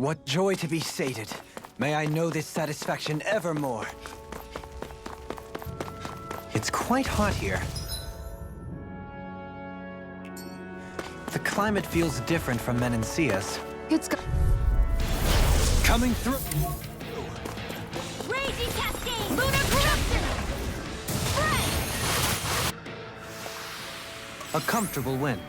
What joy to be sated. May I know this satisfaction evermore. It's quite hot here. The climate feels different from Menancia's. It's Coming through. Raging cascade! Lunar corruption! Spray! A comfortable win.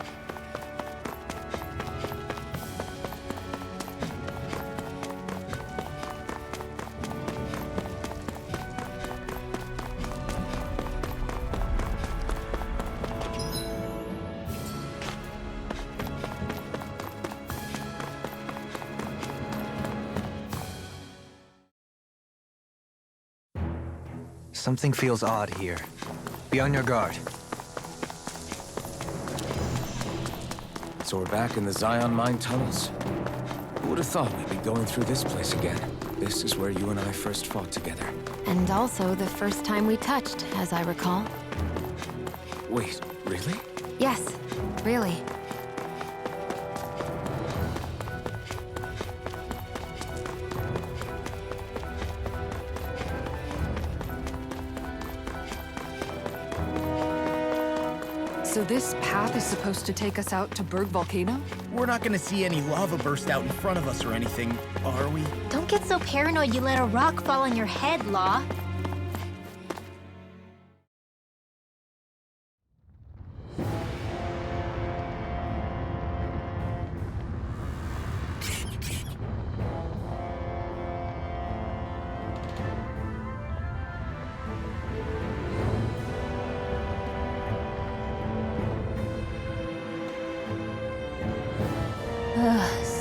Something feels odd here. Be on your guard. So we're back in the Zion mine tunnels. Who would have thought we'd be going through this place again? This is where you and I first fought together. And also the first time we touched, as I recall. Wait, really? Yes, really. So this path is supposed to take us out to Berg Volcano? We're not gonna see any lava burst out in front of us or anything, are we? Don't get so paranoid you let a rock fall on your head, Law.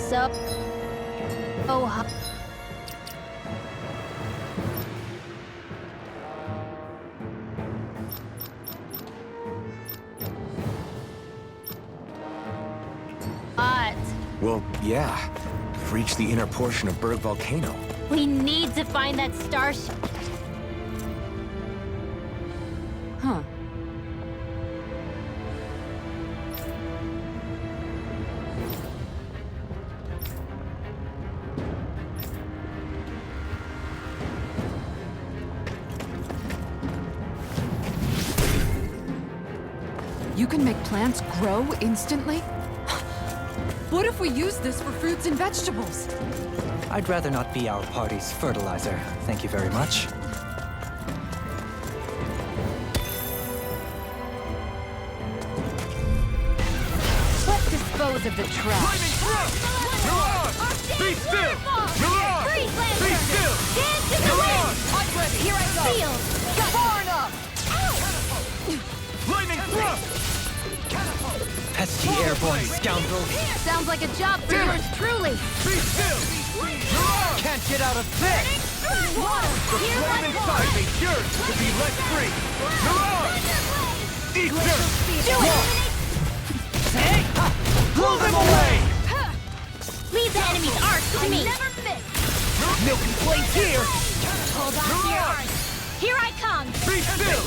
So hot. Well, yeah. We've reached the inner portion of Berg Volcano. We need to find that starship. Huh. You can make plants grow instantly? What if we use this for fruits and vegetables? I'd rather not be our party's fertilizer. Thank you very much. Let's dispose of the trash. Be still! Mirage! Be still! Dance in the wind! Here I go! Field! Far enough! Flaming thrust! Pesky airborne scoundrel. Sounds like a job for yours truly. Be still! Mirage! Can't get out of this! The flame inside me yearns to be let free! Mirage! Eat dirt! Do it! Hey! Blow them away! Leave the enemy's arc to me. Milky blades here! Hold on to your arc. Here I come. Be still!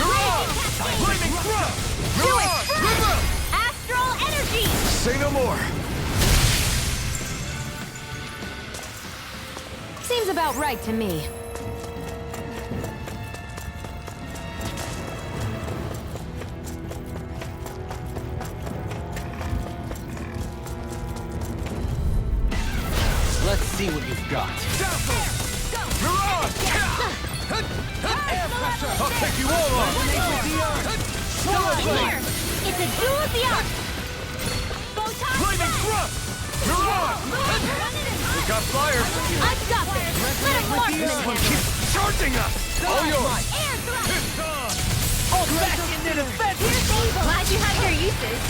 Mirage! Flaming thrust! Mirage! Astral energy. Say no more! Seems about right to me. Let's see what you've got. Mirage! Air pressure! I'll take you all on! Here. It's a duel of the arc. Flaming thrust! Mirage! We got fire! I've got this. Let it marksman him. Charging us! All yours! Air thrust. All back into defense! Glad you have your uses.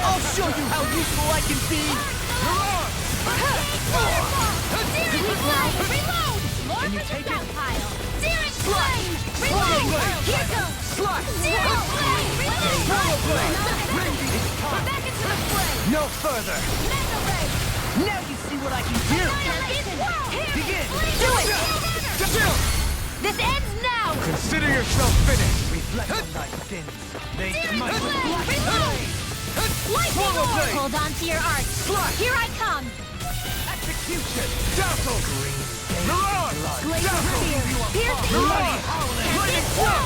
I'll show you how useful I can be! Mirage! Reload! Reload! More for the stockpile. Searing flame! Reload! Here goes! Searing flame! Reload! We're back into the fray! No further! Mega ray! Now you see what I can do! Begin! Do it! This ends now! Consider yourself finished! Reflect on thy sins. They Searing smite with flame! black Reload! flame. Lightning Swallow orb! blade! Hold on to your arc! Here I come! Dazzle! Mirage! Dazzle! Mirage! Lightning Flip!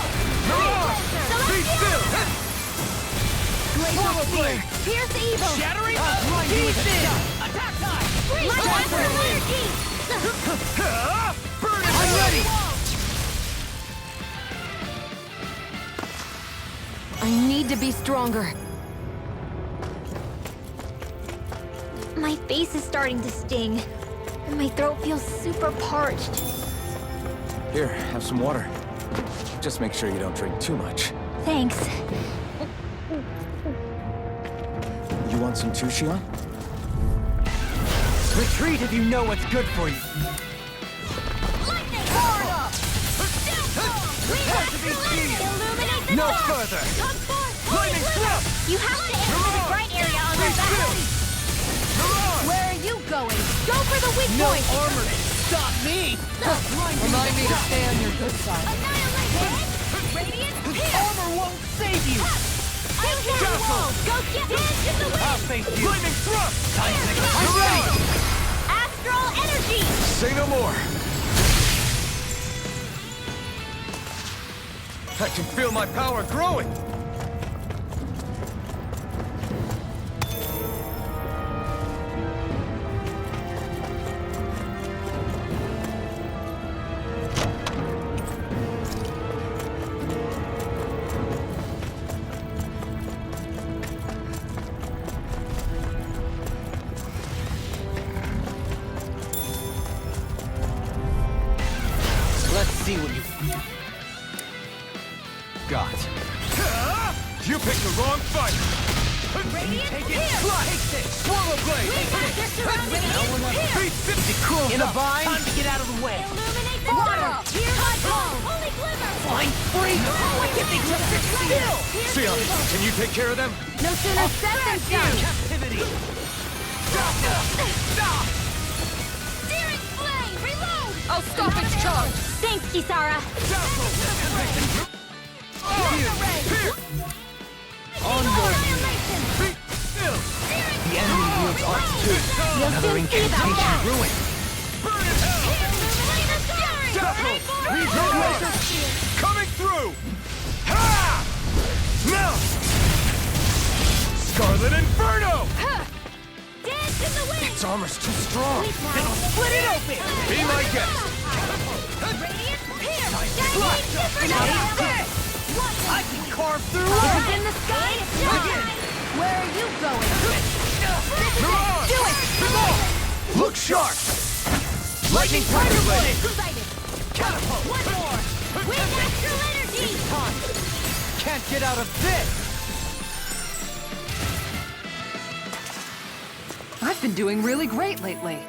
Mirage! Be still! Swallow Blade! Pierce evil! Shattering! Pieces! Attack time! Light energy! Burn it! I'm ready! I need to be stronger. My face is starting to sting, and my throat feels super parched. Here, have some water. Just make sure you don't drink too much. Thanks. You want some too, Shion? Retreat if you know what's good for you. Lightning! Power up! Illuminate the No dark! further! Come forth! Lightning Flip! You have to enter the bright area on the back! Mirage! Where are you going? Go for the weak No point! armor can stop me! Remind me to stay on your good side. Annihilate! Radiant! Armor won't save you! Take that wall! Go get dance in the I'll wind! face you. Lightning Thrust! Time to I'm ready! Astral energy! Say no more. I can feel my power growing! Let's see what you got. You picked the wrong fight! Radiant! Take it! Here! Take this! Swallow Blade! They're surrounding Radiant! Be still! Cool In a enough. bind? Time to get out of the way. Illuminate the dark! Here's my ball! Holy glimmer! Fine free. Why can't they just sit still? Shion, can you take care of them? No sooner said than done. Captivity. Searing flame! Reload! I'll stop its charge. Thanks, Kisara! Annihilation! Be still! The enemy wields arts too. You'll Another soon see about incantation that! ruin. Burn in hell! Illuminate the dark! Dazzle! Hurry for it! Coming through! Ha! Now! Scarlet Inferno! Dance in the wind! Its armor's too strong. Split it open! Be my guest! Radiant Pierce! Shining Supernova! I can carve through It's in the sky. Where are you going? Mirage! Do it! Look sharp! lightning tiger blade. Catapult! One more! With astral energy! Time. Can't get out of this. I've been doing really great lately.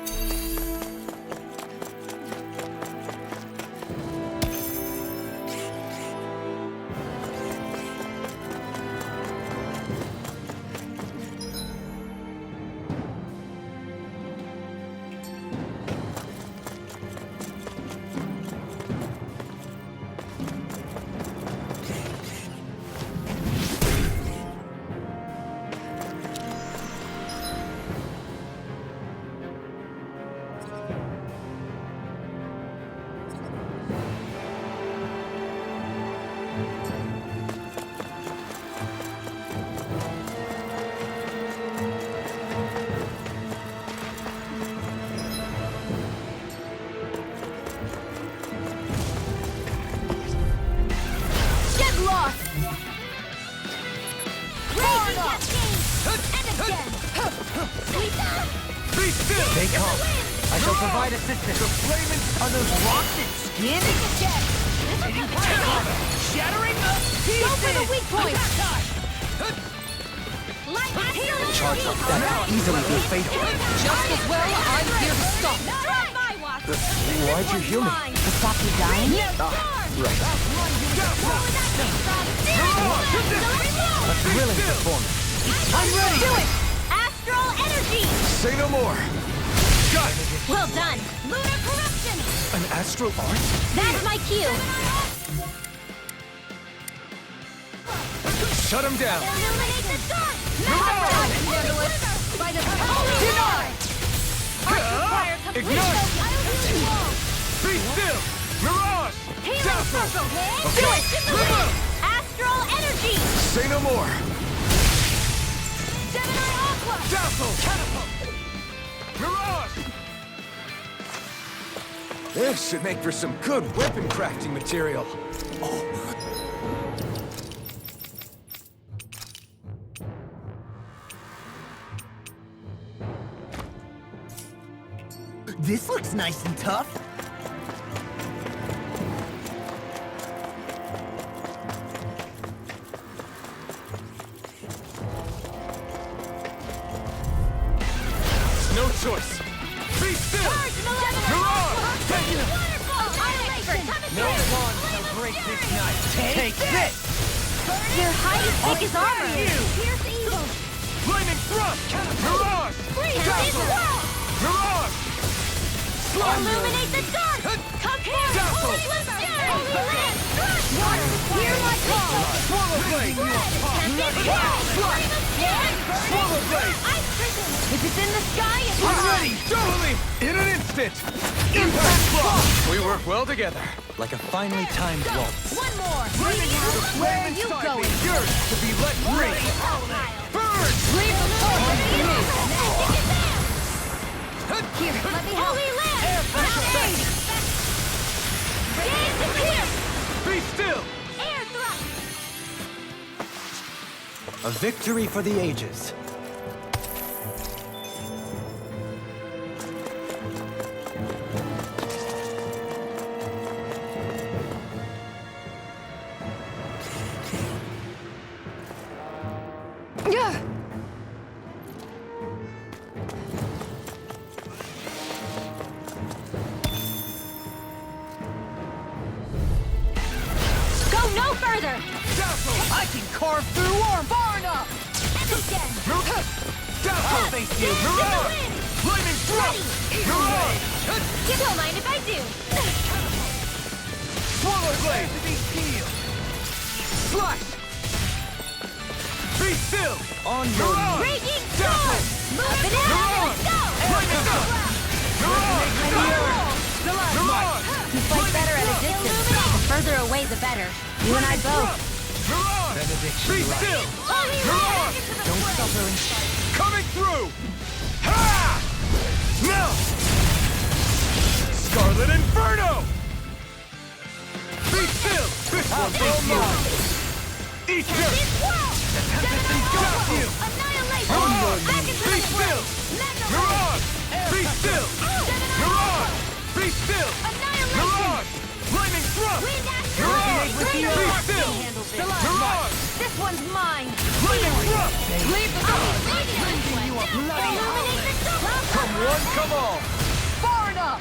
Be still! Stay calm. I shall provide assistance. The flaming... Are those rocks in skin? Shattering the Go for the weak point! Charge like that could easily be fatal. Just as well, I'm here to stop. Why'd you heal me? To stop you dying? Right. A thrilling performance. I'm ready! Do it! Astral energy! Say no more! Got it! Well done! Lunar corruption! An astral art? That's my cue! Shut him down! Illuminate the dark! I can handle it! By the power of Arch of fire Ignite! Be still! Mirage! Dazzle! Do it! Remove! Astral energy! Say no more! Gemini Aqua! Dazzle! Catapult! Mirage! This should make for some good weapon crafting material. This looks nice and tough. No choice. Be still! Mirage! Take it! No one shall break this night. Take this! Your height is thick as armor! Pierce evil! Flaming thrust! Mirage! Dazzle! Mirage! Illuminate the dark! Come here! Dazzle! Holy land! Hear my call! Swallow blade! Swallow blade! Ice prison! If it's in the sky, it's I'm ready! Totally! In an instant! Impact block! We work well together. Like a finely timed waltz. One more! Where are you going? Yours to be let free! Burn! Leave the force! Here, let me help! Holy land! Air pressure! Gaze to pierce! Be still! Air thrust! A victory for the ages. Go no further! Dazzle! I can carve through arm far enough! Again! Dazzle! Face you! Mirage! Flaming thrust! Mirage! You don't mind if I do! Swallow blade! To be peeled! Slash! Be still! On your Mirage! Raging storm! Move it out! Mirage! Go! Flaming thrust! Mirage! Mirage! You fight better at a distance. The further away, the better. You and I both. Mirage! Be still! Holy Mirage! Don't suffer in Coming through! Ha! Now! Scarlet Inferno! Be still! This one's all mine! Eat dirt! this world! Got you! Annihilation! Back into Be the still! Mirage! Be still! Mirage! Be still! Annihilation! Mirage! Flaming thrust! Wind action! Mirage! Be still! Mirage! This one's mine! Flaming thrust! Leave the door! Illuminate the dark! Come one, come all! Far enough!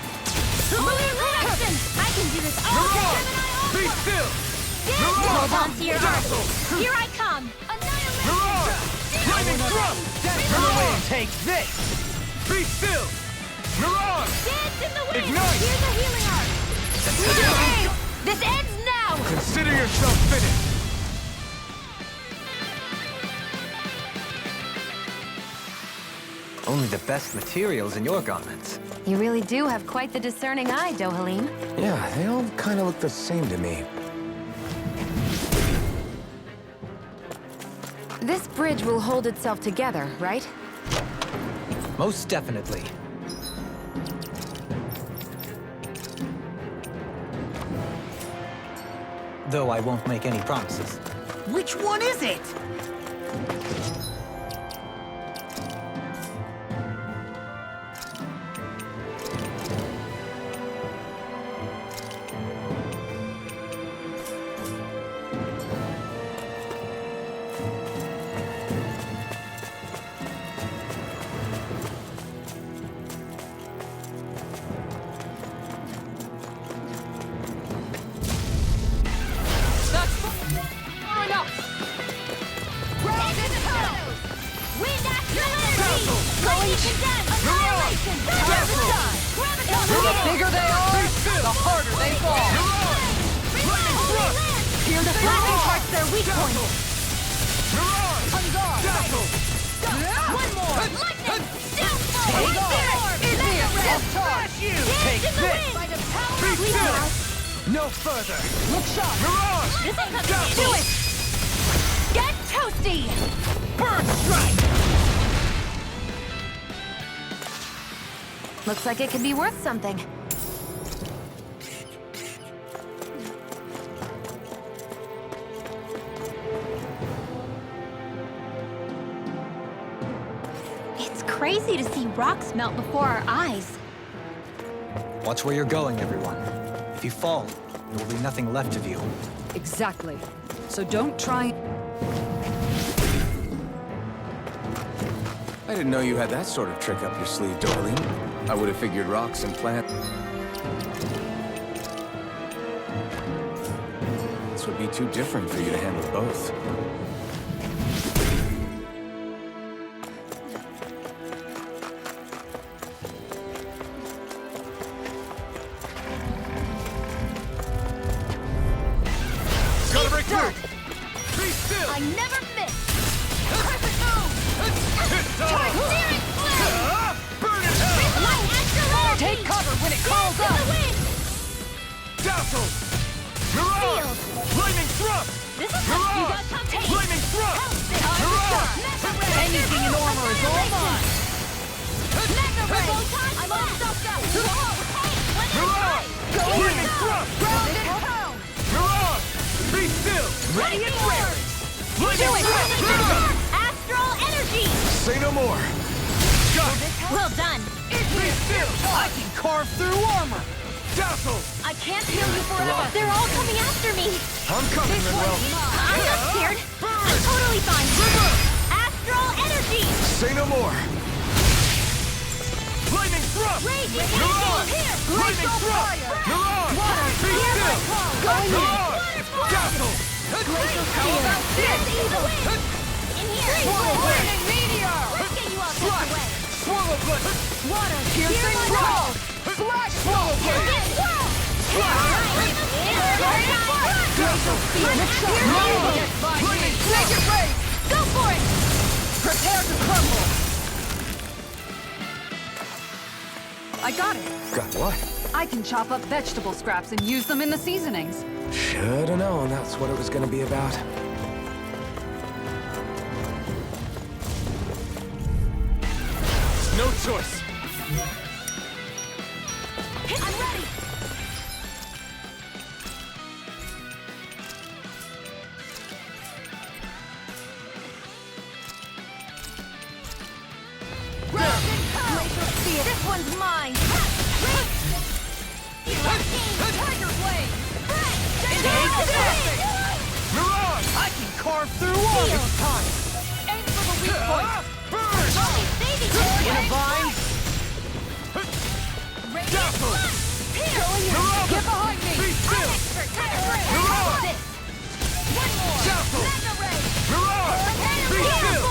Moving reaction! I can do this all day! Mirage! Be still! Hold on to your heart! Dazzle! Here I come! Annihilation! Mirage! Flaming thrust! Mirage! Take this! Be still! Mirage! Dance in the wind! Ignite! Here's the healing art! This ends now! Consider yourself finished! Only the best materials in your garments. You really do have quite the discerning eye, Dohalim. Yeah, they all kind of look the same to me. This bridge will hold itself together, right? Most definitely. Though I won't make any promises. Which one is it? The bigger they are, the harder they fall. Here the flapping parts their weak point. On guard. One more. Lightning. Downfall. Take off. Mega ray. Death charge. this! By the power Be of still! love. No further! Look sharp. Mirage! This is a Dazzle! do it! Get toasty! Burn strike! Looks like it could be worth something. It's crazy to see rocks melt before our eyes. Watch where you're going, everyone. If you fall, there will be nothing left of you. Exactly. So don't try. I didn't know you had that sort of trick up your sleeve, darling. I would have figured rocks and plants. This would be too different for you to handle both. Gotta break through! Be still! I never miss! Perfect move! Searing flame! Burn in hell! My astral energy! Take cover when it calls To up! the wind! Dazzle! Mirage! Flaming thrust! This is how you got contained! Flaming thrust! Mirage! Anything in armor is all mine! Mega ray! I'm all stuffed up! Whoa! Hey! When it's Mirage! time! Flaming thrust! Ground and pound! Mirage! Be still! Ready and ready! Flaming thrust! Astral energy! Say no more! Got it! Well done! Be still! I can carve through armor! Dazzle! I can't heal you forever! They're all coming after me! I'm coming, Manuel! I'm not scared! I'm totally fine! Astral energy! Say no more! Flaming thrust! Raging Mirage! here! Flaming thrust! Mirage! Be still! Mirage! Dazzle! How about this? Evil! In here! Burning meteor! Let's get you all this away! Swallow blade! Water! Piercing cloud! Slash! Swallow blade! Take it rain! Go for it! Prepare to crumble! I got it! Got what? I can chop up vegetable scraps and use them in the seasonings. Should've known that's what it was gonna be about. No choice! I'm ready! This one's mine! Tiger blade! Mirage! I can carve through armor! It's time! Aim for the weak point! Burn! In a vine! Dazzle! Mirage! Get behind me! Be still! Mirage! Dazzle! Mirage! Be still!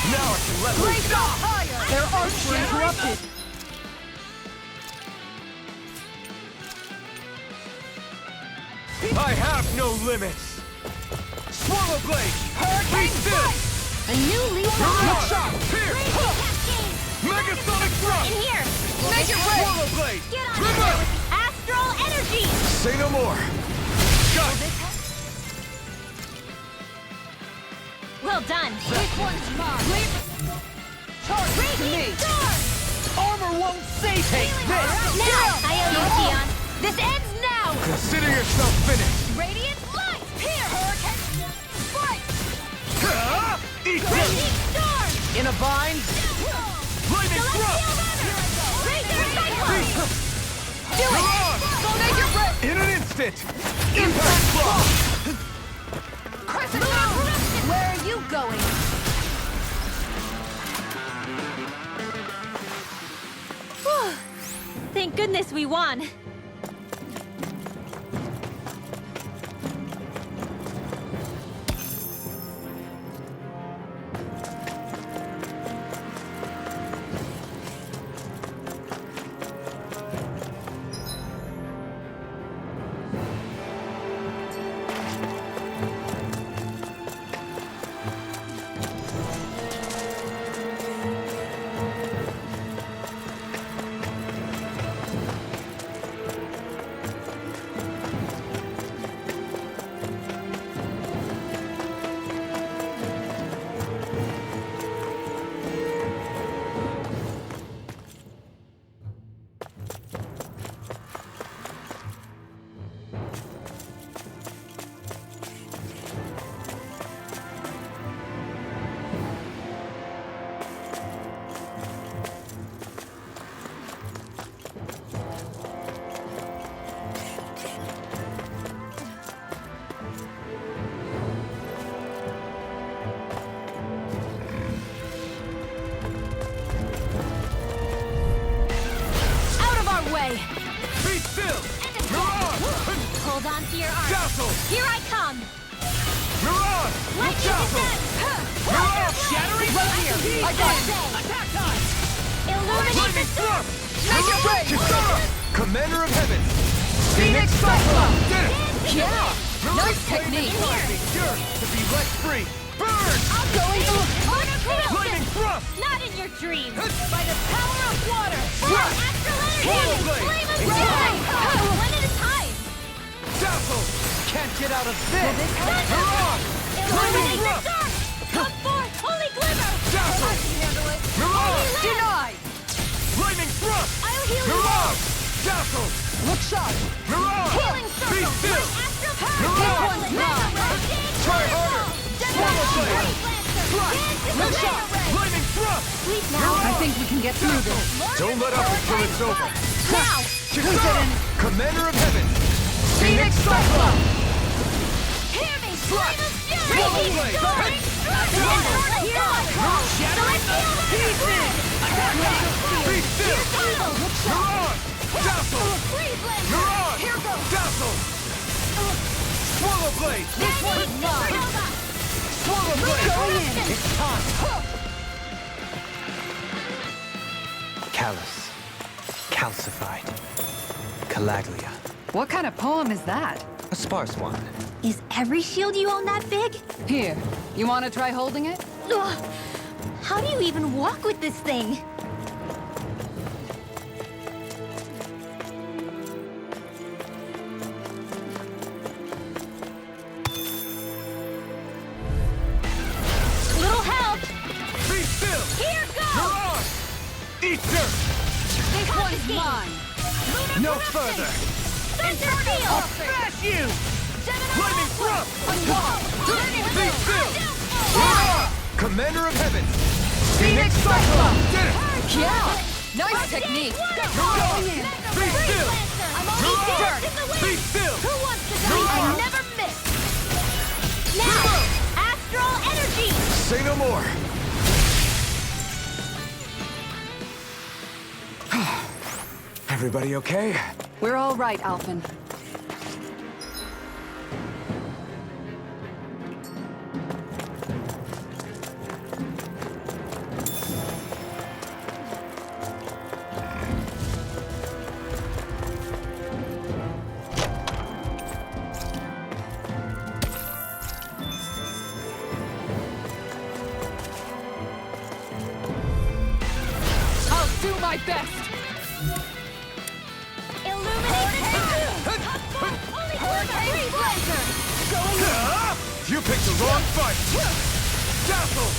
Now I can let loose! Their arts were interrupted! I have no limits! Swallow blade! Be still! A new leaf Mirage! on Here! Megasonic thrust! in here! Make it rain! Swallow blade! Get on here with the astral energy! Say no more! Got it! Well done! This one's mine! Charge to me! Armor won't save me! Take this! Now! I owe you, Sion! This ends now! Consider yourself finished! Radiant light! Here! Hurricane! Strike! Eat this! Raging storm! In a vine! Flaming thrust! Razor cyclone! Do it! Mirage! Make it rain! In an instant! Impact block! Crescent moon! Where are you going? Whew. Thank goodness we won. Dazzle! Here I come! Mirage! Lightning descent! Mirage! Shattering! I got it! Attack time! Illuminate the Lightning storm! thrust! Make it rain! Kisara! Commander of Heaven! Phoenix Cyclone! Did it! Yeah! Nice technique! Yours to be let free! Burn! I'm going to Lightning thrust! Not in your dreams! By the power of water! Thrust! Astral Swallow energy! blade! Flame of joy! One at a time! Dazzle! Can't get out of this! Mirage! Illuminate the thrust! dark! Come forth, holy glimmer! Dazzle! I can handle it! Mirage! Denied! Lightning thrust! I'll heal you! Mirage! Dazzle! Look sharp! Mirage! Healing Be circle! still! Astral Mirage! power! This one's mine! Try harder! Swallow blade! Look sharp! Lightning thrust! Sleep now! I think we can get through this. Don't let up until it's over! Now! Kisara! Commander of Heaven! Phoenix Cyclone! Hear me! Flame of fury! Swallow Raging blade! storm! Here I come! Celestial energy! Be still! Mirage! Dazzle! Freeze blade! Mirage! Here goes! Dazzle! Swallow blade! This one's mine! Swallow blade! Going in! It's time! Callous. Calcified. Calaglia. What kind of poem is that? A sparse one. Is every shield you own that big? Here, you want to try holding it? Ugh. How do you even walk with this thing? Little help! Be still! Here goes! Mirage! Eat dirt! This one's mine! No further! Thunder field! Smash you! Lightning thrust! Be Be still! Mirage! Commander of Heaven! Phoenix Cyclone! Did it! Yeah! Nice technique! Mirage! Be still! I'm only Mirage! dirt in the Be wind! still! Who wants to die? I never miss! Now! Astral energy! Say no more! Everybody okay? We're all right, Alphen. I'll do my best! You picked the wrong fight! Dazzle!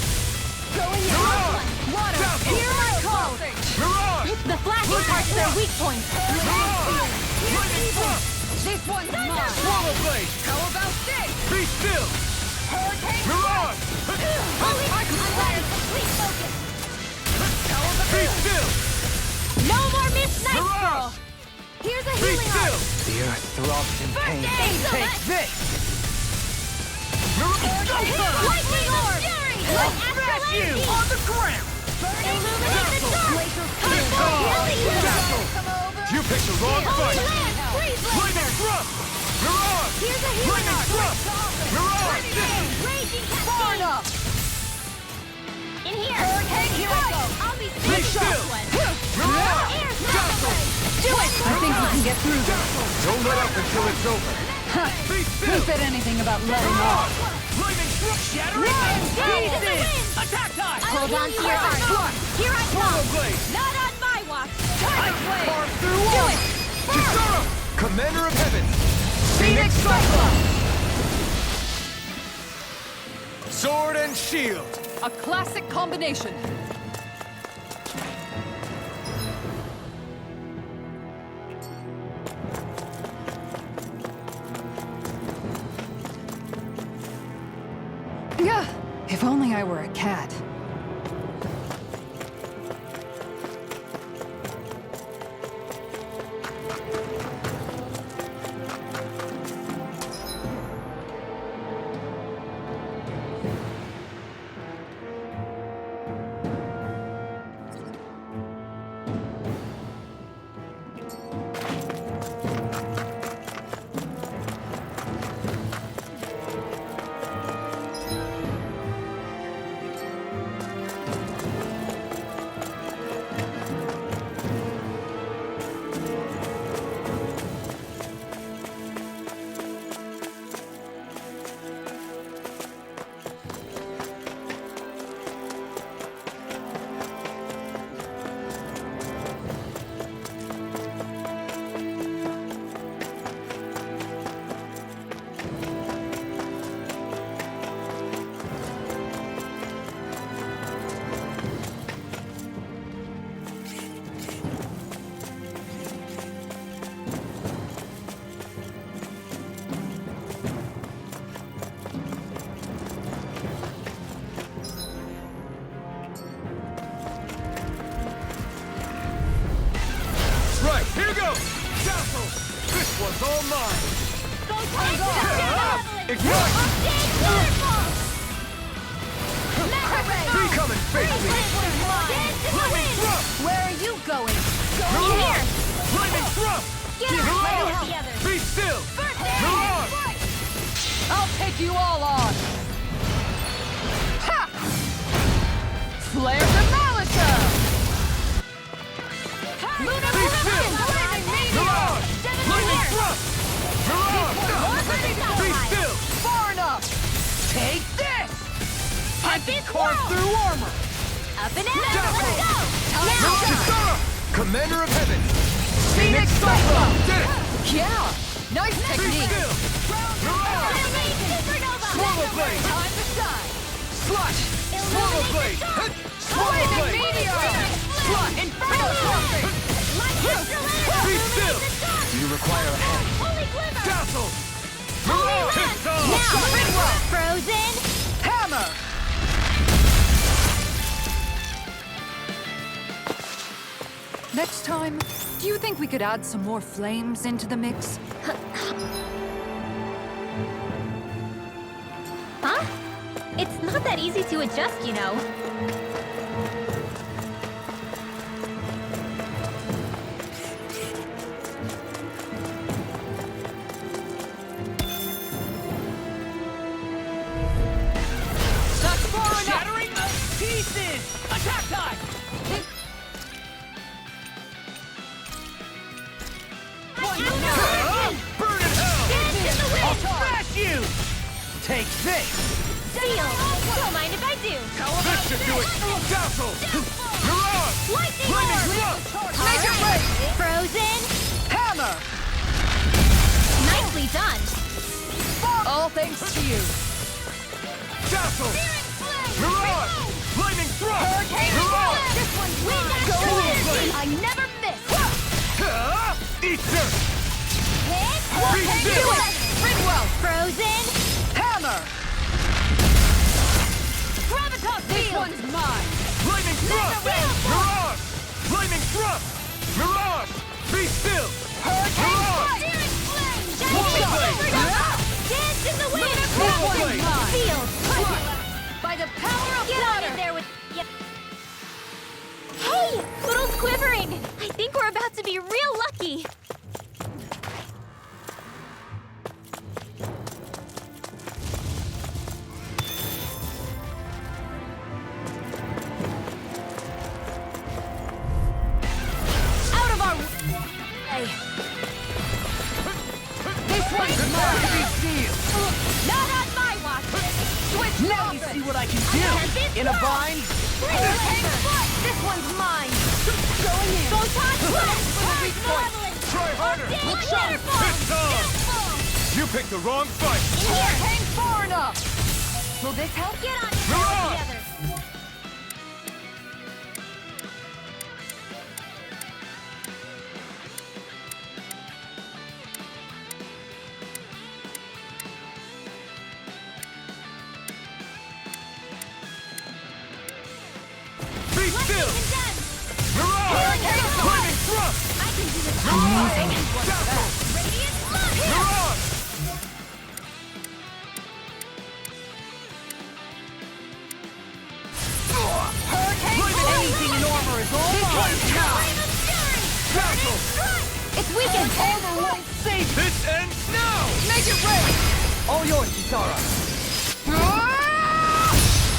Mirage! Water! Dazzle! Here I come! Mirage! The flashing part's their weak point. Mirage! Lightning thrust! This one's mine! Swallow blade! How about this? Be still! Mirage! Holy unwired complete focus. Be still! No more Miss Night Girl. Mirage! Here's a Be healing still! art. The earth throbs in pain. Take this! Mirage! Lightning orb. Like astral Smash you! energy. On the ground! Illuminate the dark. Come Oh, forth, healing you. Dazzle! You picked the wrong Holy fight! land. Freeze Lightning laser. thrust! Mirage! Here's a healing Lightning art. thrust! Mirage! Raging Hard cascade. up! In here. Hurricane, here I go. I'll be Be still! Mirage! Air Dazzle! Do it. I think we can get through this. Don't let up until it's over! Be Who still! said anything about letting off? Lightning thrust! Shattering! Pieces! Attack time! Hold on to your heart. Here I Swallow come. blade! Not on my watch. Turn blade. Carve through Do walls! it. Kisara! Commander of Heaven! Phoenix Cyclone! Sword and shield! A classic combination. Yeah, if only I were a cat. waterfall! Mega ray! Become and face me! Dance in the Flaming wind! thrust! Where are you going? In here! Flaming thrust! Get out! Let me help the others! Be still! First Mirage! I'll take you all on! Ha! Flare demolition! Luna Be still! Flaming meteor! Mirage! Flaming thrust! Mirage! Be still! Far enough! Take this! I can carve swirl! through armor! Up and out! Let's go! Now! Kisara! Commander of Heaven! Phoenix Cyclone! Did it! Yeah! Nice Be technique! still! Mirage! Illuminate supernova! Swallow blade! Time to shine! Slash! Swallow blade! Swallow Flaming blade! meteor! Slut! Inferno crossing! Be still! Do you require a hand? Holy glimmer! Dazzle! Holy Mirage! lance! Kisara! Now! Frozen! Hammer! Next time, do you think we could add some more flames into the mix? Huh? It's not that easy to adjust, you know. That's far enough! Shattering the pieces! Attack time! Burn in hell! Dance in the I'll wind! smash you! Take this! Seal! Don't mind if I do. This should do it! Dazzle! Mirage! Lightning Flaming orb! thrust! Make it rain! Frozen! Hammer! Nicely done! All thanks to you! Dazzle! Mirage! Flaming thrust! Mirage! This one's wind Swallow action! blade! I never miss! Eat dirt! Hit! Be still! Ringwell! Frozen! Hammer! Gravitas This field! one's mine! Flaming thrust! Mirage! Flaming thrust! Mirage! Be still! Mirage! Searing flame! Swallow blade! Dance in the wind! Swallow blade! Field! By the power of Get on in there with... Yep. Hey! Little's quivering! I think we're about to be real lucky! Out of our way! This one's mine! Be sealed! Not on my watch! Switch Now you see what I can do! In a bind? This one's mine! Going in! Photon blast! Marvelous! Try harder! Look sharp! It's on! You picked the wrong fight! Here! Hang far enough! Will this help? Get on your Mirage! together! Be still! Condemned! Mirage! Flaming thrust! I can do this! Amazing! Dazzle! Radiant blood! Mirage! Anything in armor is all mine! Flame of fury! Dazzle! It's weakened! Armor won't save you! This ends now! Make it rain! All yours, Kisara.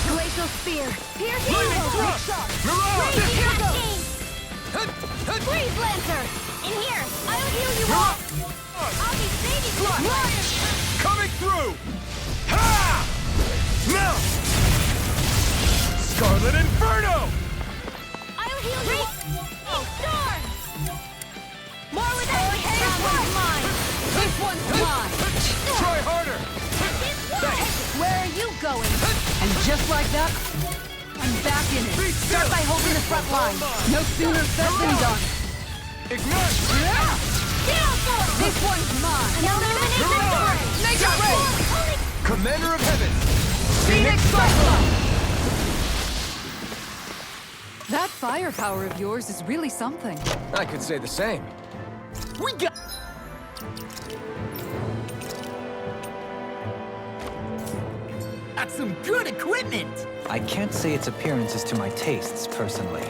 Glacial spear! Pierce Flaming thrust! Mirage! Raging hurricane! Freeze Lancer! In here! I'll heal you all! I'll be saving you! Coming through! Ha! Now! Scarlet Inferno! I'll heal you all! Storm! More with that! This one's mine! This one's mine! Try harder! Where are you going? And just like that, I'm back in it. Start by holding the front line. No sooner said than done. Ignite! This one's mine. Illuminate the sword! Make it rain! Holy Commander of Heaven! Phoenix Cyclone! That firepower of yours is really something. I could say the same. We got... That's some good equipment! I can't say its appearance is to my tastes, personally.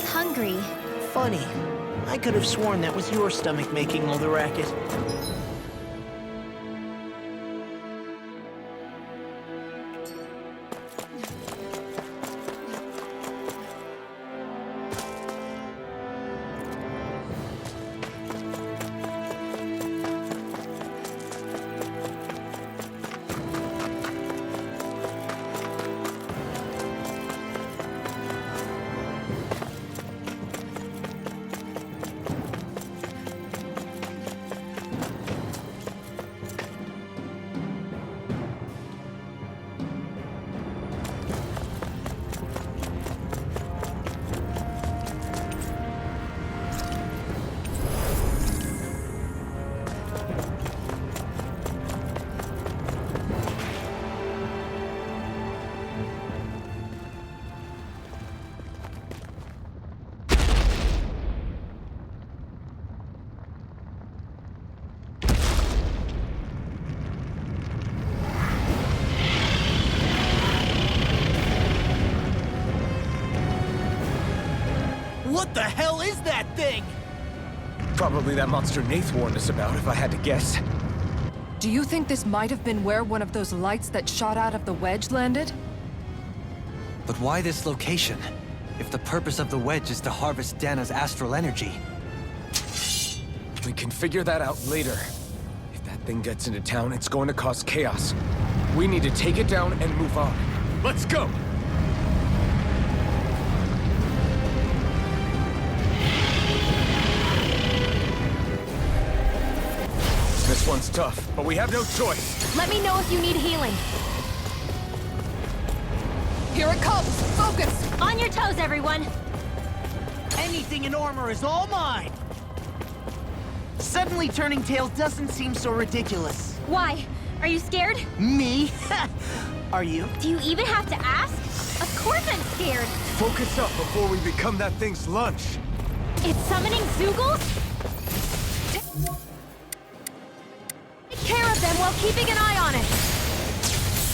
Hungry. Funny. I could have sworn that was your stomach making all the racket. What the hell is that thing? Probably that monster Nath warned us about, if I had to guess. Do you think this might have been where one of those lights that shot out of the wedge landed? But why this location? If the purpose of the wedge is to harvest Dana's astral energy. We can figure that out later. If that thing gets into town, it's going to cause chaos. We need to take it down and move on. Let's go! This one's tough, but we have no choice. Let me know if you need healing. Here it comes! Focus! On your toes, everyone. Anything in armor is all mine! Suddenly turning tail doesn't seem so ridiculous. Why? Are you scared? Me? Are you? Do you even have to ask? Of course I'm scared. Focus up before we become that thing's lunch. It's summoning Zoogles? Take care of them while keeping an eye on it.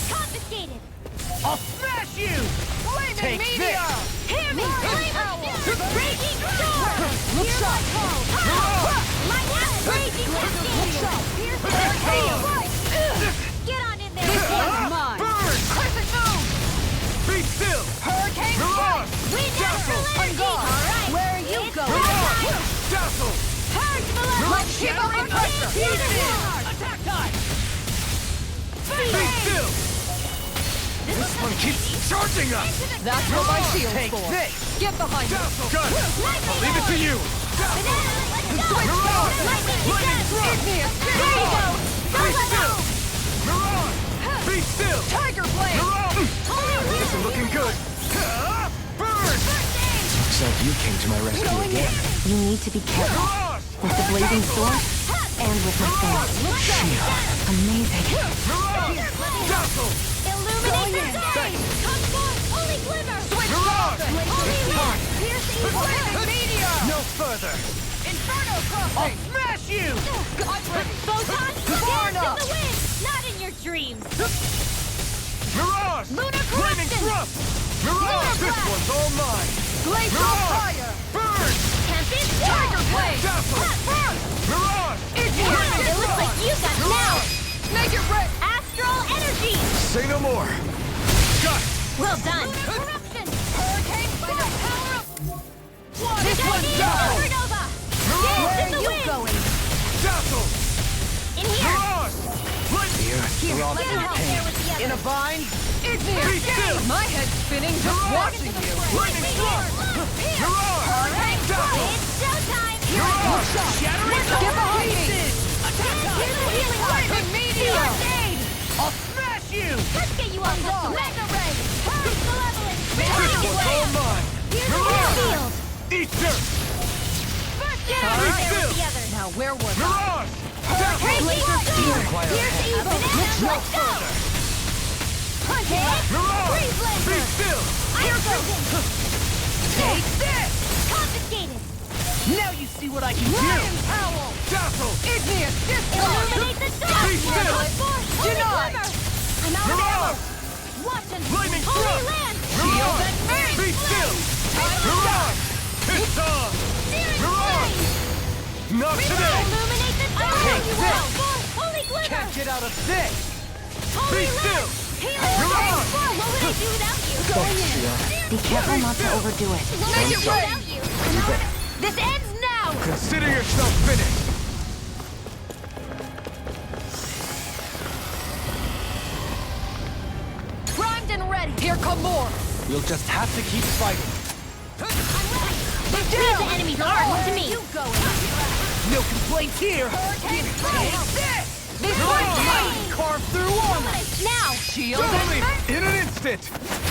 Confiscated. I'll smash you! Take this! Hear me! Raging storm! Look sharp! Lightning! Raging cascade! Get on in there! This one's mine! Burn! Crescent moon! Be still! Hurricane Mirage! We Dazzle! natural energy! gone. All right! Where are you It's going? time. Dazzle! Purge malevolence! Let's keep up the pressure! Attack time! Be still! This one keeps charging us! That's what my shield's Take for. this! Get behind me! Dazzle! Gun! I'll leave it to you! Mirage! Lightning Lightning strike! Igneous! There you go! Be still! Mirage! Be still! Looks like you came to my rescue again. You need to be careful. With the blazing sword, and with my sword. Amazing. Illuminate the stage! Come forth, holy glimmer! Switch Mirage! Holy light! Pierce the evil meteor! No further! Inferno I'll crossing! smash you! Photon! Far Dance in enough! the wind! Not in your dreams! Mirage! Lunar Flaming corruption! thrust! Mirage! This blast! one's all mine! Glacial Mirage! fire! Burn! Tempest Tiger Blade! Dazzle! Mirage! It's here! It looks like you got now! Make it red! Astral energy! Say no more! Got it! Well done! Lunar corruption! Hurricane by the power of... This one's done! Supernova! Dance in the wind! going? Dazzle! In here! Mirage! Lightning! We're all Let me feeling help pain. there with the In a others. bind? It's Be here! still! My head's spinning just watching you! Lightning thrust! Mirage! Dazzle! It's showtime! Mirage! Shattering Get behind me! Here's the healing heart! Flaming meteor! I'll smash you! Let's get you all cut to Mega Ray! Purge malevolence! This one's all mine! Here's the Mirage! field! Eat dirt! First Be down! There still! with the others! Now where was I? Mirage! Dazzle! Here's the evil! Let's go! Hit! Mirage! Freeze Be laser! still! Iron Curtain! Take this! Confiscated! Now you see what I can do! Lion Owl! Dazzle! Igneous discharge! Illuminate the dark! Be still! Holy Denied! glimmer! I'm out of ammo! Mirage! Watch and Lightning Holy thrust! land! Mirage! and me! Be still! Mirage! It's on! Searing Mirage! flame! Not today! Illuminate the dark! Take You this! will! Holy glimmer! Can't get out of this! Holy Be still! Healing Mirage! flame! What would I do without you? Be careful not to overdo it. What would I do without you? This ends now! Consider yourself finished! Primed and ready! Here come more! We'll just have to keep fighting. Leave the enemy's arms to me! No complaints here! Hurricane This This one's one's mine! Carved through armor! Now! Shield Doubling! and... In an instant!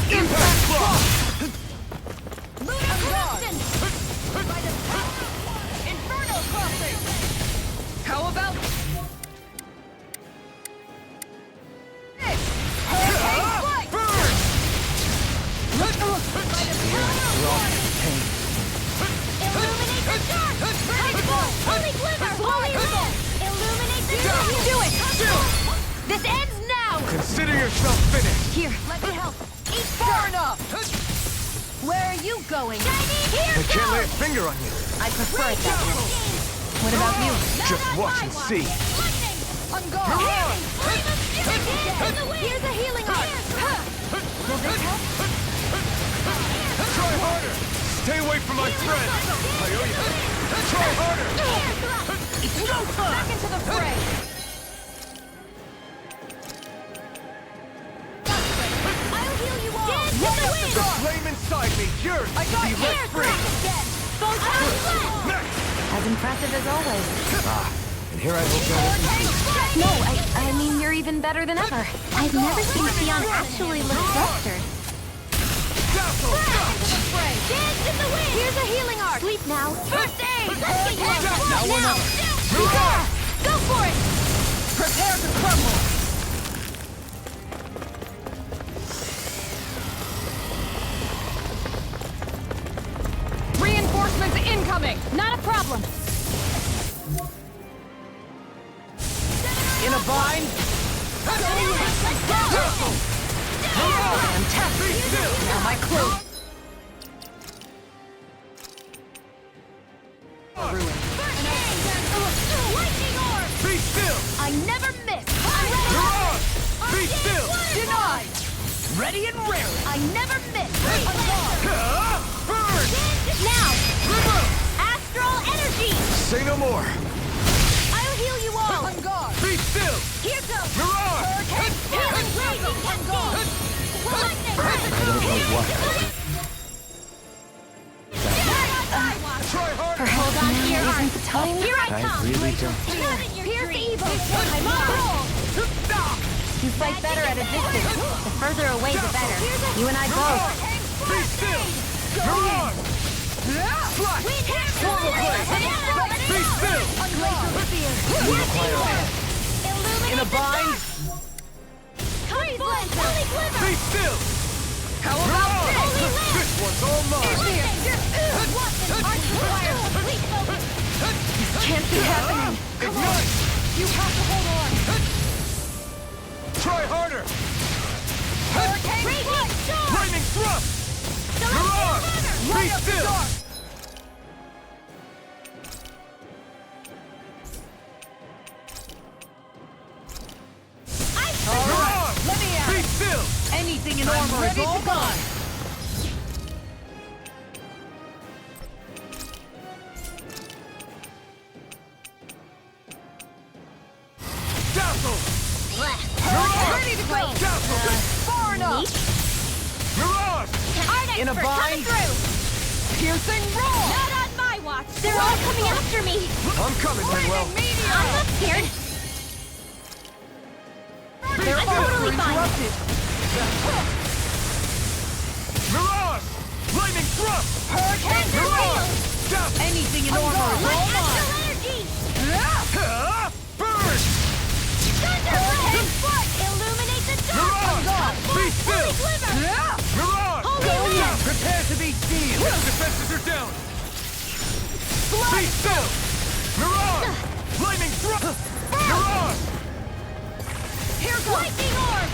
Impact block! Lunar corruption! Inferno crossing! How about... this? Hurricane flight! Burn! We're all feeling pain. Illuminate the dark! Holy glimmer! Holy land! Illuminate the dark! Do it! This ends now! Consider yourself finished! Here, let me help. Eat Far enough! Where are you going? Shiny, here I can't lay a goes! finger on you! I prefer it that way. What about you? Just watch and see! Lightning! On guard! Healing! Flame of spirit! Dance in the wind! Here's a healing art! Will this help? Try harder! Stay away from my friend! I owe you! Try harder! It's no time! Back into the fray! I'll heal you all! Dance in the wind! The flame inside me yearns I to got be you. let free! Photon blast! Next! As impressive as always. And here I hope that No, I mean you're even better than ever. I've never seen Sion actually look flustered. Dazzle! Dance in the wind! Here's a healing art! Sleep now. First aid! Let's get you all Now we're now! Mirage! Go for it! Prepare to crumble! Reinforcements incoming! Not a problem! In a bind? Dazzle! Fantastic! Be still! Now my clue! Lightning orb! Be still! I never miss! Mirage! Be still! Denied! Ready and raring! I never miss! Burn! Now! River! Astral energy! Say no more! I'll heal you all! On guard! Be still! Here goes! Mirage! Healing raging cascade! Lightning! I don't know what. Try harder! Hold on to your Now heart! isn't the time? Here I I come! really don't. Not in your dreams! I'm on roll! You fight better at a distance. The further away, the better. You and I both. Be still! Mirage! Flash! Swallow blade! Be still! Glacial spear. In a bind? Be still! How about this? This one's all mine! Can't be happening. Ignite! You have to hold on. Try harder! Hurricane Storm. Lightning thrust! Mirage! Be still! Mirage! Let me Be out. still! Anything in armor is all gone. Dazzle! Ready to go. Dazzle! Far enough. Mirage! In a bind. Piercing roll. Not on my watch! They're all coming after me! I'm coming, Manuel! I'm not scared! They're I'm all totally fine! interrupted. Mirage! Lightning thrust! Hurricane Mirage! Dazzle! Anything in armor is all My gone. astral energy! Burn! Thunderblade! Illuminate the Mirage! dark! Be still! Glimmer! Mirage! Holy Down! Prepare to be seen! Defenses are down! Be still! Mirage! Lightning thrust! Mirage! Here goes. Lightning orb!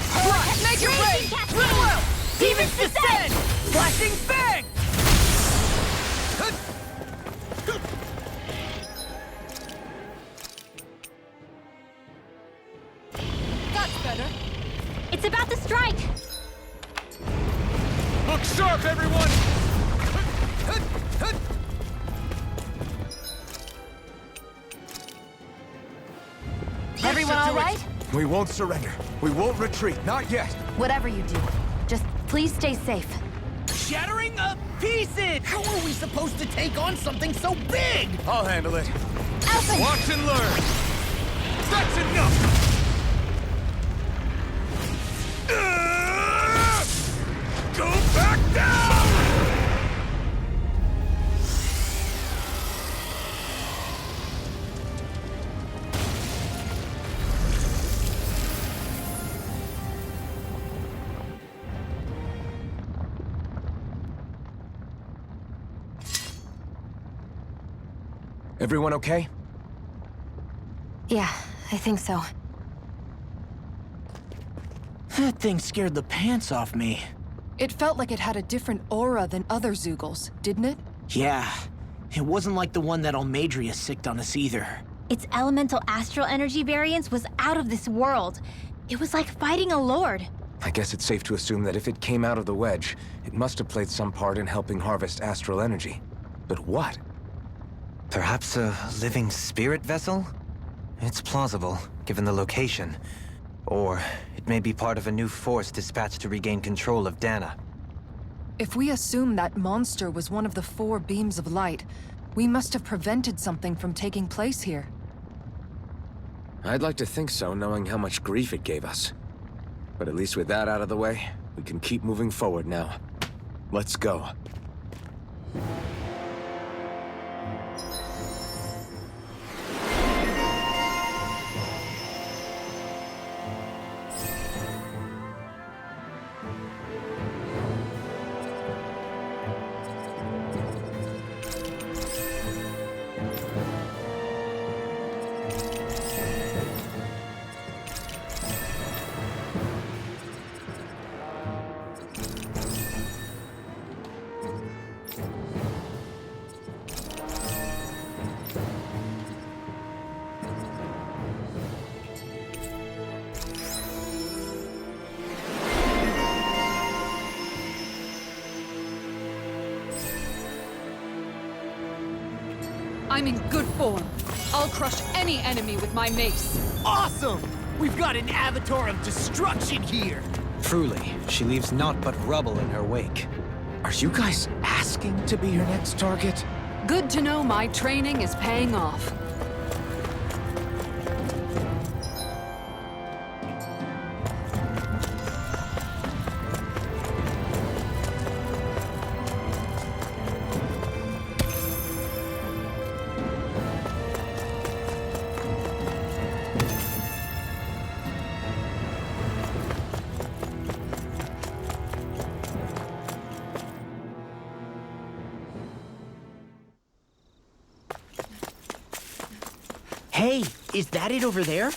Make it rain. Raging cascade! Swim well. Demons descend! Flashing fang. That's better. It's about to strike! Look sharp, everyone! Everyone all right? We won't surrender. We won't retreat. Not yet. Whatever you do, just please stay safe. Shattering of pieces! How are we supposed to take on something so big? I'll handle it. Alpha! Watch and learn! That's enough! Go back down! Everyone okay? Yeah, I think so. That thing scared the pants off me. It felt like it had a different aura than other Zeugles, didn't it? Yeah, it wasn't like the one that Almadria sicked on us either. Its elemental astral energy variance was out of this world. It was like fighting a lord. I guess it's safe to assume that if it came out of the wedge, it must have played some part in helping harvest astral energy. But what? Perhaps a living spirit vessel? It's plausible, given the location. Or it may be part of a new force dispatched to regain control of Dana. If we assume that monster was one of the 4 beams of light, we must have prevented something from taking place here. I'd like to think so, knowing how much grief it gave us. But at least with that out of the way, we can keep moving forward now. Let's go. I'm in good form. I'll crush any enemy with my mace. Awesome! We've got an avatar of destruction here! Truly, she leaves naught but rubble in her wake. Are you guys asking to be her next target? Good to know my training is paying off. Is that it over there?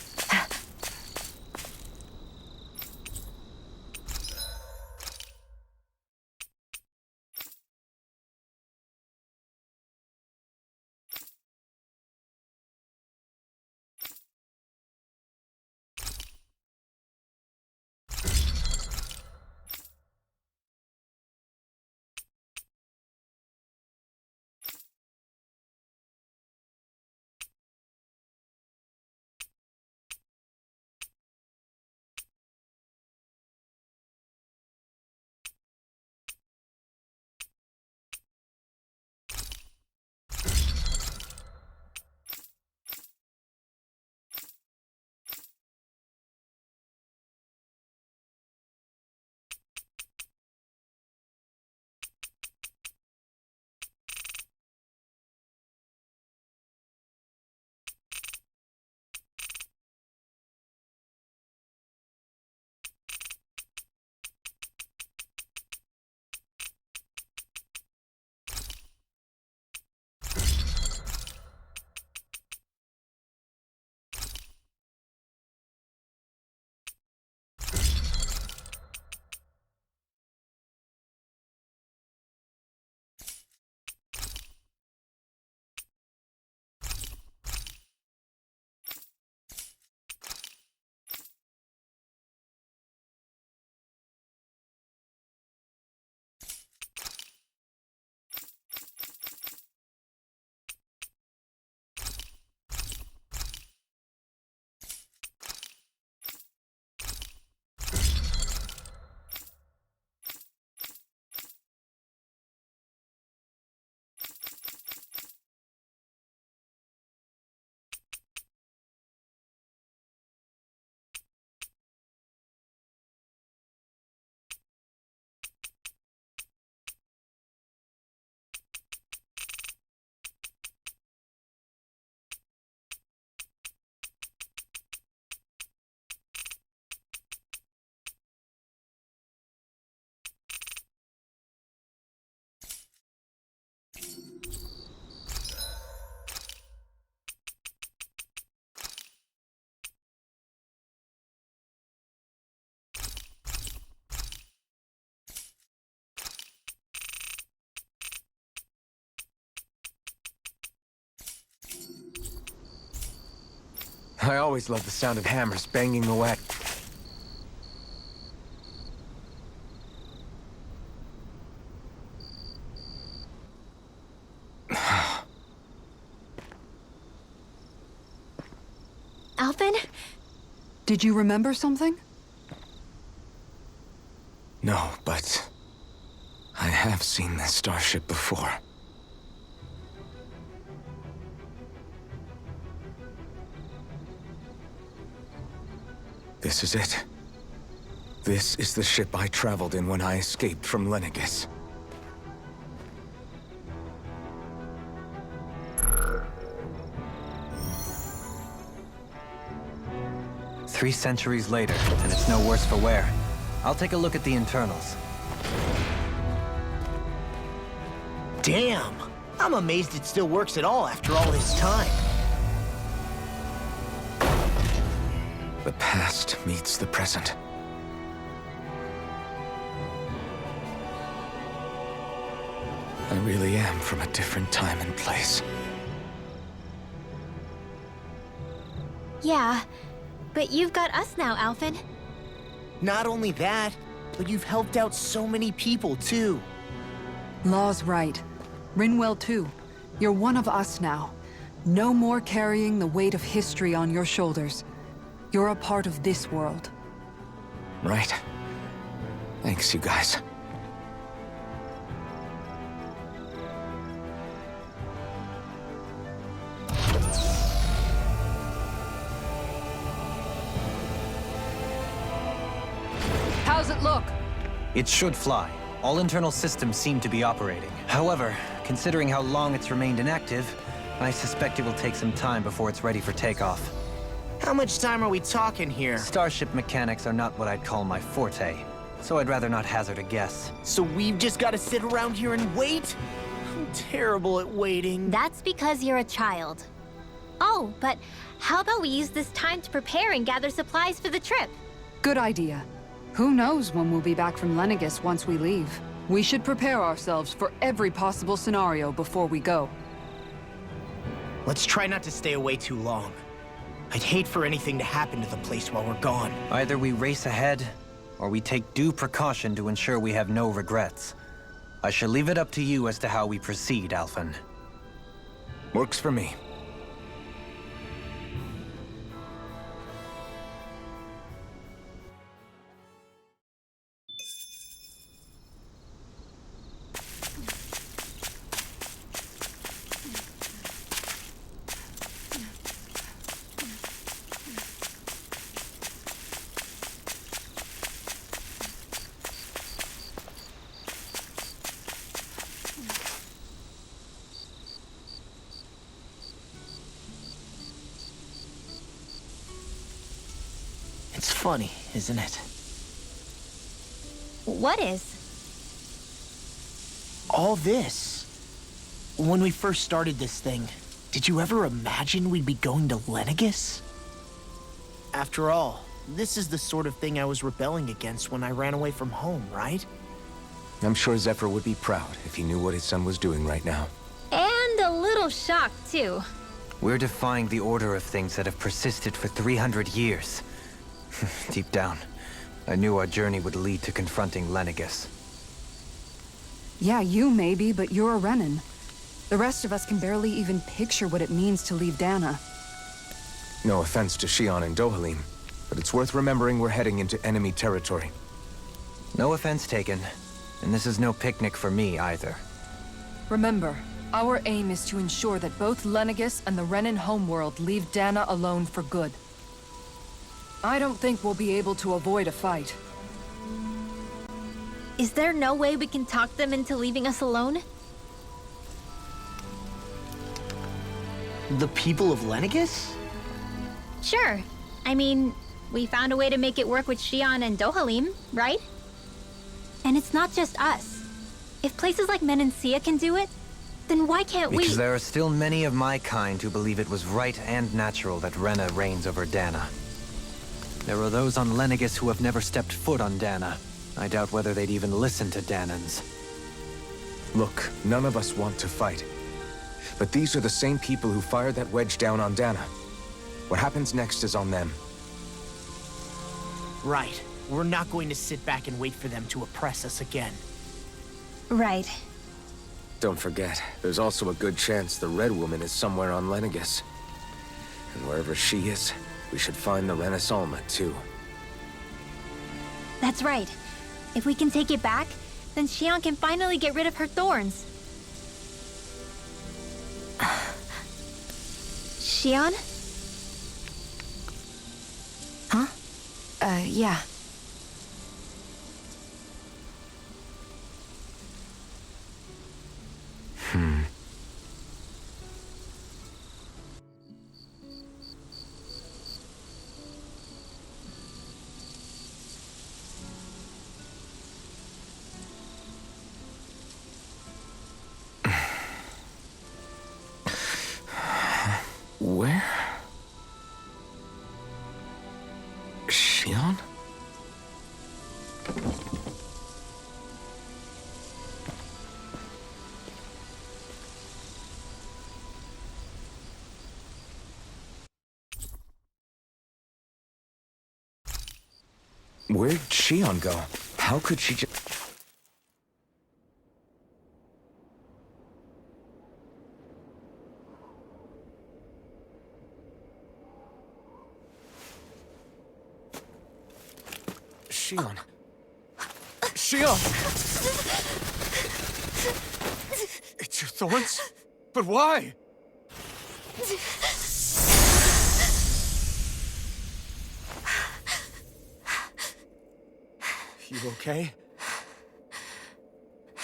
I always love the sound of hammers banging away. Alvin? Did you remember something? No, but I have seen this starship before. This is it. This is the ship I traveled in when I escaped from Lenegis. Three centuries later, and it's no worse for wear. I'll take a look at the internals. Damn! I'm amazed it still works at all after all this time. The past meets the present. I really am from a different time and place. Yeah, but you've got us now, Alvin. Not only that, but you've helped out so many people, too. Law's right. Rinwell too. You're one of us now. No more carrying the weight of history on your shoulders. You're a part of this world. Right. Thanks, you guys. How's it look? It should fly. All internal systems seem to be operating. However, considering how long it's remained inactive, I suspect it will take some time before it's ready for takeoff. How much time are we talking here? Starship mechanics are not what I'd call my forte, so I'd rather not hazard a guess. So we've just got to sit around here and wait? I'm terrible at waiting. That's because you're a child. Oh, but how about we use this time to prepare and gather supplies for the trip? Good idea. Who knows when we'll be back from Lenegis once we leave? We should prepare ourselves for every possible scenario before we go. Let's try not to stay away too long. I'd hate for anything to happen to the place while we're gone. Either we race ahead, or we take due precaution to ensure we have no regrets. I shall leave it up to you as to how we proceed, Alphen. Works for me. It's funny, isn't it? What is? All this. When we first started this thing, did you ever imagine we'd be going to Lenegis? After all, this is the sort of thing I was rebelling against when I ran away from home, right? I'm sure Zephyr would be proud if he knew what his son was doing right now. And a little shocked, too. We're defying the order of things that have persisted for 300 years. Deep down, I knew our journey would lead to confronting Lenegis. Yeah, you maybe, but you're a Renan. The rest of us can barely even picture what it means to leave Dana. No offense to Shion and Dohalim, but it's worth remembering we're heading into enemy territory. No offense taken, and this is no picnic for me either. Remember, our aim is to ensure that both Lenegis and the Renan homeworld leave Dana alone for good. I don't think we'll be able to avoid a fight. Is there no way we can talk them into leaving us alone? The people of Lenegis? Sure. I mean, we found a way to make it work with Shion and Dohalim, right? And it's not just us. If places like Menancia can do it, then why can't we? Because there are still many of my kind who believe it was right and natural that Rena reigns over Dana. There are those on Lenegis who have never stepped foot on Dana. I doubt whether they'd even listen to Danans. Look, none of us want to fight. But these are the same people who fired that wedge down on Dana. What happens next is on them. Right. We're not going to sit back and wait for them to oppress us again. Right. Don't forget, there's also a good chance the Red Woman is somewhere on Lenegis. And wherever she is, we should find the Renaissance too. That's right. If we can take it back, then Shion can finally get rid of her thorns. Shion? Huh? Yeah. Where? Shion? Where'd Shion go? How could she just... Shion. Shion! It's your thorns? But why? You okay?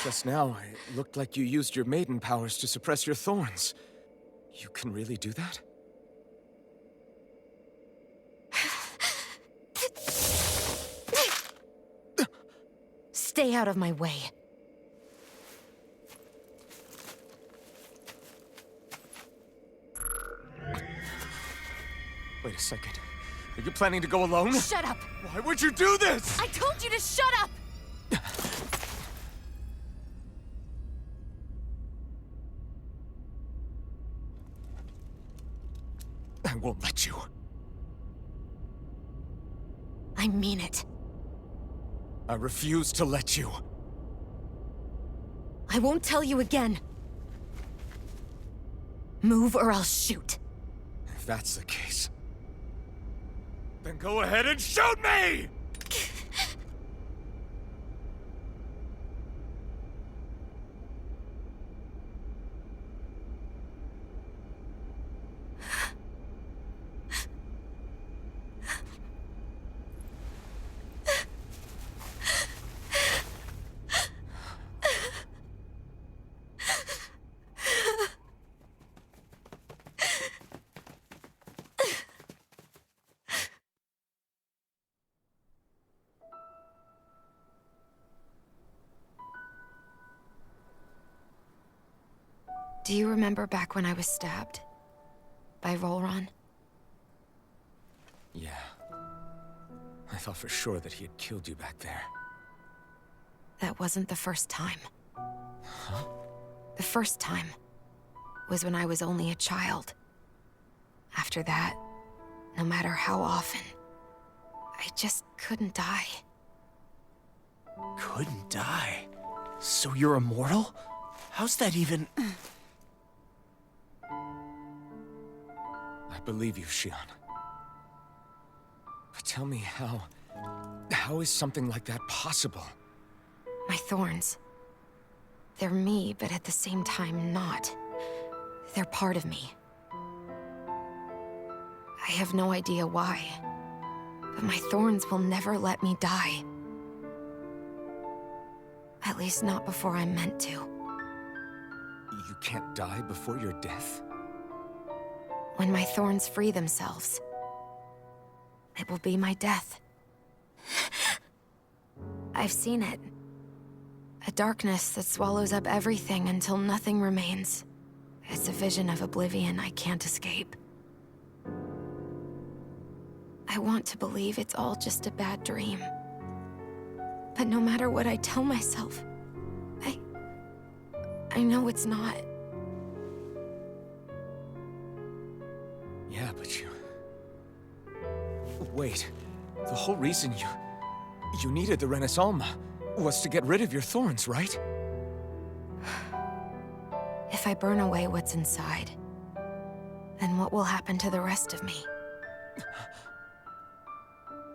Just now, it looked like you used your maiden powers to suppress your thorns. You can really do that? Stay out of my way. Wait a second. Are you planning to go alone? Shut up! Why would you do this? I told you to shut up! I won't let you. I mean it. I refuse to let you. I won't tell you again. Move or I'll shoot. If that's the case, then go ahead and shoot me! Do you remember back when I was stabbed? By Rolron? Yeah. I thought for sure that he had killed you back there. That wasn't the first time. Huh? The first time was when I was only a child. After that, no matter how often, I just couldn't die. Couldn't die? So you're immortal? How's that even... I believe you, Xion. But tell me how is something like that possible? My thorns. They're me, but at the same time not. They're part of me. I have no idea why, but my thorns will never let me die. At least not before I'm meant to. You can't die before your death? When my thorns free themselves, it will be my death. I've seen it. A darkness that swallows up everything until nothing remains. It's a vision of oblivion I can't escape. I want to believe it's all just a bad dream. But no matter what I tell myself, I know it's not. Yeah, but you... Wait. The whole reason you needed the Renaissance was to get rid of your thorns, right? If I burn away what's inside, then what will happen to the rest of me?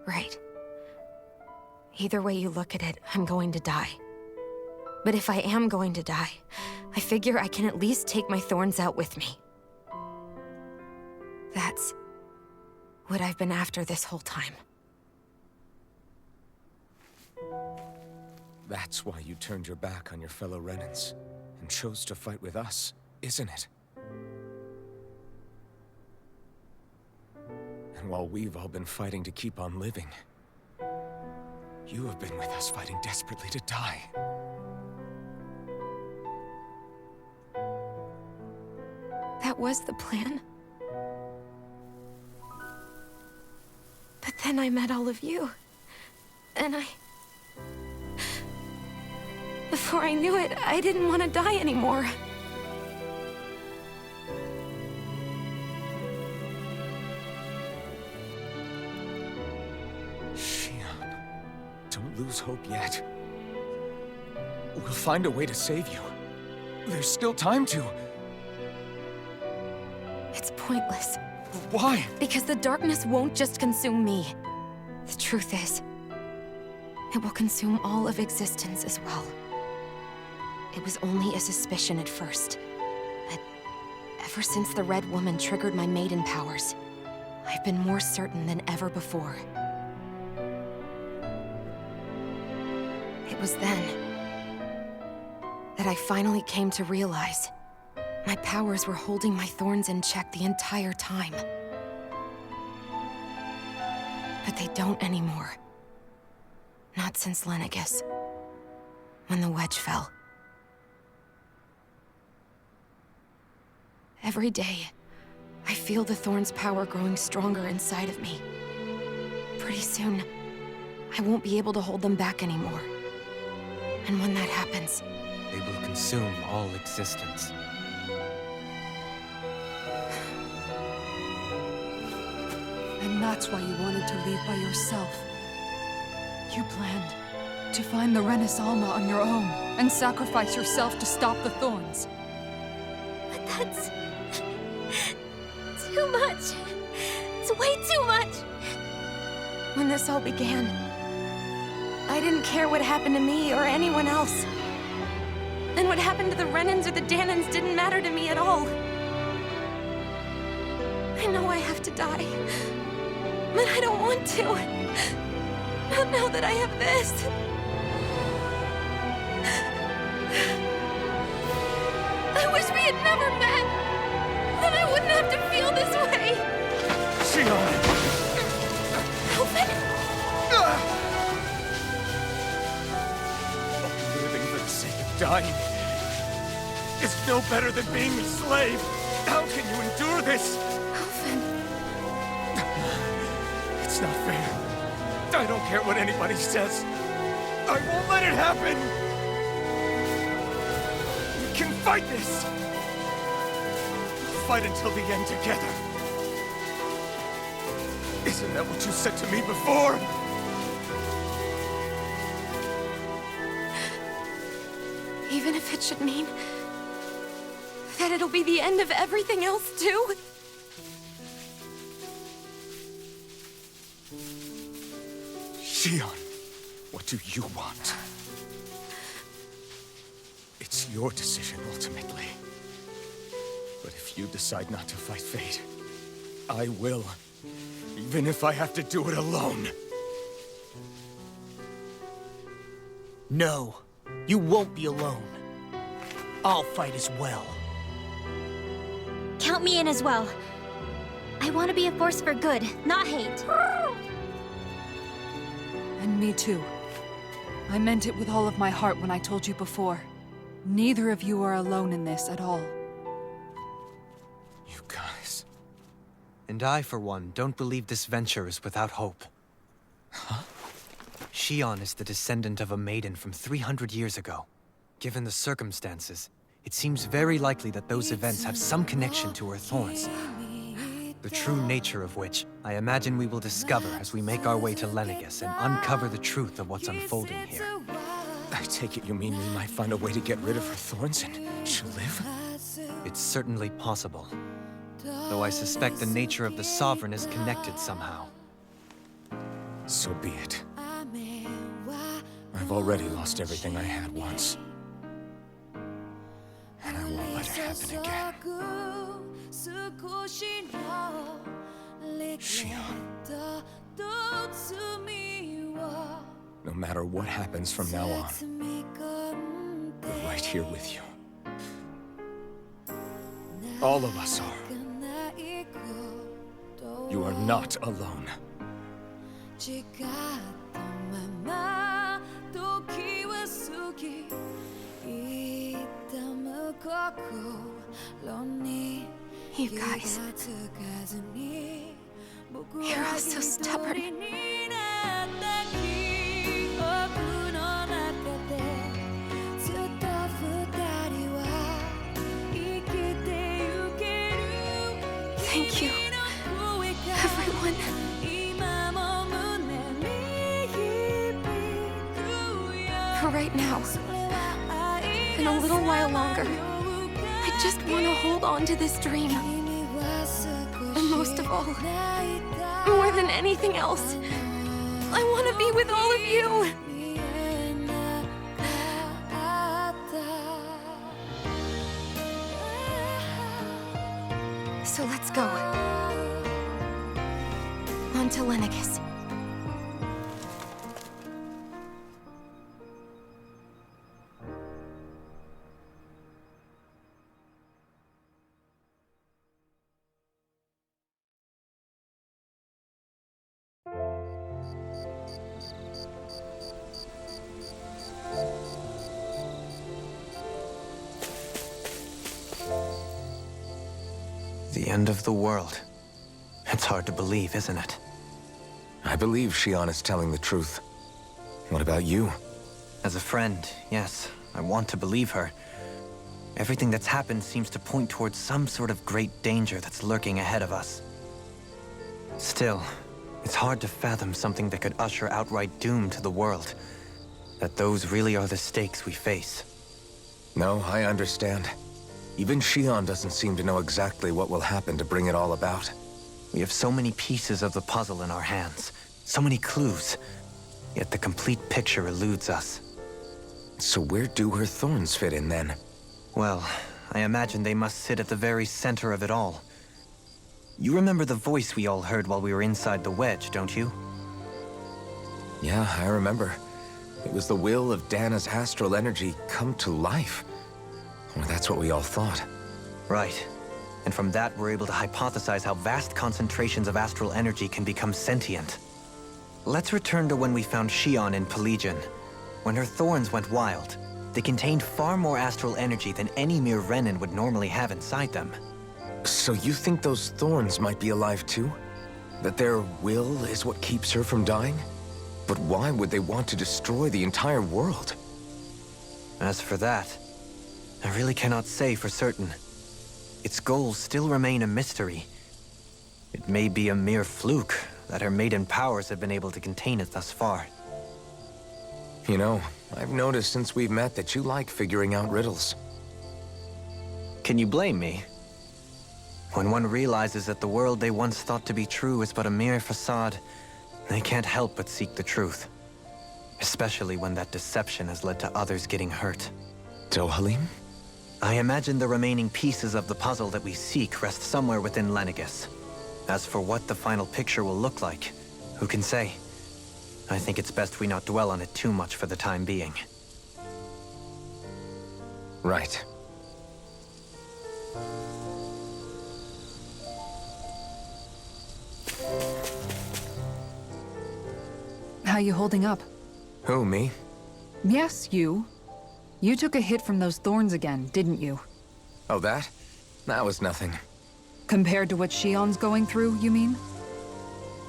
Right. Either way you look at it, I'm going to die. But if I am going to die, I figure I can at least take my thorns out with me. That's what I've been after this whole time. That's why you turned your back on your fellow Renans and chose to fight with us, isn't it? And while we've all been fighting to keep on living, you have been with us fighting desperately to die. That was the plan. But then I met all of you. And before I knew it, I didn't want to die anymore. Xion, don't lose hope yet. We'll find a way to save you. There's still time to... It's pointless. Why? Because the darkness won't just consume me. The truth is, it will consume all of existence as well. It was only a suspicion at first, but ever since the Red Woman triggered my maiden powers, I've been more certain than ever before. It was then that I finally came to realize my powers were holding my thorns in check the entire time. But they don't anymore. Not since Lenegis, when the wedge fell. Every day, I feel the thorn's power growing stronger inside of me. Pretty soon, I won't be able to hold them back anymore. And when that happens, They will consume all existence. And that's why you wanted to leave by yourself. You planned to find the Renaissance on your own and sacrifice yourself to stop the thorns. But that's... too much. It's way too much. when this all began, I didn't care what happened to me or anyone else. And what happened to the Renans or the Danans didn't matter to me at all. I know I have to die, but I don't want to. Not now that I have this. I wish we had never met. Then I wouldn't have to feel this way. Shion! Alvin? Living for the sake of dying is no better than being a slave. How can you endure this? Alvin. It's not fair. I don't care what anybody says. I won't let it happen. We can fight this. We'll fight until the end together. Isn't that what you said to me before? Even if it should mean that it'll be the end of everything else, too? Shion, what do you want? It's your decision, ultimately. But if you decide not to fight fate, I will. Even if I have to do it alone. No, you won't be alone. I'll fight as well. Count me in as well. I want to be a force for good, not hate. And me too. I meant it with all of my heart when I told you before. Neither of you are alone in this at all. You guys... And I, for one, don't believe this venture is without hope. Huh? Shion is the descendant of a maiden from 300 years ago. Given the circumstances, it seems very likely that those events have some connection to her thorns. The true nature of which, I imagine we will discover as we make our way to Lenegis and uncover the truth of what's unfolding here. I take it you mean we might find a way to get rid of her thorns and she'll live? It's certainly possible. Though I suspect the nature of the Sovereign is connected somehow. So be it. I've already lost everything I had once. And I won't let it happen again. Shion. No matter what happens from now on, we're right here with you. All of us are. You are not alone. You guys. You're all so stubborn. Thank you, everyone. For right now, and a little while longer, I just want to hold on to this dream. And most of all, more than anything else, I want to be with all of you. So let's go. On to Lenegis. The end of the world. It's hard to believe, isn't it? I believe Shion is telling the truth. What about you? As a friend, yes, I want to believe her. Everything that's happened seems to point towards some sort of great danger that's lurking ahead of us. Still, it's hard to fathom something that could usher outright doom to the world. That those really are the stakes we face. No, I understand. Even Shion doesn't seem to know exactly what will happen to bring it all about. We have so many pieces of the puzzle in our hands, so many clues, yet the complete picture eludes us. So where do her thorns fit in then? Well, I imagine they must sit at the very center of it all. You remember the voice we all heard while we were inside the wedge, don't you? Yeah, I remember. It was the will of Dana's astral energy come to life. Or that's what we all thought. Right. And from that, we're able to hypothesize how vast concentrations of astral energy can become sentient. Let's return to when we found Shion in Pelagian. When her thorns went wild, they contained far more astral energy than any mere Renin would normally have inside them. So you think those thorns might be alive too? That their will is what keeps her from dying? But why would they want to destroy the entire world? As for that, I really cannot say for certain. Its goals still remain a mystery. It may be a mere fluke that her maiden powers have been able to contain it thus far. You know, I've noticed since we've met that you like figuring out riddles. Can you blame me? When one realizes that the world they once thought to be true is but a mere facade, they can't help but seek the truth. Especially when that deception has led to others getting hurt. Dohalim? I imagine the remaining pieces of the puzzle that we seek rest somewhere within Lenegis. As for what the final picture will look like, who can say? I think it's best we not dwell on it too much for the time being. Right. How you holding up? Who, me? Yes, you. You took a hit from those thorns again, didn't you? Oh, that? That was nothing. Compared to what Shion's going through, you mean?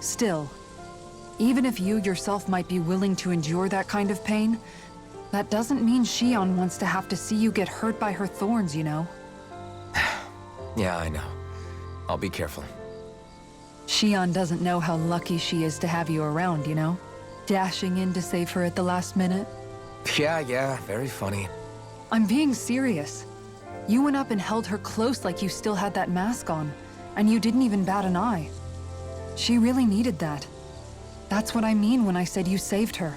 Still, even if you yourself might be willing to endure that kind of pain, that doesn't mean Shion wants to have to see you get hurt by her thorns, you know? Yeah, I know. I'll be careful. Shion doesn't know how lucky she is to have you around, you know? Dashing in to save her at the last minute. Yeah, very funny. I'm being serious. You went up and held her close like you still had that mask on, and you didn't even bat an eye. She really needed that. That's what I mean when I said you saved her.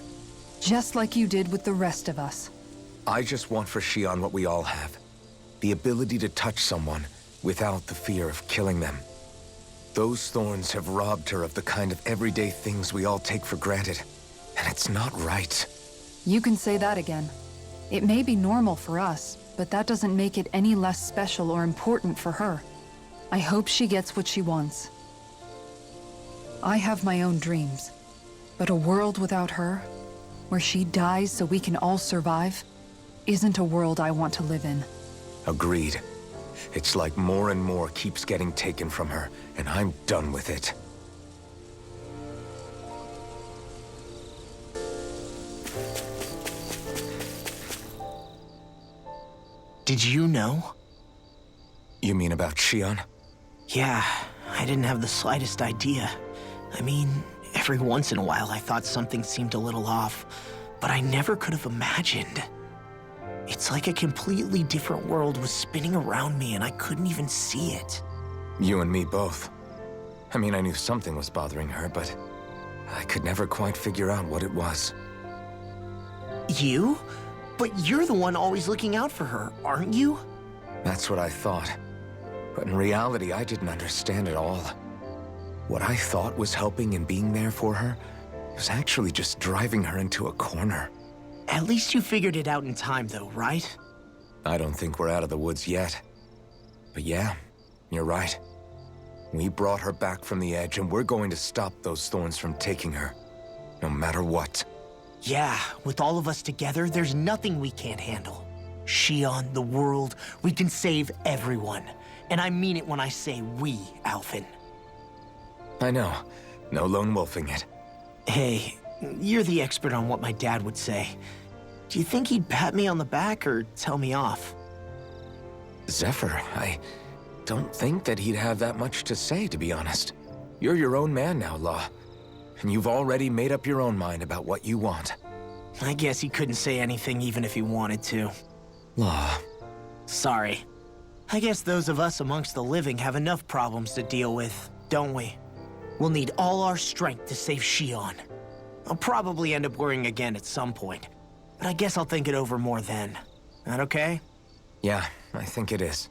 Just like you did with the rest of us. I just want for Shion what we all have. The ability to touch someone without the fear of killing them. Those thorns have robbed her of the kind of everyday things we all take for granted. And it's not right. You can say that again. It may be normal for us, but that doesn't make it any less special or important for her. I hope she gets what she wants. I have my own dreams, but a world without her, where she dies so we can all survive, isn't a world I want to live in. Agreed. It's like more and more keeps getting taken from her, and I'm done with it. Did you know? You mean about Shion? Yeah, I didn't have the slightest idea. I mean, every once in a while I thought something seemed a little off, but I never could have imagined. It's like a completely different world was spinning around me and I couldn't even see it. You and me both. I mean, I knew something was bothering her, but I could never quite figure out what it was. You? But you're the one always looking out for her, aren't you? That's what I thought. But in reality, I didn't understand it all. What I thought was helping and being there for her was actually just driving her into a corner. At least you figured it out in time, though, right? I don't think we're out of the woods yet. But yeah, you're right. We brought her back from the edge, and we're going to stop those thorns from taking her, no matter what. Yeah, with all of us together, there's nothing we can't handle. Shion, the world, we can save everyone. And I mean it when I say we, Alvin. I know. No lone wolfing it. Hey, you're the expert on what my dad would say. Do you think he'd pat me on the back or tell me off? Zephyr, I don't think that he'd have that much to say, to be honest. You're your own man now, Law. And you've already made up your own mind about what you want. I guess he couldn't say anything even if he wanted to. Law. Sorry. I guess those of us amongst the living have enough problems to deal with, don't we? We'll need all our strength to save Shion. I'll probably end up worrying again at some point, but I guess I'll think it over more then. That okay? Yeah, I think it is.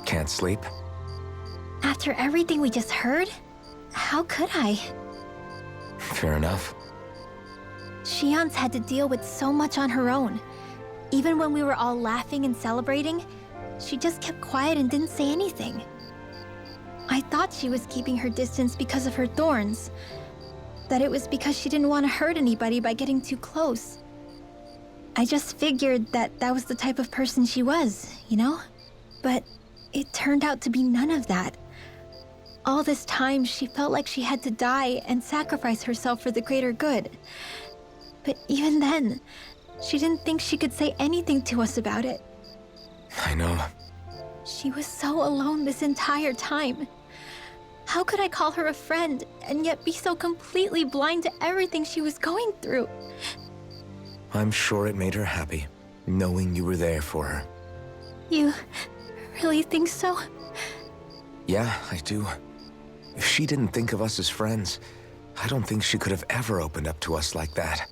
Can't sleep? After everything we just heard, how could I? Fair enough. Shion's had to deal with so much on her own. Even when we were all laughing and celebrating, she just kept quiet and didn't say anything. I thought she was keeping her distance because of her thorns. That it was because she didn't want to hurt anybody by getting too close. I just figured that that was the type of person she was, you know? But it turned out to be none of that. All this time, she felt like she had to die and sacrifice herself for the greater good. But even then, she didn't think she could say anything to us about it. I know. She was so alone this entire time. How could I call her a friend and yet be so completely blind to everything she was going through? I'm sure it made her happy, knowing you were there for her. You really think so? Yeah, I do. If she didn't think of us as friends, I don't think she could have ever opened up to us like that.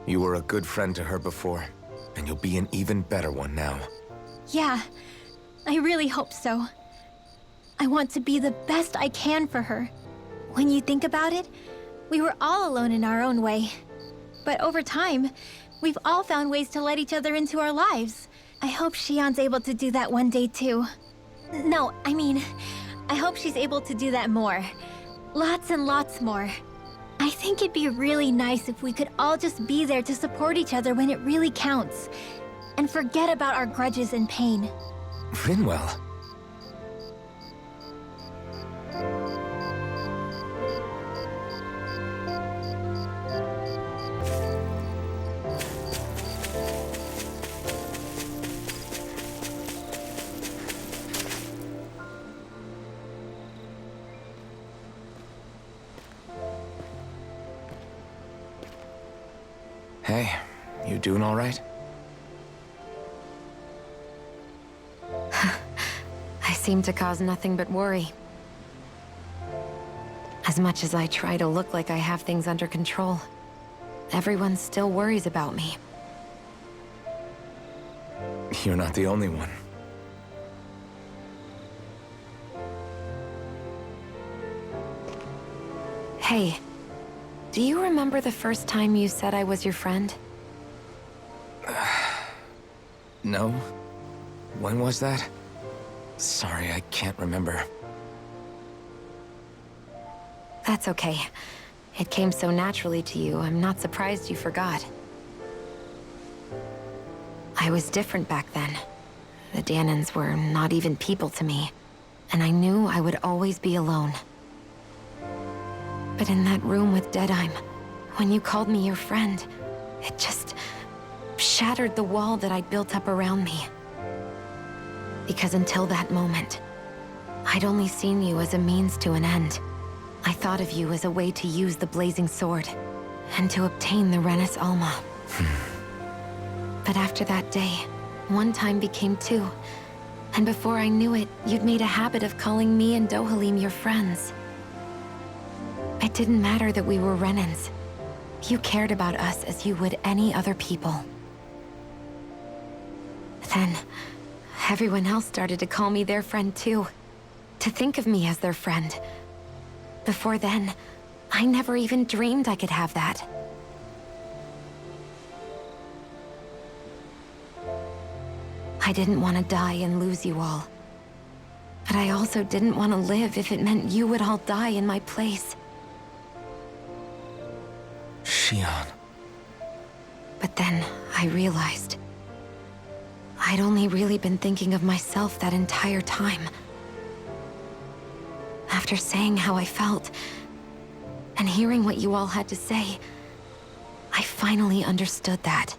You were a good friend to her before, and you'll be an even better one now. Yeah, I really hope so. I want to be the best I can for her. When you think about it, we were all alone in our own way. But over time, we've all found ways to let each other into our lives. I hope Shion's able to do that one day too. No, I mean, I hope she's able to do that more. Lots and lots more. I think it'd be really nice if we could all just be there to support each other when it really counts. And forget about our grudges and pain. Rinwell. Hey, you doing all right? I seem to cause nothing but worry. As much as I try to look like I have things under control, everyone still worries about me. You're not the only one. Hey, do you remember the first time you said I was your friend? No? When was that? Sorry, I can't remember. That's okay. It came so naturally to you, I'm not surprised you forgot. I was different back then. The Danans were not even people to me, and I knew I would always be alone. But in that room with Deadheim, when you called me your friend, it just shattered the wall that I'd built up around me. Because until that moment, I'd only seen you as a means to an end. I thought of you as a way to use the blazing sword, and to obtain the Renis Alma. But after that day, one time became two, and before I knew it, you'd made a habit of calling me and Dohalim your friends. It didn't matter that we were Renans. You cared about us as you would any other people. Then, everyone else started to call me their friend too. To think of me as their friend. Before then, I never even dreamed I could have that. I didn't want to die and lose you all. But I also didn't want to live if it meant you would all die in my place. Shion. But then I realized I'd only really been thinking of myself that entire time. After saying how I felt, and hearing what you all had to say, I finally understood that.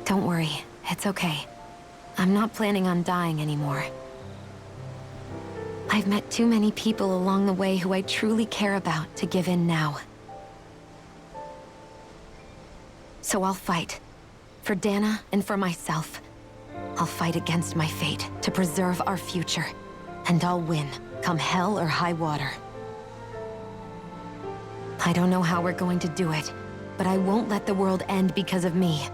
Don't worry, it's okay. I'm not planning on dying anymore. I've met too many people along the way who I truly care about to give in now. So I'll fight. For Dana and for myself. I'll fight against my fate to preserve our future. And I'll win, come hell or high water. I don't know how we're going to do it, but I won't let the world end because of me.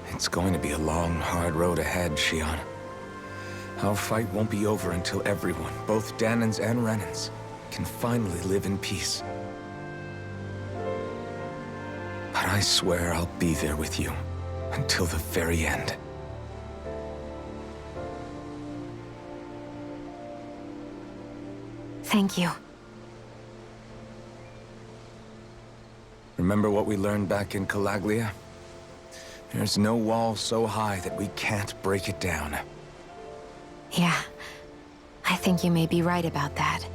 It's going to be a long, hard road ahead, Shion. Our fight won't be over until everyone, both Danans and Renans, can finally live in peace. But I swear I'll be there with you until the very end. Thank you. Remember what we learned back in Calaglia? There's no wall so high that we can't break it down. Yeah, I think you may be right about that.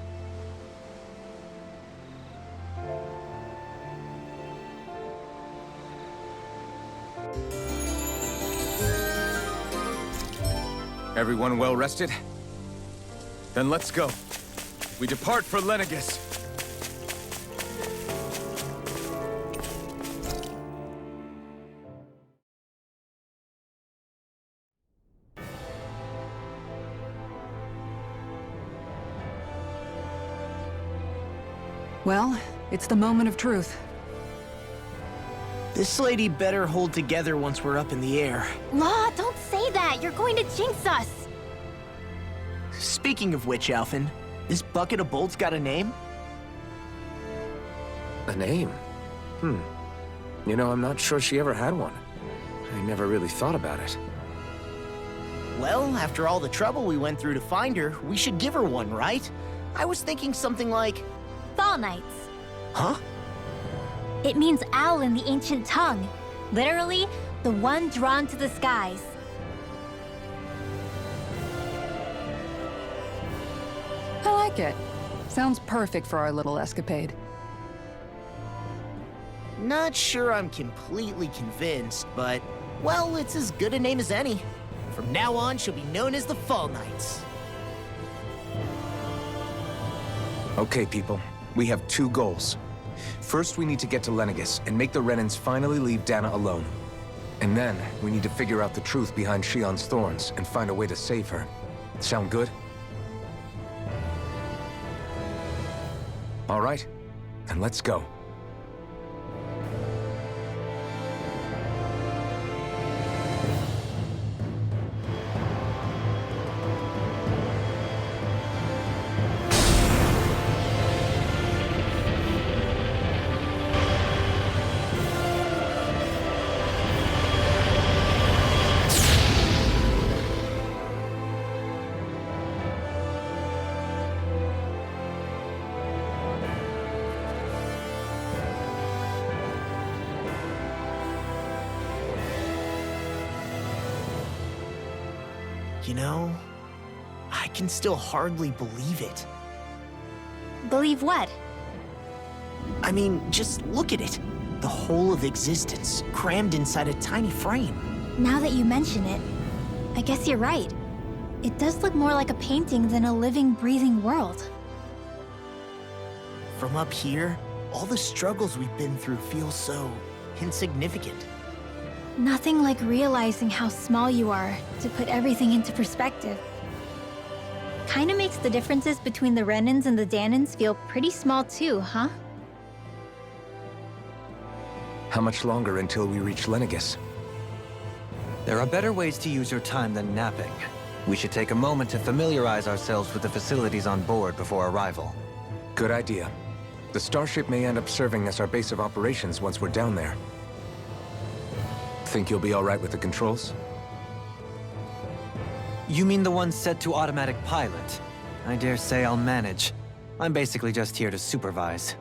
Everyone well rested? Then let's go. We depart for Lenegis. Well, it's the moment of truth. This lady better hold together once we're up in the air. Law, don't say that! You're going to jinx us! Speaking of which, Alphen, this bucket of bolts got a name? A name? You know, I'm not sure she ever had one. I never really thought about it. Well, after all the trouble we went through to find her, we should give her one, right? I was thinking something like... Fall Knights. Huh? It means owl in the ancient tongue. Literally, the one drawn to the skies. I like it. Sounds perfect for our little escapade. Not sure I'm completely convinced, but, well, it's as good a name as any. From now on, she'll be known as the Fall Knights. Okay, people. We have two goals. First, we need to get to Lenegis and make the Renans finally leave Dana alone. And then, we need to figure out the truth behind Shion's thorns and find a way to save her. Sound good? All right, then let's go. You know, I can still hardly believe it. Believe what? I mean, just look at it. The whole of existence, crammed inside a tiny frame. Now that you mention it, I guess you're right. It does look more like a painting than a living, breathing world. From up here, all the struggles we've been through feel so insignificant. Nothing like realizing how small you are to put everything into perspective. Kinda makes the differences between the Renans and the Danans feel pretty small too, huh? How much longer until we reach Lenegis? There are better ways to use your time than napping. We should take a moment to familiarize ourselves with the facilities on board before arrival. Good idea. The starship may end up serving as our base of operations once we're down there. Think you'll be all right with the controls? You mean the one set to automatic pilot? I dare say I'll manage. I'm basically just here to supervise.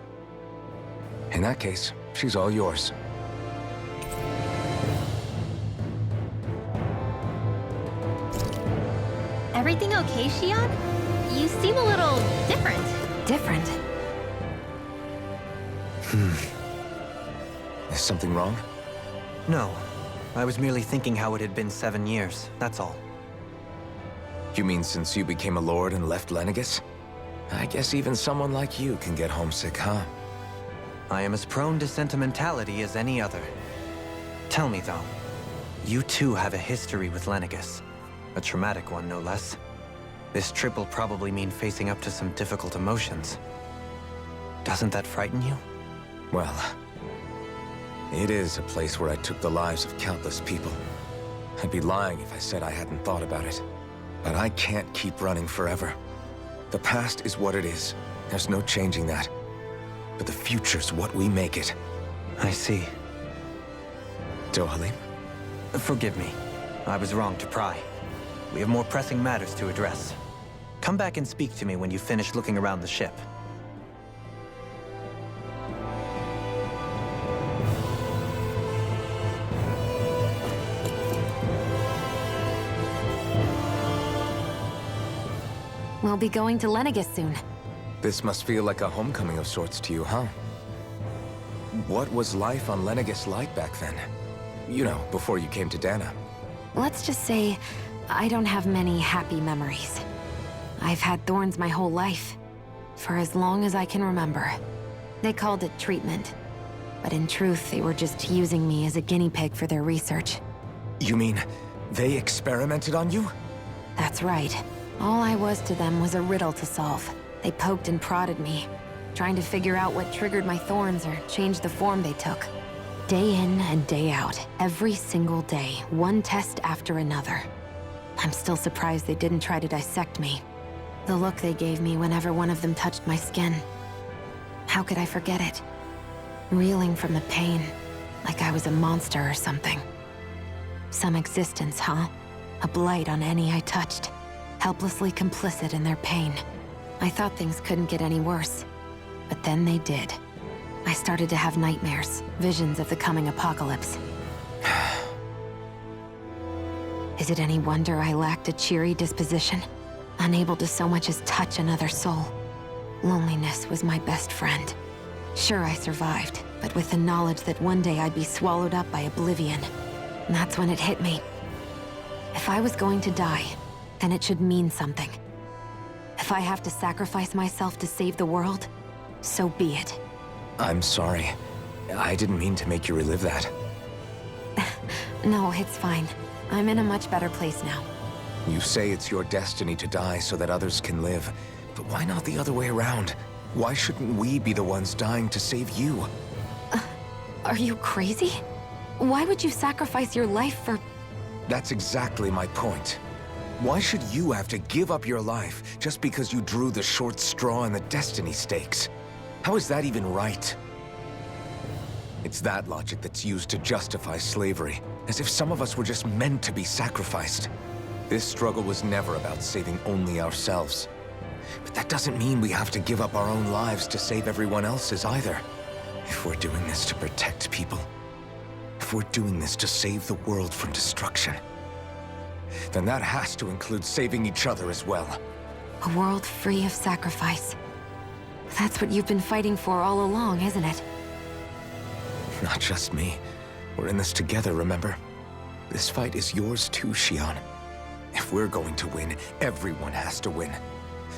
In that case, she's all yours. Everything okay, Shion? You seem a little different. Different? Is something wrong? No. I was merely thinking how it had been 7 years, that's all. You mean since you became a lord and left Lenegis? I guess even someone like you can get homesick, huh? I am as prone to sentimentality as any other. Tell me, though, you too have a history with Lenegis. A traumatic one, no less. This trip will probably mean facing up to some difficult emotions. Doesn't that frighten you? Well, it is a place where I took the lives of countless people. I'd be lying if I said I hadn't thought about it. But I can't keep running forever. The past is what it is. There's no changing that. But the future's what we make it. I see. Dohalim? Forgive me. I was wrong to pry. We have more pressing matters to address. Come back and speak to me when you finish looking around the ship. We'll be going to Lenegis soon. This must feel like a homecoming of sorts to you, huh? What was life on Lenegis like back then? You know, before you came to Dana. Let's just say, I don't have many happy memories. I've had thorns my whole life, for as long as I can remember. They called it treatment, but in truth, they were just using me as a guinea pig for their research. You mean, they experimented on you? That's right. All I was to them was a riddle to solve. They poked and prodded me, trying to figure out what triggered my thorns or changed the form they took. Day in and day out, every single day, one test after another. I'm still surprised they didn't try to dissect me. The look they gave me whenever one of them touched my skin. How could I forget it? Reeling from the pain, like I was a monster or something. Some existence, huh? A blight on any I touched. Helplessly complicit in their pain. I thought things couldn't get any worse. But then they did. I started to have nightmares, visions of the coming apocalypse. Is it any wonder I lacked a cheery disposition? Unable to so much as touch another soul. Loneliness was my best friend. Sure, I survived, but with the knowledge that one day I'd be swallowed up by oblivion. And that's when it hit me. If I was going to die, then it should mean something. If I have to sacrifice myself to save the world, so be it. I'm sorry. I didn't mean to make you relive that. No, it's fine. I'm in a much better place now. You say it's your destiny to die so that others can live. But why not the other way around? Why shouldn't we be the ones dying to save you? Are you crazy? Why would you sacrifice your life for... That's exactly my point. Why should you have to give up your life just because you drew the short straw in the destiny stakes? How is that even right? It's that logic that's used to justify slavery, as if some of us were just meant to be sacrificed. This struggle was never about saving only ourselves. But that doesn't mean we have to give up our own lives to save everyone else's either. If we're doing this to protect people, if we're doing this to save the world from destruction, then that has to include saving each other as well. A world free of sacrifice. That's what you've been fighting for all along, isn't it? Not just me. We're in this together, remember? This fight is yours too, Shion. If we're going to win, everyone has to win.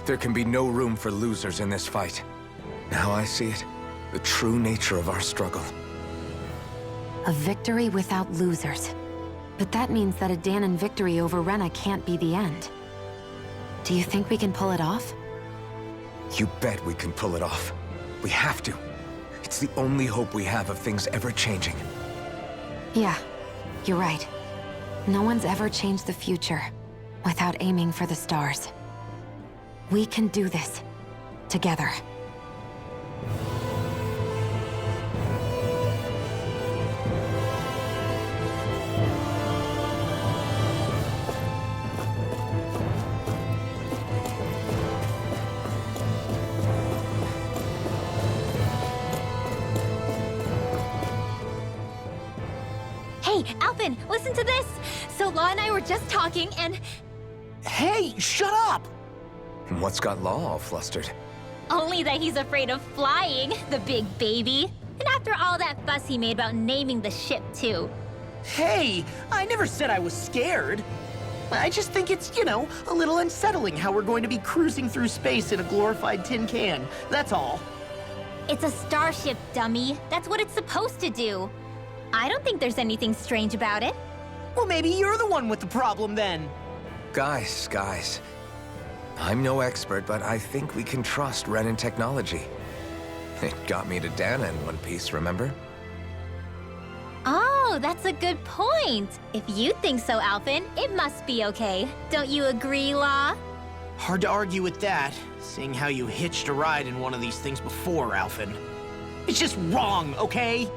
There can be no room for losers in this fight. Now I see it. The true nature of our struggle. A victory without losers. But that means that a Danon victory over Rena can't be the end. Do you think we can pull it off? You bet we can pull it off. We have to. It's the only hope we have of things ever changing. Yeah, you're right. No one's ever changed the future without aiming for the stars. We can do this. Together. Hey, Alphen, listen to this! So Law and I were just talking and... Hey, shut up! What's got Law all flustered? Only that he's afraid of flying, the big baby. And after all that fuss he made about naming the ship, too. Hey, I never said I was scared. I just think it's, you know, a little unsettling how we're going to be cruising through space in a glorified tin can. That's all. It's a starship, dummy. That's what it's supposed to do. I don't think there's anything strange about it. Well, maybe you're the one with the problem then. Guys. I'm no expert, but I think we can trust Renan technology. It got me to Dana in one piece, remember? Oh, that's a good point. If you think so, Alphen, it must be okay. Don't you agree, Law? Hard to argue with that, seeing how you hitched a ride in one of these things before, Alphen. It's just wrong, okay?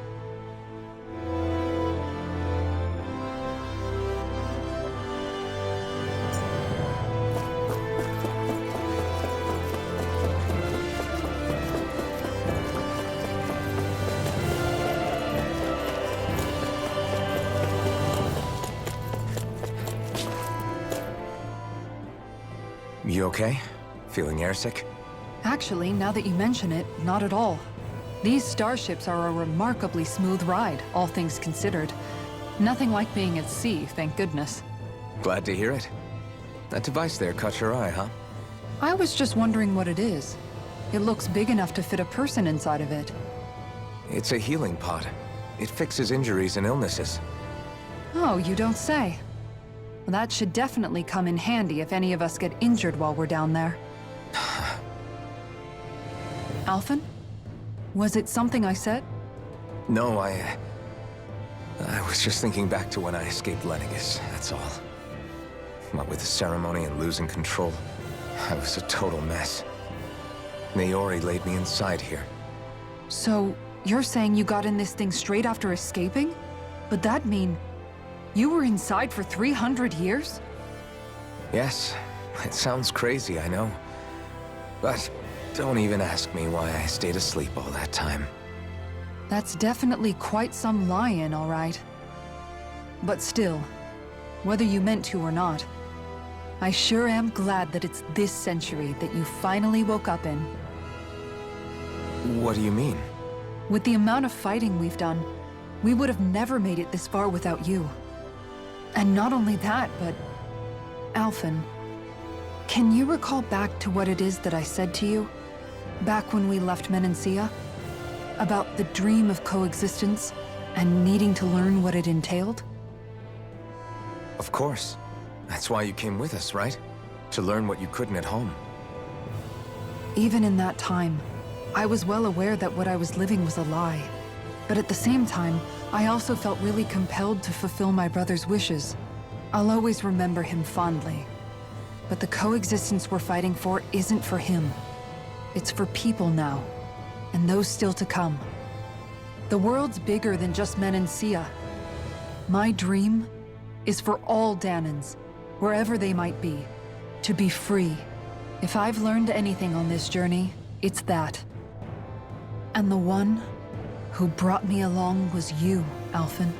You okay? Feeling airsick? Actually, now that you mention it, not at all. These starships are a remarkably smooth ride, all things considered. Nothing like being at sea, thank goodness. Glad to hear it. That device there caught your eye, huh? I was just wondering what it is. It looks big enough to fit a person inside of it. It's a healing pod. It fixes injuries and illnesses. Oh, you don't say. Well, that should definitely come in handy if any of us get injured while we're down there. Alphen? Was it something I said? No, I was just thinking back to when I escaped Lennigus, that's all. What with the ceremony and losing control, I was a total mess. Naori laid me inside here. So, you're saying you got in this thing straight after escaping? But that'd mean you were inside for 300 years? Yes, it sounds crazy, I know. But don't even ask me why I stayed asleep all that time. That's definitely quite some lie-in, all right. But still, whether you meant to or not, I sure am glad that it's this century that you finally woke up in. What do you mean? With the amount of fighting we've done, we would have never made it this far without you. And not only that, but... Alphen, can you recall back to what it is that I said to you? Back when we left Menancia? About the dream of coexistence, and needing to learn what it entailed? Of course. That's why you came with us, right? To learn what you couldn't at home. Even in that time, I was well aware that what I was living was a lie. But at the same time, I also felt really compelled to fulfill my brother's wishes. I'll always remember him fondly. But the coexistence we're fighting for isn't for him. It's for people now, and those still to come. The world's bigger than just Menancia. My dream is for all Danans, wherever they might be, to be free. If I've learned anything on this journey, it's that. And the one who brought me along was you, Alphen.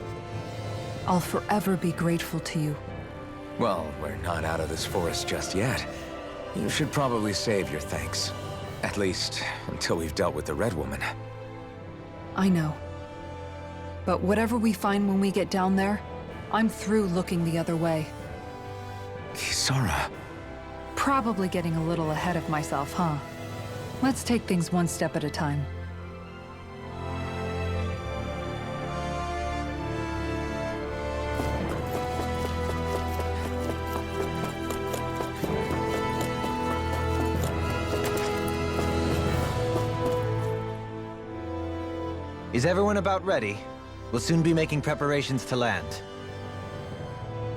I'll forever be grateful to you. Well, we're not out of this forest just yet. You should probably save your thanks. At least, until we've dealt with the Red Woman. I know. But whatever we find when we get down there, I'm through looking the other way. Kisara. Probably getting a little ahead of myself, huh? Let's take things one step at a time. Is everyone about ready? We'll soon be making preparations to land.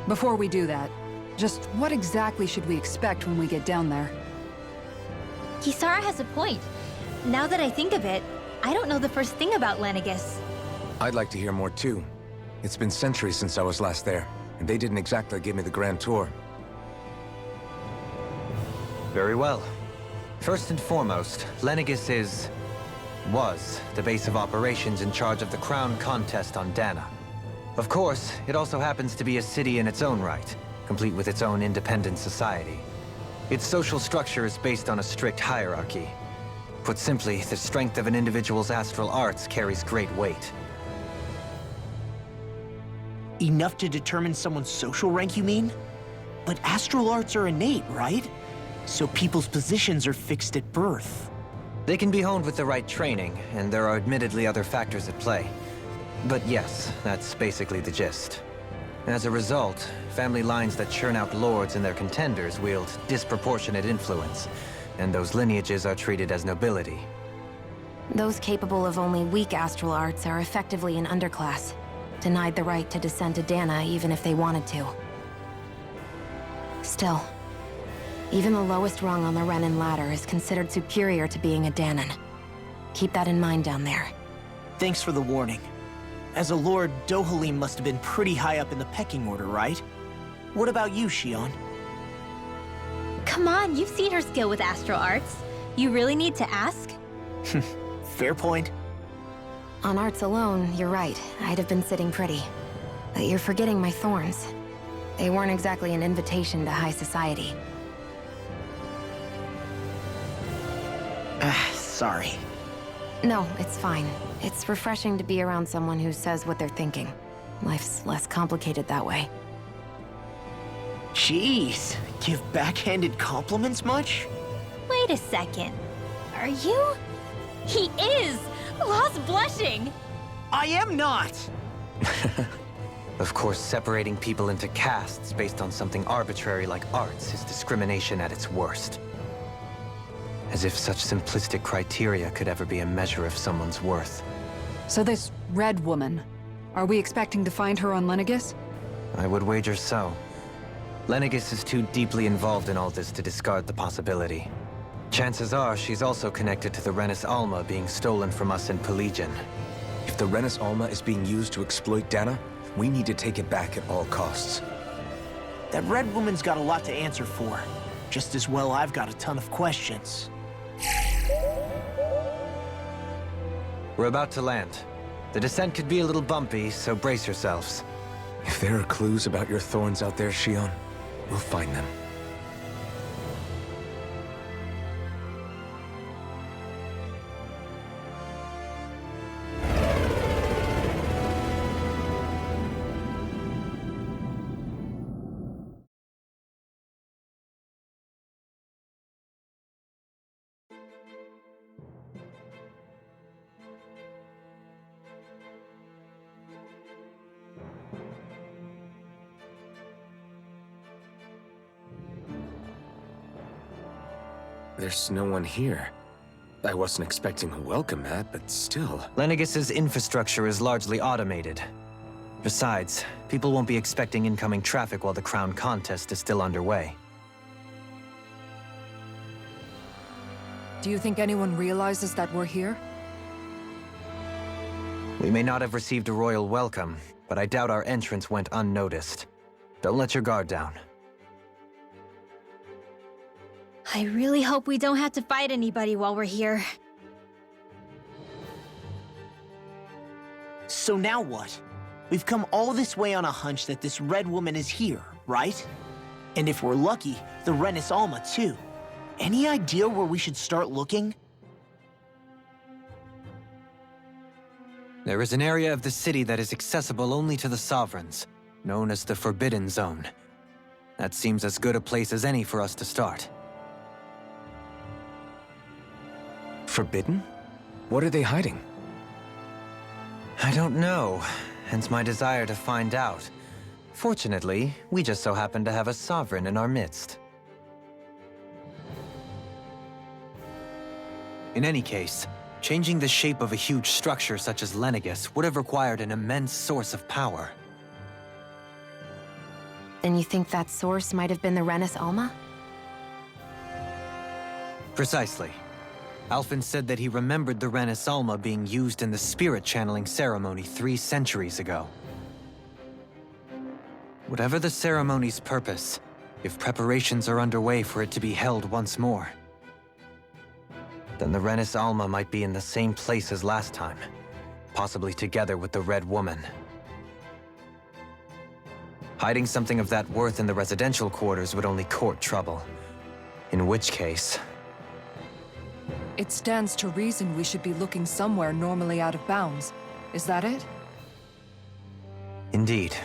Before we do that, just what exactly should we expect when we get down there? Kisara has a point. Now that I think of it, I don't know the first thing about Lennigus. I'd like to hear more too. It's been centuries since I was last there, and they didn't exactly give me the grand tour. Very well. First and foremost, Lennigus was the base of operations in charge of the crown contest on Dana. Of course, it also happens to be a city in its own right, complete with its own independent society. Its social structure is based on a strict hierarchy. Put simply, the strength of an individual's astral arts carries great weight. Enough to determine someone's social rank, you mean? But astral arts are innate, right? So people's positions are fixed at birth. They can be honed with the right training, and there are admittedly other factors at play. But yes, that's basically the gist. As a result, family lines that churn out lords and their contenders wield disproportionate influence, and those lineages are treated as nobility. Those capable of only weak astral arts are effectively an underclass, denied the right to descend to Dana even if they wanted to. Still, even the lowest rung on the Renan ladder is considered superior to being a Danan. Keep that in mind down there. Thanks for the warning. As a lord, Dohalim must have been pretty high up in the pecking order, right? What about you, Shion? Come on, you've seen her skill with astral arts. You really need to ask? Fair point. On arts alone, you're right. I'd have been sitting pretty. But you're forgetting my thorns. They weren't exactly an invitation to high society. Sorry. No, it's fine. It's refreshing to be around someone who says what they're thinking. Life's less complicated that way. Jeez, give backhanded compliments much? Wait a second. Are you? He is! Lost blushing! I am not! Of course, separating people into castes based on something arbitrary like arts is discrimination at its worst. As if such simplistic criteria could ever be a measure of someone's worth. So this red woman, are we expecting to find her on Lenegis? I would wager so. Lenegis is too deeply involved in all this to discard the possibility. Chances are she's also connected to the Renis Alma being stolen from us in Pelagian. If the Renis Alma is being used to exploit Dana, we need to take it back at all costs. That red woman's got a lot to answer for. Just as well I've got a ton of questions. We're about to land. The descent could be a little bumpy, so brace yourselves. If there are clues about your thorns out there, Shion, we'll find them. There's no one here. I wasn't expecting a welcome mat, but still. Lenegis's infrastructure is largely automated. Besides, people won't be expecting incoming traffic while the crown contest is still underway. Do you think anyone realizes that we're here? We may not have received a royal welcome, but I doubt our entrance went unnoticed. Don't let your guard down. I really hope we don't have to fight anybody while we're here. So now what? We've come all this way on a hunch that this red woman is here, right? And if we're lucky, the Renis Alma too. Any idea where we should start looking? There is an area of the city that is accessible only to the sovereigns, known as the Forbidden Zone. That seems as good a place as any for us to start. Forbidden? What are they hiding? I don't know, hence my desire to find out. Fortunately, we just so happen to have a sovereign in our midst. In any case, changing the shape of a huge structure such as Lenegis would have required an immense source of power. Then you think that source might have been the Renis Alma? Precisely. Alphen said that he remembered the Renis Alma being used in the spirit channeling ceremony 3 centuries ago. Whatever the ceremony's purpose, if preparations are underway for it to be held once more, then the Renis Alma might be in the same place as last time, possibly together with the Red Woman. Hiding something of that worth in the residential quarters would only court trouble. In which case... It stands to reason we should be looking somewhere normally out of bounds. Is that it? Indeed.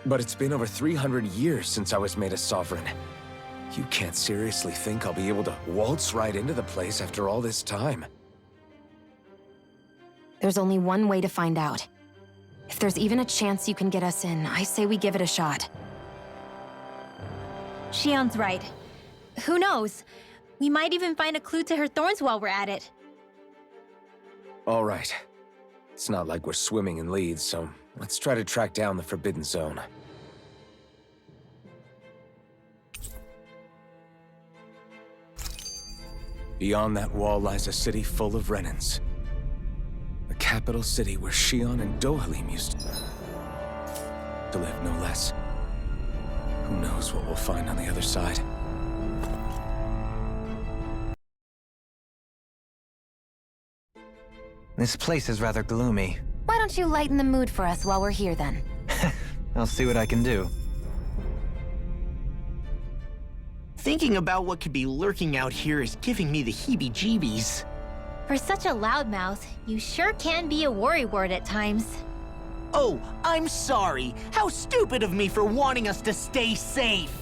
But it's been over 300 years since I was made a sovereign. You can't seriously think I'll be able to waltz right into the place after all this time. There's only one way to find out. If there's even a chance you can get us in, I say we give it a shot. Shion's right. Who knows? We might even find a clue to her thorns while we're at it. All right. It's not like we're swimming in leads, so let's try to track down the Forbidden Zone. Beyond that wall lies a city full of Renans. The capital city where Shion and Dohalim used to live, no less. Who knows what we'll find on the other side? This place is rather gloomy. Why don't you lighten the mood for us while we're here, then? I'll see what I can do. Thinking about what could be lurking out here is giving me the heebie-jeebies. For such a loudmouth, you sure can be a worrywart at times. Oh, I'm sorry. How stupid of me for wanting us to stay safe.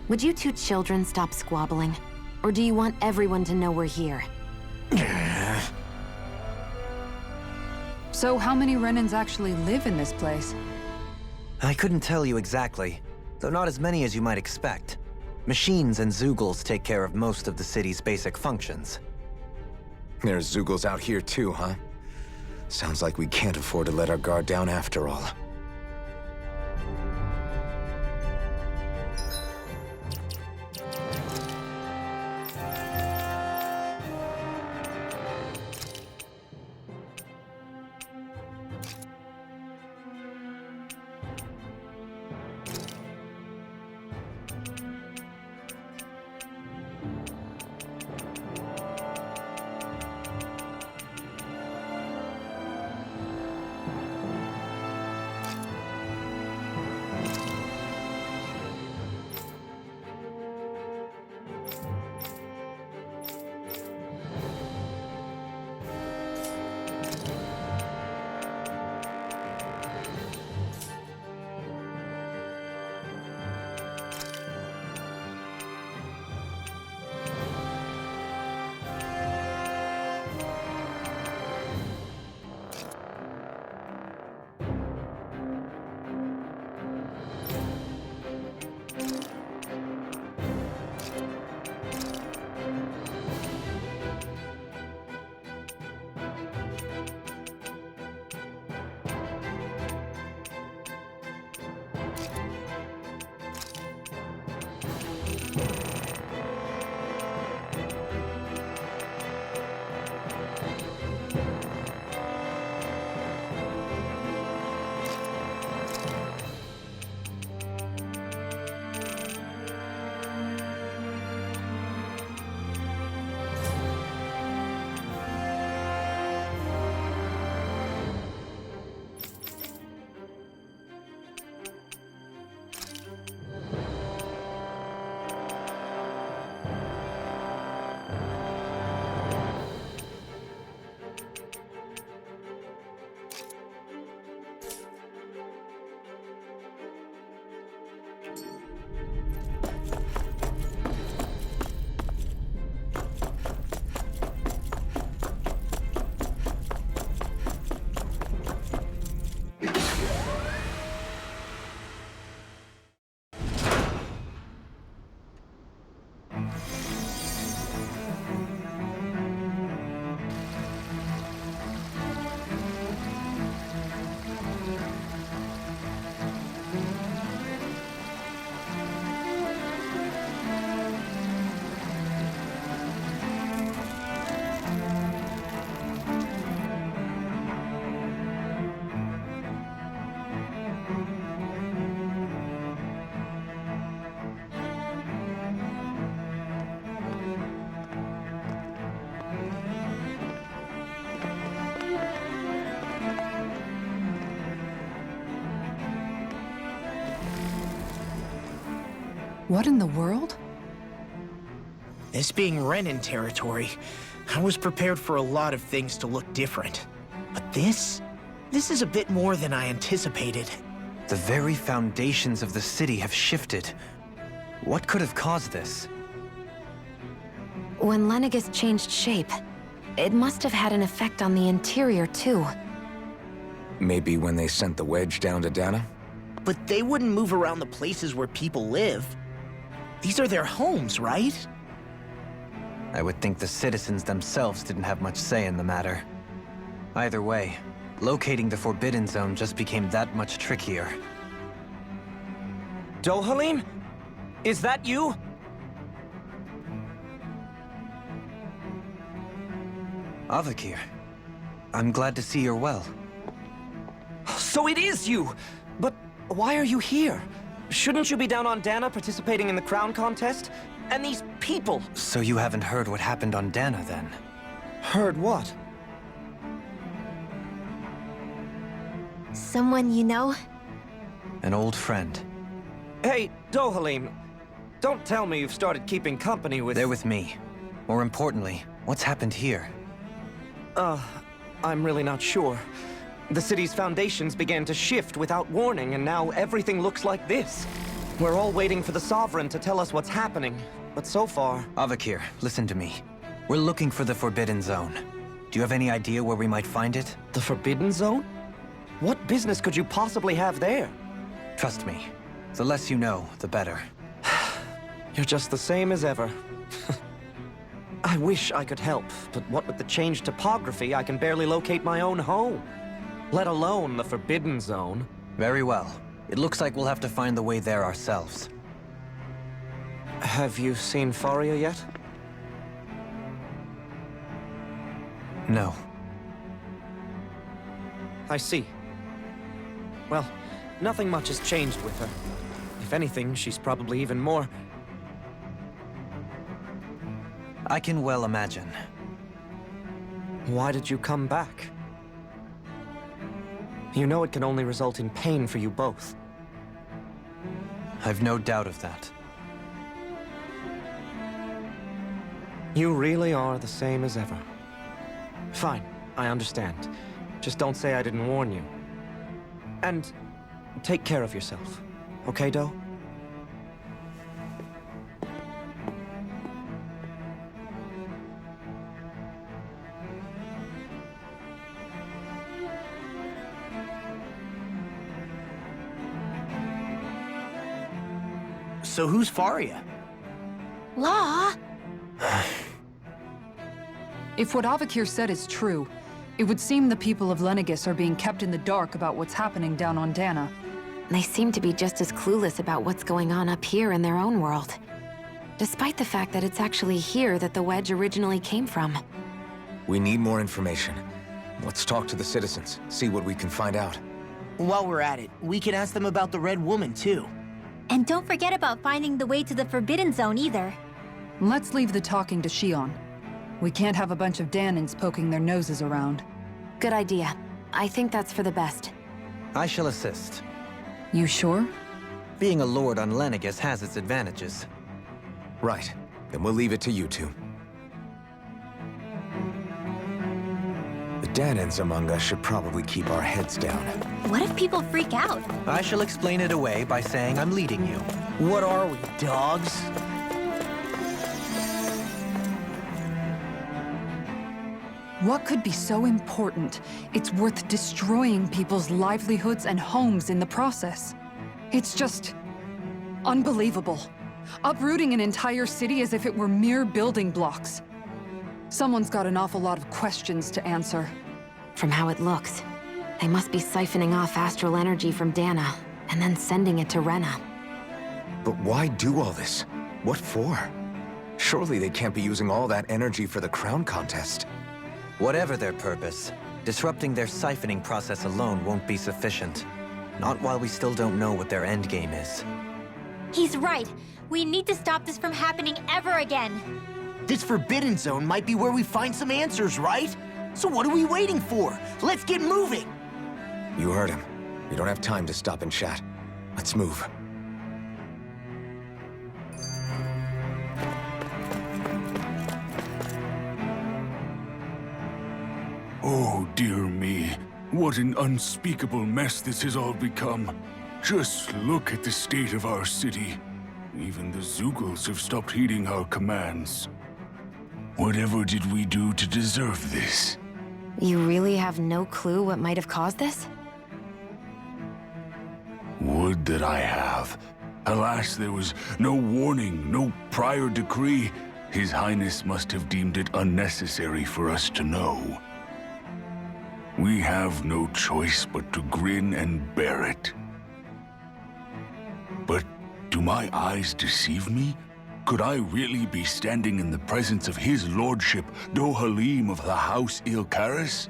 Would you two children stop squabbling? Or do you want everyone to know we're here? So how many Renans actually live in this place? I couldn't tell you exactly, though not as many as you might expect. Machines and Zeugles take care of most of the city's basic functions. There's Zeugles out here too, huh? Sounds like we can't afford to let our guard down after all. What in the world? This being Renan territory, I was prepared for a lot of things to look different. But this is a bit more than I anticipated. The very foundations of the city have shifted. What could have caused this? When Lenegis changed shape, it must have had an effect on the interior, too. Maybe when they sent the wedge down to Dana? But they wouldn't move around the places where people live. These are their homes, right? I would think the citizens themselves didn't have much say in the matter. Either way, locating the Forbidden Zone just became that much trickier. Dohalim? Is that you? Avakir, I'm glad to see you're well. So it is you! But why are you here? Shouldn't you be down on Dana participating in the crown contest? And these people! So you haven't heard what happened on Dana, then? Heard what? Someone you know? An old friend. Hey, Dohalim, don't tell me you've started keeping company with... They're with me. More importantly, what's happened here? I'm really not sure. The city's foundations began to shift without warning, and now everything looks like this. We're all waiting for the Sovereign to tell us what's happening, but so far... Avakir, listen to me. We're looking for the Forbidden Zone. Do you have any idea where we might find it? The Forbidden Zone? What business could you possibly have there? Trust me. The less you know, the better. You're just the same as ever. I wish I could help, but what with the changed topography, I can barely locate my own home. Let alone the Forbidden Zone. Very well. It looks like we'll have to find the way there ourselves. Have you seen Faria yet? No. I see. Well, nothing much has changed with her. If anything, she's probably even more... I can well imagine. Why did you come back? You know it can only result in pain for you both. I've no doubt of that. You really are the same as ever. Fine, I understand. Just don't say I didn't warn you. And take care of yourself. Okay, Do? So who's Faria? Law? If what Avakir said is true, it would seem the people of Lenegis are being kept in the dark about what's happening down on Dana. They seem to be just as clueless about what's going on up here in their own world. Despite the fact that it's actually here that the wedge originally came from. We need more information. Let's talk to the citizens, see what we can find out. While we're at it, we can ask them about the Red Woman, too. And don't forget about finding the way to the Forbidden Zone either. Let's leave the talking to Shion. We can't have a bunch of Danans poking their noses around. Good idea. I think that's for the best. I shall assist. You sure? Being a lord on Lenegis has its advantages. Right. Then we'll leave it to you two. The Danans among us should probably keep our heads down. What if people freak out? I shall explain it away by saying I'm leading you. What are we, dogs? What could be so important? It's worth destroying people's livelihoods and homes in the process. It's just... unbelievable. Uprooting an entire city as if it were mere building blocks. Someone's got an awful lot of questions to answer. From how it looks, they must be siphoning off astral energy from Dana, and then sending it to Rena. But why do all this? What for? Surely they can't be using all that energy for the crown contest. Whatever their purpose, disrupting their siphoning process alone won't be sufficient. Not while we still don't know what their endgame is. He's right. We need to stop this from happening ever again. This Forbidden Zone might be where we find some answers, right? So what are we waiting for? Let's get moving! You heard him. We don't have time to stop and chat. Let's move. Oh, dear me. What an unspeakable mess this has all become. Just look at the state of our city. Even the Zeugles have stopped heeding our commands. Whatever did we do to deserve this? You really have no clue what might have caused this? Would that I have. Alas, there was no warning, no prior decree. His Highness must have deemed it unnecessary for us to know. We have no choice but to grin and bear it. But do my eyes deceive me? Could I really be standing in the presence of his lordship, Dohalim of the House Ilkaris?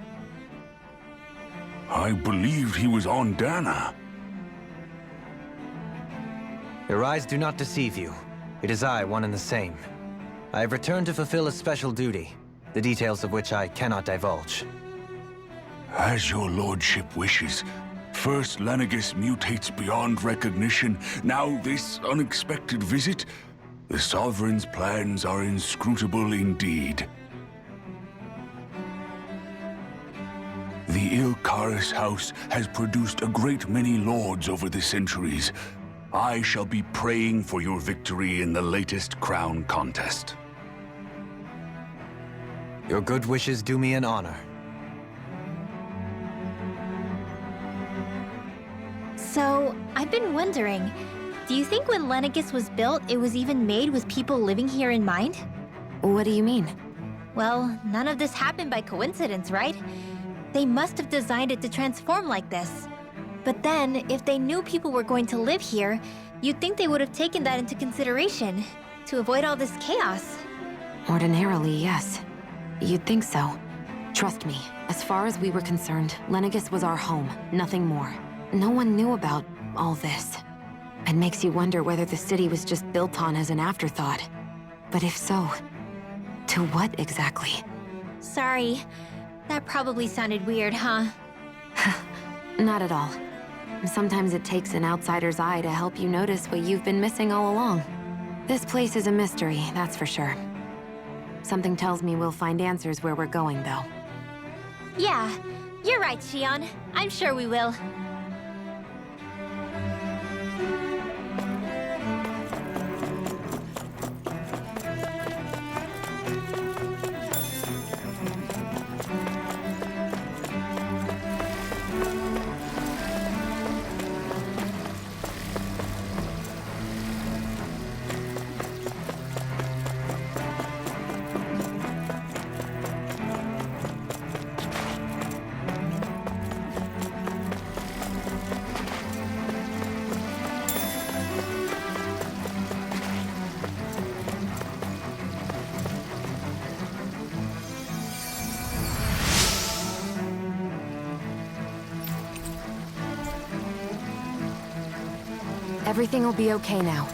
I believed he was on Dana. Your eyes do not deceive you. It is I, one and the same. I have returned to fulfill a special duty, the details of which I cannot divulge. As your lordship wishes. First Lenegis mutates beyond recognition, now this unexpected visit? The Sovereign's plans are inscrutable indeed. The Ilkaris house has produced a great many lords over the centuries. I shall be praying for your victory in the latest crown contest. Your good wishes do me an honor. So, I've been wondering, do you think when Lenegis was built, it was even made with people living here in mind? What do you mean? Well, none of this happened by coincidence, right? They must have designed it to transform like this. But then, if they knew people were going to live here, you'd think they would have taken that into consideration, to avoid all this chaos. Ordinarily, yes. You'd think so. Trust me, as far as we were concerned, Lenegis was our home, nothing more. No one knew about all this. It makes you wonder whether the city was just built on as an afterthought. But if so, to what exactly? Sorry. That probably sounded weird, huh? Not at all. Sometimes it takes an outsider's eye to help you notice what you've been missing all along. This place is a mystery, that's for sure. Something tells me we'll find answers where we're going, though. Yeah, you're right, Shion. I'm sure we will. Everything will be okay now.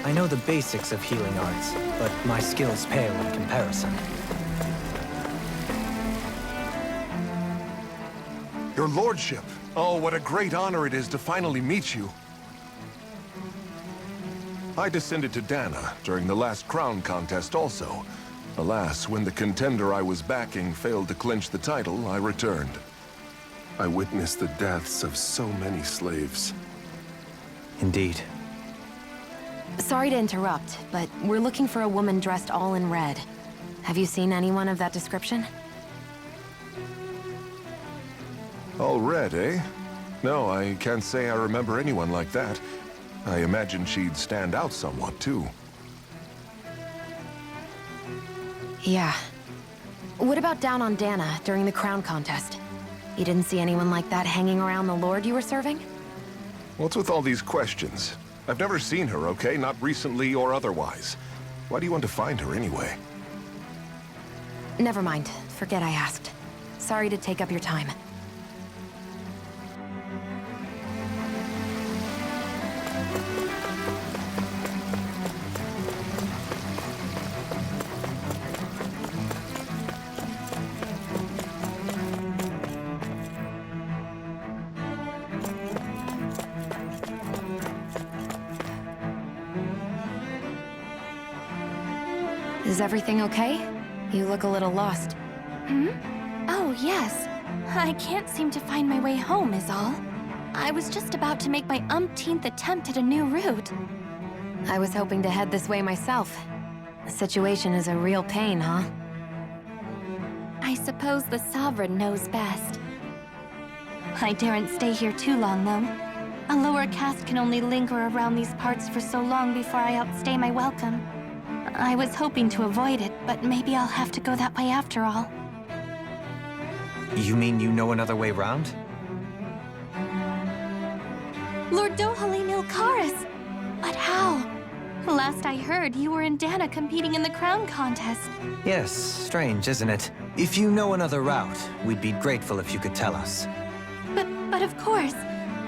I know the basics of healing arts, but my skills pale in comparison. Your lordship! Oh, what a great honor it is to finally meet you. I descended to Dana during the last crown contest also. Alas, when the contender I was backing failed to clinch the title, I returned. I witnessed the deaths of so many slaves. Indeed. Sorry to interrupt, but we're looking for a woman dressed all in red. Have you seen anyone of that description? All red, eh? No, I can't say I remember anyone like that. I imagine she'd stand out somewhat, too. Yeah. What about down on Dana during the crown contest? You didn't see anyone like that hanging around the lord you were serving? What's with all these questions? I've never seen her, okay? Not recently or otherwise. Why do you want to find her anyway? Never mind. Forget I asked. Sorry to take up your time. Is everything okay? You look a little lost. Hmm? Oh, yes. I can't seem to find my way home, is all. I was just about to make my umpteenth attempt at a new route. I was hoping to head this way myself. The situation is a real pain, huh? I suppose the Sovereign knows best. I daren't stay here too long, though. A lower caste can only linger around these parts for so long before I outstay my welcome. I was hoping to avoid it, but maybe I'll have to go that way after all. You mean you know another way round? Lord Dohalim Ilkaris! But how? Last I heard, you were in Dana competing in the crown contest. Yes, strange, isn't it? If you know another route, we'd be grateful if you could tell us. But of course.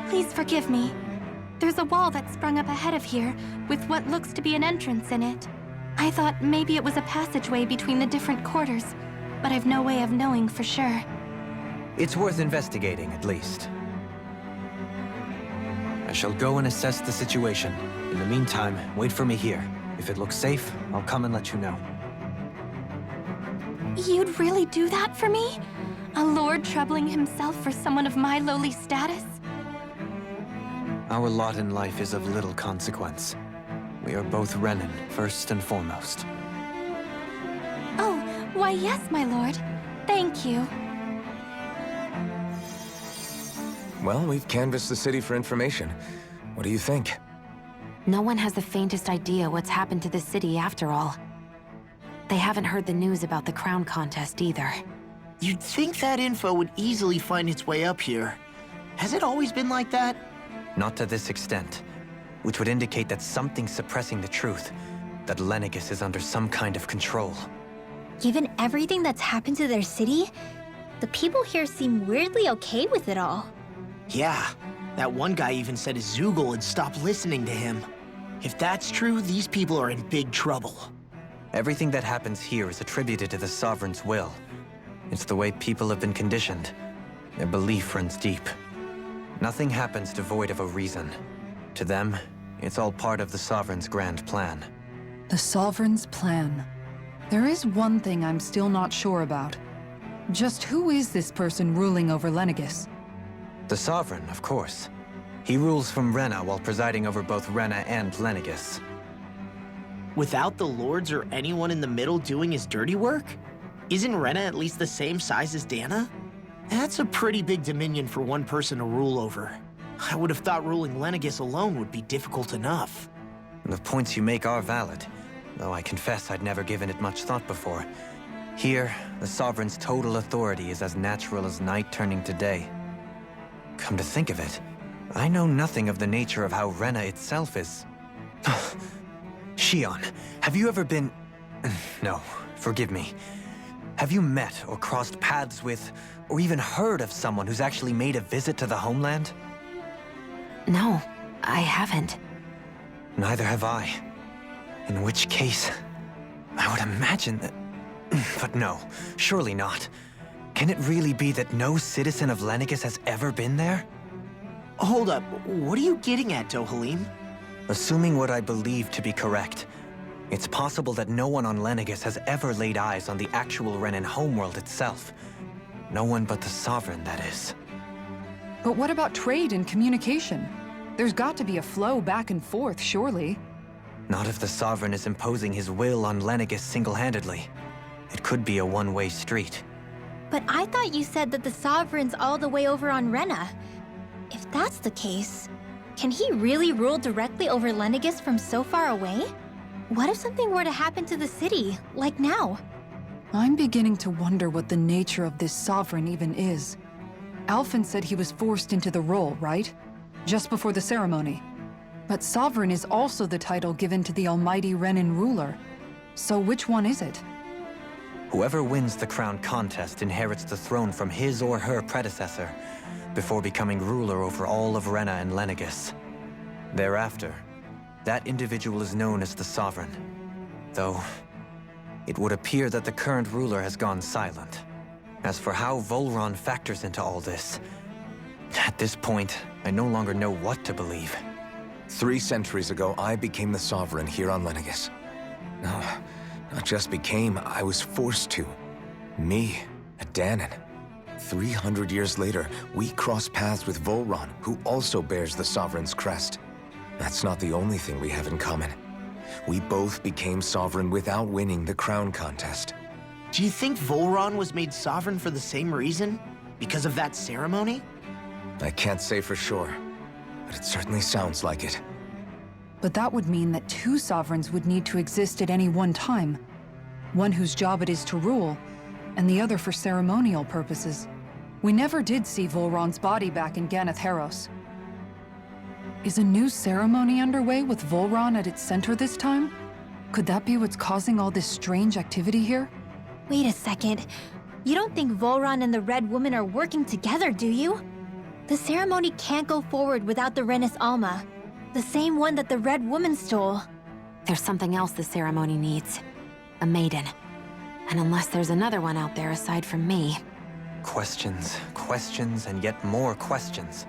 Please forgive me. There's a wall that sprung up ahead of here, with what looks to be an entrance in it. I thought maybe it was a passageway between the different quarters, but I've no way of knowing for sure. It's worth investigating, at least. I shall go and assess the situation. In the meantime, wait for me here. If it looks safe, I'll come and let you know. You'd really do that for me? A lord troubling himself for someone of my lowly status? Our lot in life is of little consequence. We are both Renan, first and foremost. Oh, why yes, my lord. Thank you. Well, we've canvassed the city for information. What do you think? No one has the faintest idea what's happened to the city after all. They haven't heard the news about the crown contest either. You'd think that info would easily find its way up here. Has it always been like that? Not to this extent, which would indicate that something's suppressing the truth, that Lenegis is under some kind of control. Given everything that's happened to their city, the people here seem weirdly okay with it all. Yeah, that one guy even said his Zoogle had stopped listening to him. If that's true, these people are in big trouble. Everything that happens here is attributed to the Sovereign's will. It's the way people have been conditioned. Their belief runs deep. Nothing happens devoid of a reason. To them, it's all part of the Sovereign's grand plan. The Sovereign's plan. There is one thing I'm still not sure about. Just who is this person ruling over Lenegis? The Sovereign, of course. He rules from Rena while presiding over both Rena and Lenegis. Without the lords or anyone in the middle doing his dirty work? Isn't Rena at least the same size as Dana? That's a pretty big dominion for one person to rule over. I would have thought ruling Lenegis alone would be difficult enough. The points you make are valid, though I confess I'd never given it much thought before. Here, the Sovereign's total authority is as natural as night turning to day. Come to think of it, I know nothing of the nature of how Rena itself is. Shion, have you ever been... No, forgive me. Have you met or crossed paths with, or even heard of someone who's actually made a visit to the homeland? No, I haven't. Neither have I. In which case, I would imagine that... But no, surely not. Can it really be that no citizen of Lenegis has ever been there? Hold up, what are you getting at, Dohalim? Assuming what I believe to be correct, it's possible that no one on Lenegis has ever laid eyes on the actual Renan homeworld itself. No one but the Sovereign, that is. But what about trade and communication? There's got to be a flow back and forth, surely. Not if the Sovereign is imposing his will on Lenegis single-handedly. It could be a one-way street. But I thought you said that the Sovereign's all the way over on Rena. If that's the case, can he really rule directly over Lenegis from so far away? What if something were to happen to the city, like now? I'm beginning to wonder what the nature of this Sovereign even is. Alphen said he was forced into the role, right? Just before the ceremony. But Sovereign is also the title given to the almighty Renan ruler. So which one is it? Whoever wins the crown contest inherits the throne from his or her predecessor, before becoming ruler over all of Rena and Lenegis. Thereafter, that individual is known as the Sovereign. Though, it would appear that the current ruler has gone silent. As for how Volron factors into all this, at this point, I no longer know what to believe. 3 centuries ago, I became the Sovereign here on Lenegis. No, not just became, I was forced to. Me, a Danon. 300 years later, we cross paths with Volron, who also bears the Sovereign's crest. That's not the only thing we have in common. We both became sovereign without winning the crown contest. Do you think Volron was made sovereign for the same reason? Because of that ceremony? I can't say for sure, but it certainly sounds like it. But that would mean that two sovereigns would need to exist at any one time. One whose job it is to rule, and the other for ceremonial purposes. We never did see Volron's body back in Ganath Haros. Is a new ceremony underway with Volron at its center this time? Could that be what's causing all this strange activity here? Wait a second. You don't think Volron and the Red Woman are working together, do you? The ceremony can't go forward without the Renis Alma, the same one that the Red Woman stole. There's something else the ceremony needs. A maiden. And unless there's another one out there aside from me... Questions, questions, and yet more questions.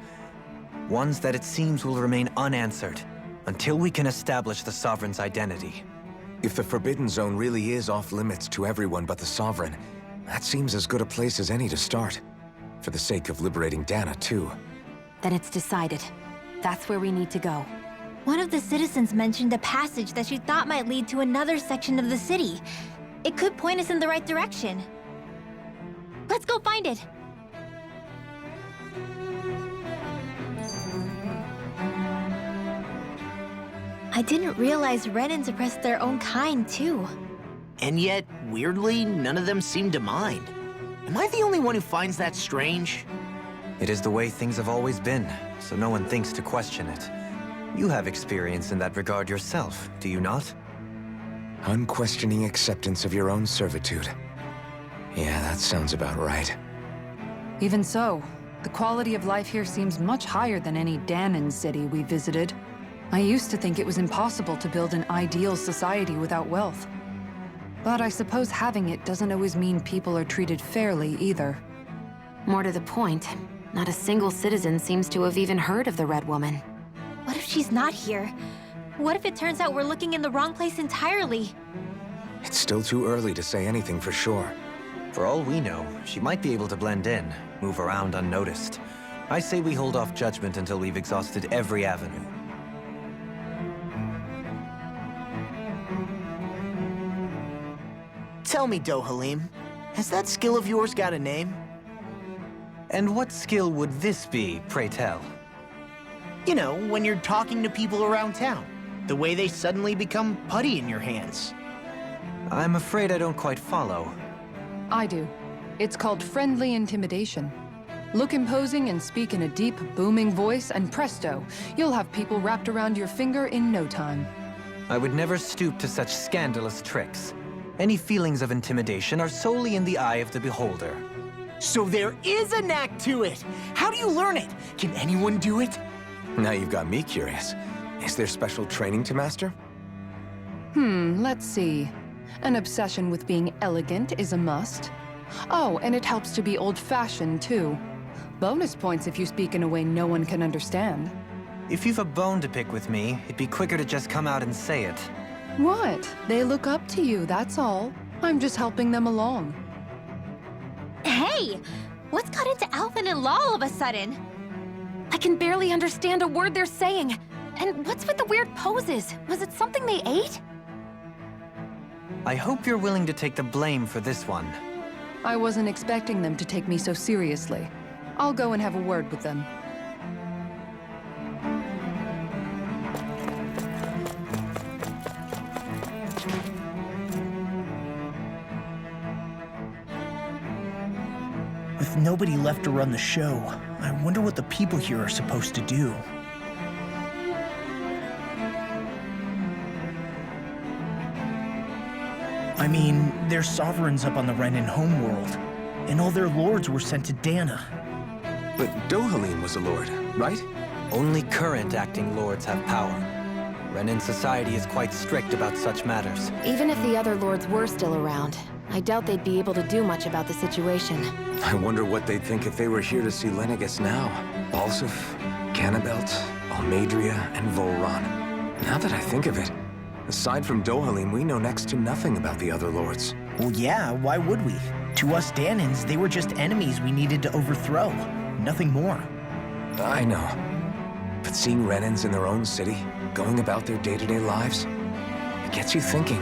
Ones that it seems will remain unanswered, until we can establish the Sovereign's identity. If the Forbidden Zone really is off-limits to everyone but the Sovereign, that seems as good a place as any to start. For the sake of liberating Dana, too. Then it's decided. That's where we need to go. One of the citizens mentioned a passage that she thought might lead to another section of the city. It could point us in the right direction. Let's go find it! I didn't realize Renans oppressed their own kind, too. And yet, weirdly, none of them seem to mind. Am I the only one who finds that strange? It is the way things have always been, so no one thinks to question it. You have experience in that regard yourself, do you not? Unquestioning acceptance of your own servitude. Yeah, that sounds about right. Even so, the quality of life here seems much higher than any Danon city we visited. I used to think it was impossible to build an ideal society without wealth. But I suppose having it doesn't always mean people are treated fairly either. More to the point, not a single citizen seems to have even heard of the Red Woman. What if she's not here? What if it turns out we're looking in the wrong place entirely? It's still too early to say anything for sure. For all we know, she might be able to blend in, move around unnoticed. I say we hold off judgment until we've exhausted every avenue. Tell me, Dohalim, has that skill of yours got a name? And what skill would this be, pray tell? You know, when you're talking to people around town. The way they suddenly become putty in your hands. I'm afraid I don't quite follow. I do. It's called friendly intimidation. Look imposing and speak in a deep, booming voice, and presto, you'll have people wrapped around your finger in no time. I would never stoop to such scandalous tricks. Any feelings of intimidation are solely in the eye of the beholder. So there is a knack to it! How do you learn it? Can anyone do it? Now you've got me curious. Is there special training to master? Let's see. An obsession with being elegant is a must. Oh, and it helps to be old-fashioned, too. Bonus points if you speak in a way no one can understand. If you've a bone to pick with me, it'd be quicker to just come out and say it. What? They look up to you, that's all. I'm just helping them along. Hey! What's got into Alphen and Law all of a sudden? I can barely understand a word they're saying. And what's with the weird poses? Was it something they ate? I hope you're willing to take the blame for this one. I wasn't expecting them to take me so seriously. I'll go and have a word with them. With nobody left to run the show, I wonder what the people here are supposed to do. I mean, there's sovereigns up on the Renan homeworld, and all their lords were sent to Dana. But Dohalim was a lord, right? Only current acting lords have power. Renan society is quite strict about such matters. Even if the other lords were still around, I doubt they'd be able to do much about the situation. I wonder what they'd think if they were here to see Lenegis now. Balsif, Cannabelt, Almadria, and Volron. Now that I think of it, aside from Dohalim, we know next to nothing about the other lords. Well, yeah, why would we? To us Danans, they were just enemies we needed to overthrow. Nothing more. I know. But seeing Renans in their own city, going about their day-to-day lives, it gets you thinking.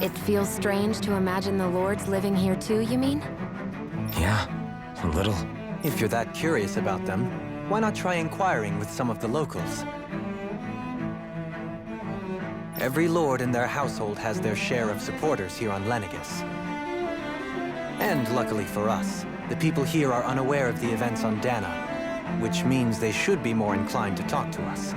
It feels strange to imagine the Lords living here too, you mean? Yeah, a little. If you're that curious about them, why not try inquiring with some of the locals? Every lord in their household has their share of supporters here on Lenegis. And luckily for us, the people here are unaware of the events on Dana, which means they should be more inclined to talk to us.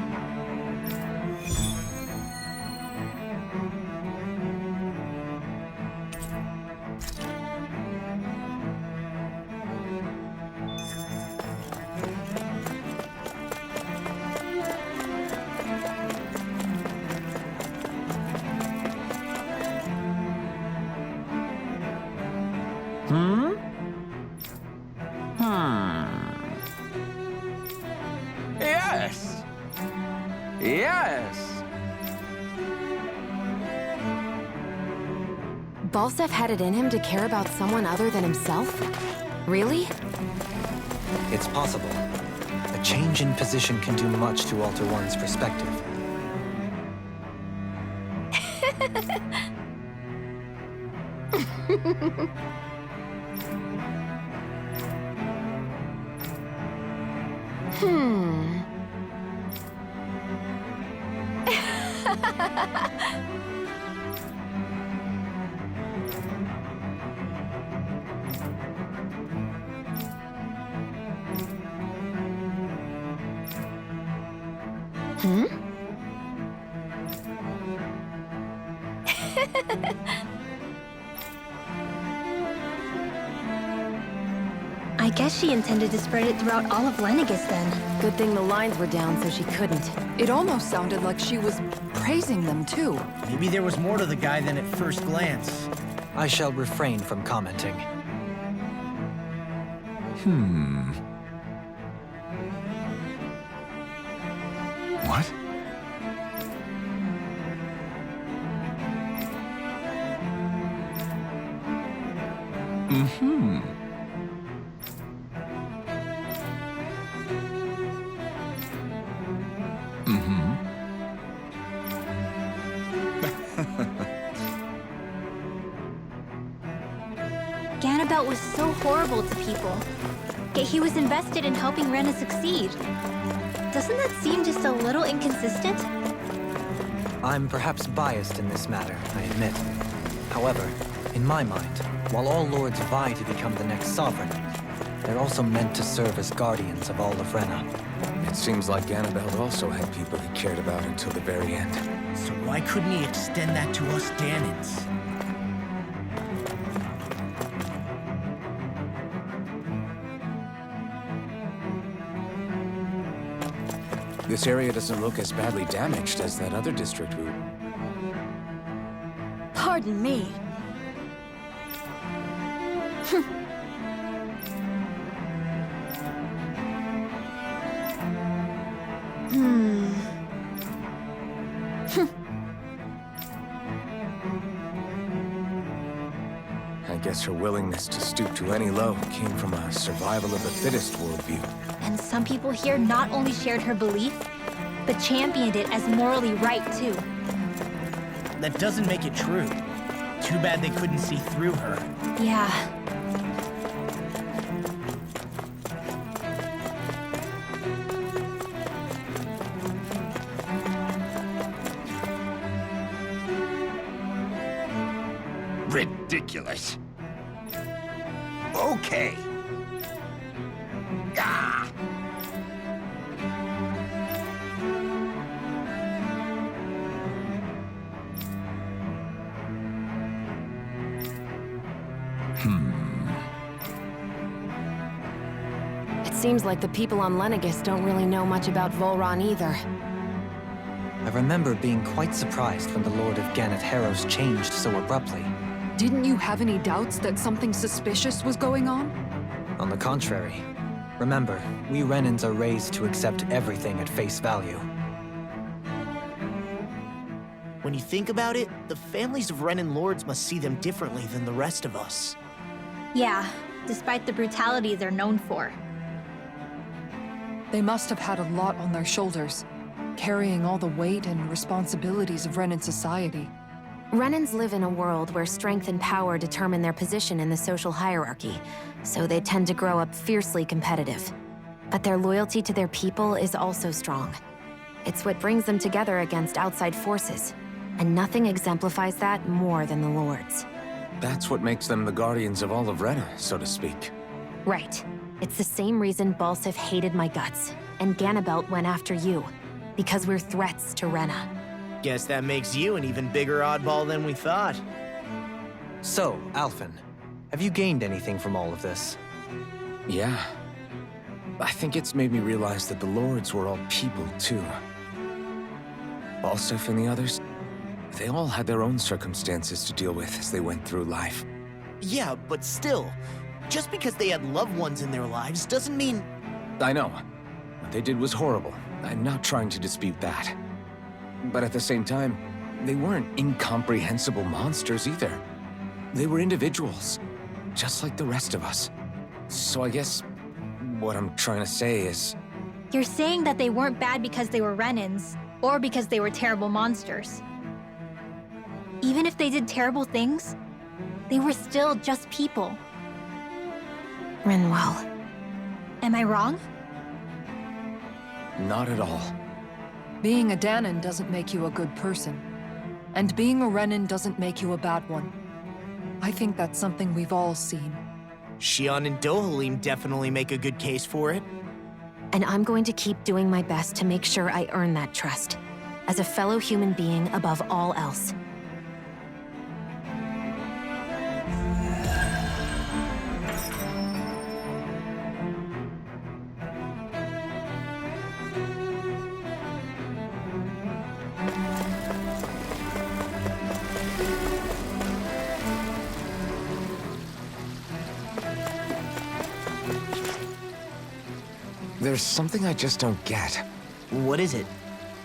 Yes! Yes! Balsef had it in him to care about someone other than himself? Really? It's possible. A change in position can do much to alter one's perspective. I guess she intended to spread it throughout all of Lenegis then. Good thing the lines were down so she couldn't. It almost sounded like she was praising them, too. Maybe there was more to the guy than at first glance. I shall refrain from commenting. What? Ganabelt was so horrible to people, yet he was invested in helping Rena succeed. Doesn't that seem just a little inconsistent? I'm perhaps biased in this matter, I admit. However, in my mind, while all lords vie to become the next sovereign, they're also meant to serve as guardians of all of Rena. It seems like Ganabelt also had people he cared about until the very end. So why couldn't he extend that to us Danans? This area doesn't look as badly damaged as that other district route. Pardon me. I guess her willingness to stoop to any low came from a survival of the fittest worldview. And some people here not only shared her belief, but championed it as morally right, too. That doesn't make it true. Too bad they couldn't see through her. Yeah. Ridiculous. Okay. Ah! It seems like the people on Lenegis don't really know much about Volron either. I remember being quite surprised when the Lord of Ganath Harrows changed so abruptly. Didn't you have any doubts that something suspicious was going on? On the contrary. Remember, we Renans are raised to accept everything at face value. When you think about it, the families of Renan lords must see them differently than the rest of us. Yeah, despite the brutality they're known for. They must have had a lot on their shoulders, carrying all the weight and responsibilities of Renan society. Renans live in a world where strength and power determine their position in the social hierarchy, so they tend to grow up fiercely competitive. But their loyalty to their people is also strong. It's what brings them together against outside forces, and nothing exemplifies that more than the Lords. That's what makes them the guardians of all of Rena, so to speak. Right. It's the same reason Balsif hated my guts, and Ganabelt went after you, because we're threats to Rena. Guess that makes you an even bigger oddball than we thought. So, Alphen, have you gained anything from all of this? Yeah. I think it's made me realize that the Lords were all people, too. Balsif and the others, they all had their own circumstances to deal with as they went through life. Yeah, but still, just because they had loved ones in their lives doesn't mean... I know. What they did was horrible. I'm not trying to dispute that. But at the same time, they weren't incomprehensible monsters either. They were individuals, just like the rest of us. So I guess what I'm trying to say is... You're saying that they weren't bad because they were Renans, or because they were terrible monsters. Even if they did terrible things, they were still just people. Rinwell. Am I wrong? Not at all. Being a Danan doesn't make you a good person. And being a Renan doesn't make you a bad one. I think that's something we've all seen. Shion and Dohalim definitely make a good case for it. And I'm going to keep doing my best to make sure I earn that trust, as a fellow human being above all else. There's something I just don't get. What is it?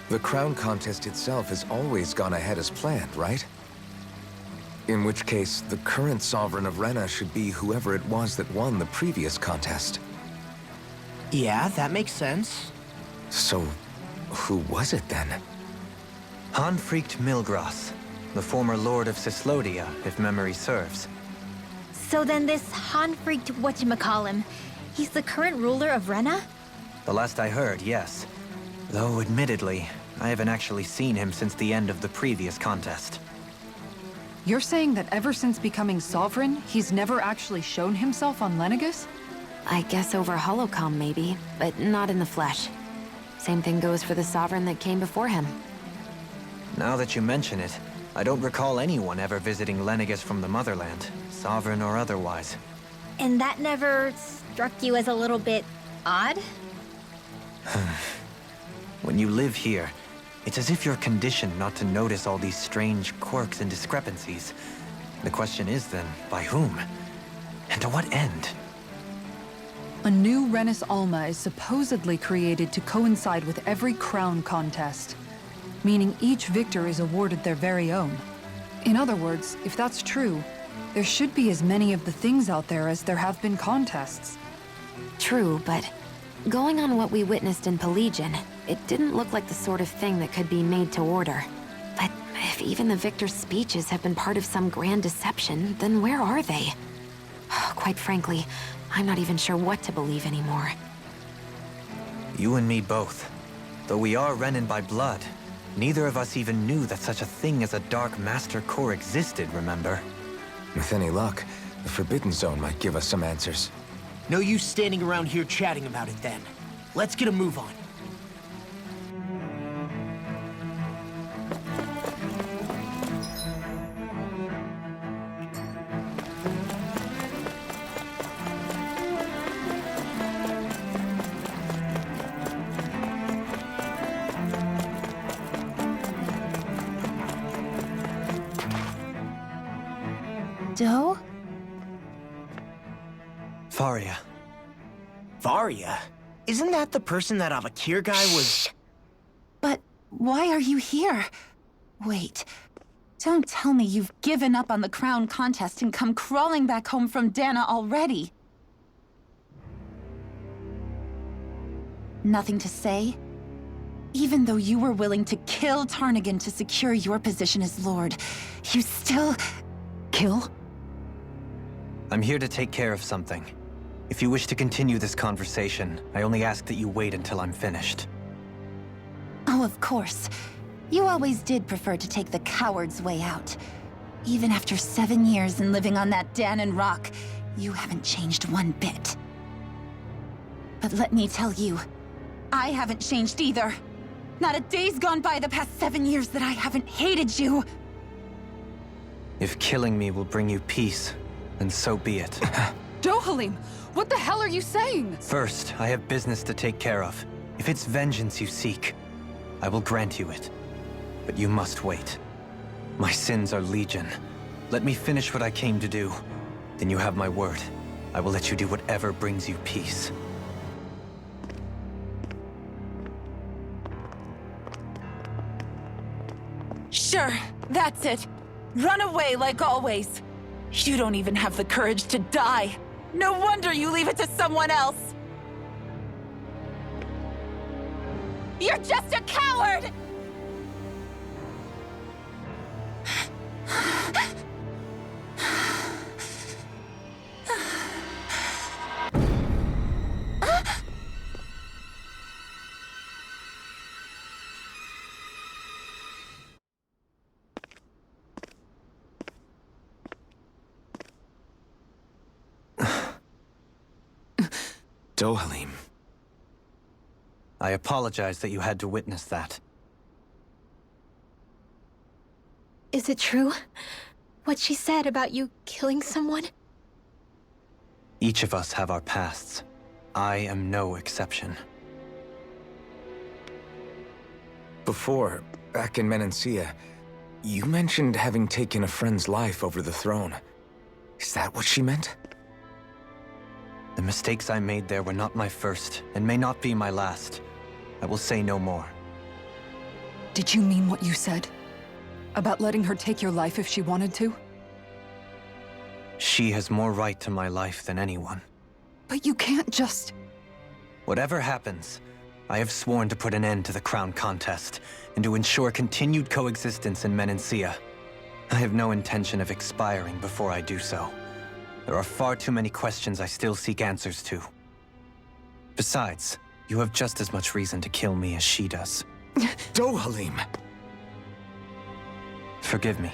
The crown contest itself has always gone ahead as planned, right? In which case, the current sovereign of Rena should be whoever it was that won the previous contest. Yeah, that makes sense. So, who was it then? Hanfricht Milgras, the former lord of Cislodia, if memory serves. So then this Hanfricht whatchamacallem, he's the current ruler of Rena? The last I heard, yes. Though, admittedly, I haven't actually seen him since the end of the previous contest. You're saying that ever since becoming sovereign, he's never actually shown himself on Lenegus? I guess over holocom maybe, but not in the flesh. Same thing goes for the sovereign that came before him. Now that you mention it, I don't recall anyone ever visiting Lenegus from the motherland, sovereign or otherwise. And that never struck you as a little bit odd? When you live here, it's as if you're conditioned not to notice all these strange quirks and discrepancies. The question is then, by whom? And to what end? A new Renis Alma is supposedly created to coincide with every crown contest, meaning each victor is awarded their very own. In other words, if that's true, there should be as many of the things out there as there have been contests. True, but going on what we witnessed in Pelagian, it didn't look like the sort of thing that could be made to order. But if even the victor's speeches have been part of some grand deception, then where are they? Quite frankly, I'm not even sure what to believe anymore. You and me both. Though we are Renan by blood, neither of us even knew that such a thing as a Dark Master Corps existed, remember? With any luck, the Forbidden Zone might give us some answers. No use standing around here chatting about it then. Let's get a move on. Doe? Faria. Varia? Isn't that the person that Avakir guy was... But why are you here? Wait. Don't tell me you've given up on the crown contest and come crawling back home from Dana already. Nothing to say? Even though you were willing to kill Tarnigan to secure your position as Lord, you still... Kill? I'm here to take care of something. If you wish to continue this conversation, I only ask that you wait until I'm finished. Oh, of course. You always did prefer to take the coward's way out. Even after 7 years and living on that Danon rock, you haven't changed one bit. But let me tell you, I haven't changed either. Not a day's gone by the past 7 years that I haven't hated you. If killing me will bring you peace, then so be it. Dohalim, what the hell are you saying? First, I have business to take care of. If it's vengeance you seek, I will grant you it. But you must wait. My sins are legion. Let me finish what I came to do. Then you have my word. I will let you do whatever brings you peace. Sure, that's it. Run away like always. You don't even have the courage to die. No wonder you leave it to someone else. You're just a coward! Dohalim. I apologize that you had to witness that. Is it true? What she said about you killing someone? Each of us have our pasts. I am no exception. Before, back in Menancia, you mentioned having taken a friend's life over the throne. Is that what she meant? The mistakes I made there were not my first, and may not be my last. I will say no more. Did you mean what you said? About letting her take your life if she wanted to? She has more right to my life than anyone. But you can't just... Whatever happens, I have sworn to put an end to the crown contest, and to ensure continued coexistence in Menancia. I have no intention of expiring before I do so. There are far too many questions I still seek answers to. Besides, you have just as much reason to kill me as she does. Dohalim! Forgive me.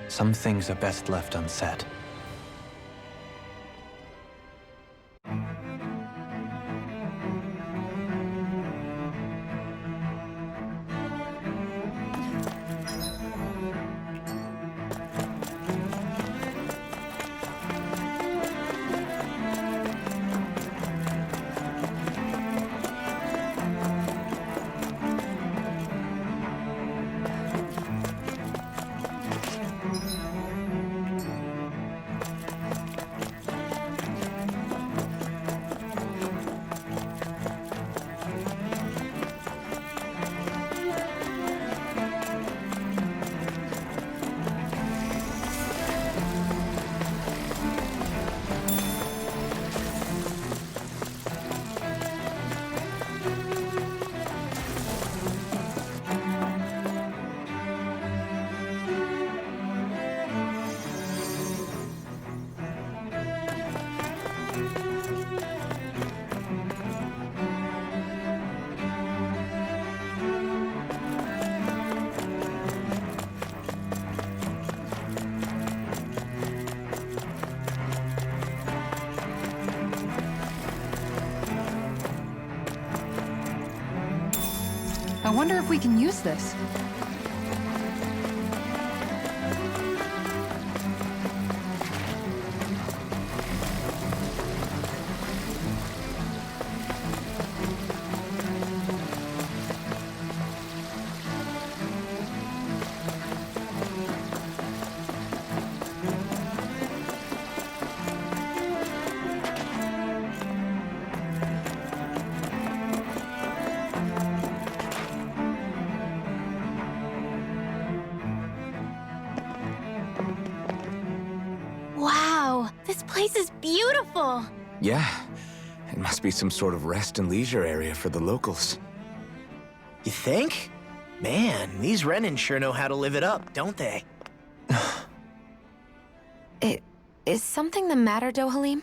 Some things are best left unsaid. I wonder if we can use this. beautiful! Yeah, it must be some sort of rest and leisure area for the locals. You think? Man, these Renan sure know how to live it up, don't they? Is something the matter, Dohalim?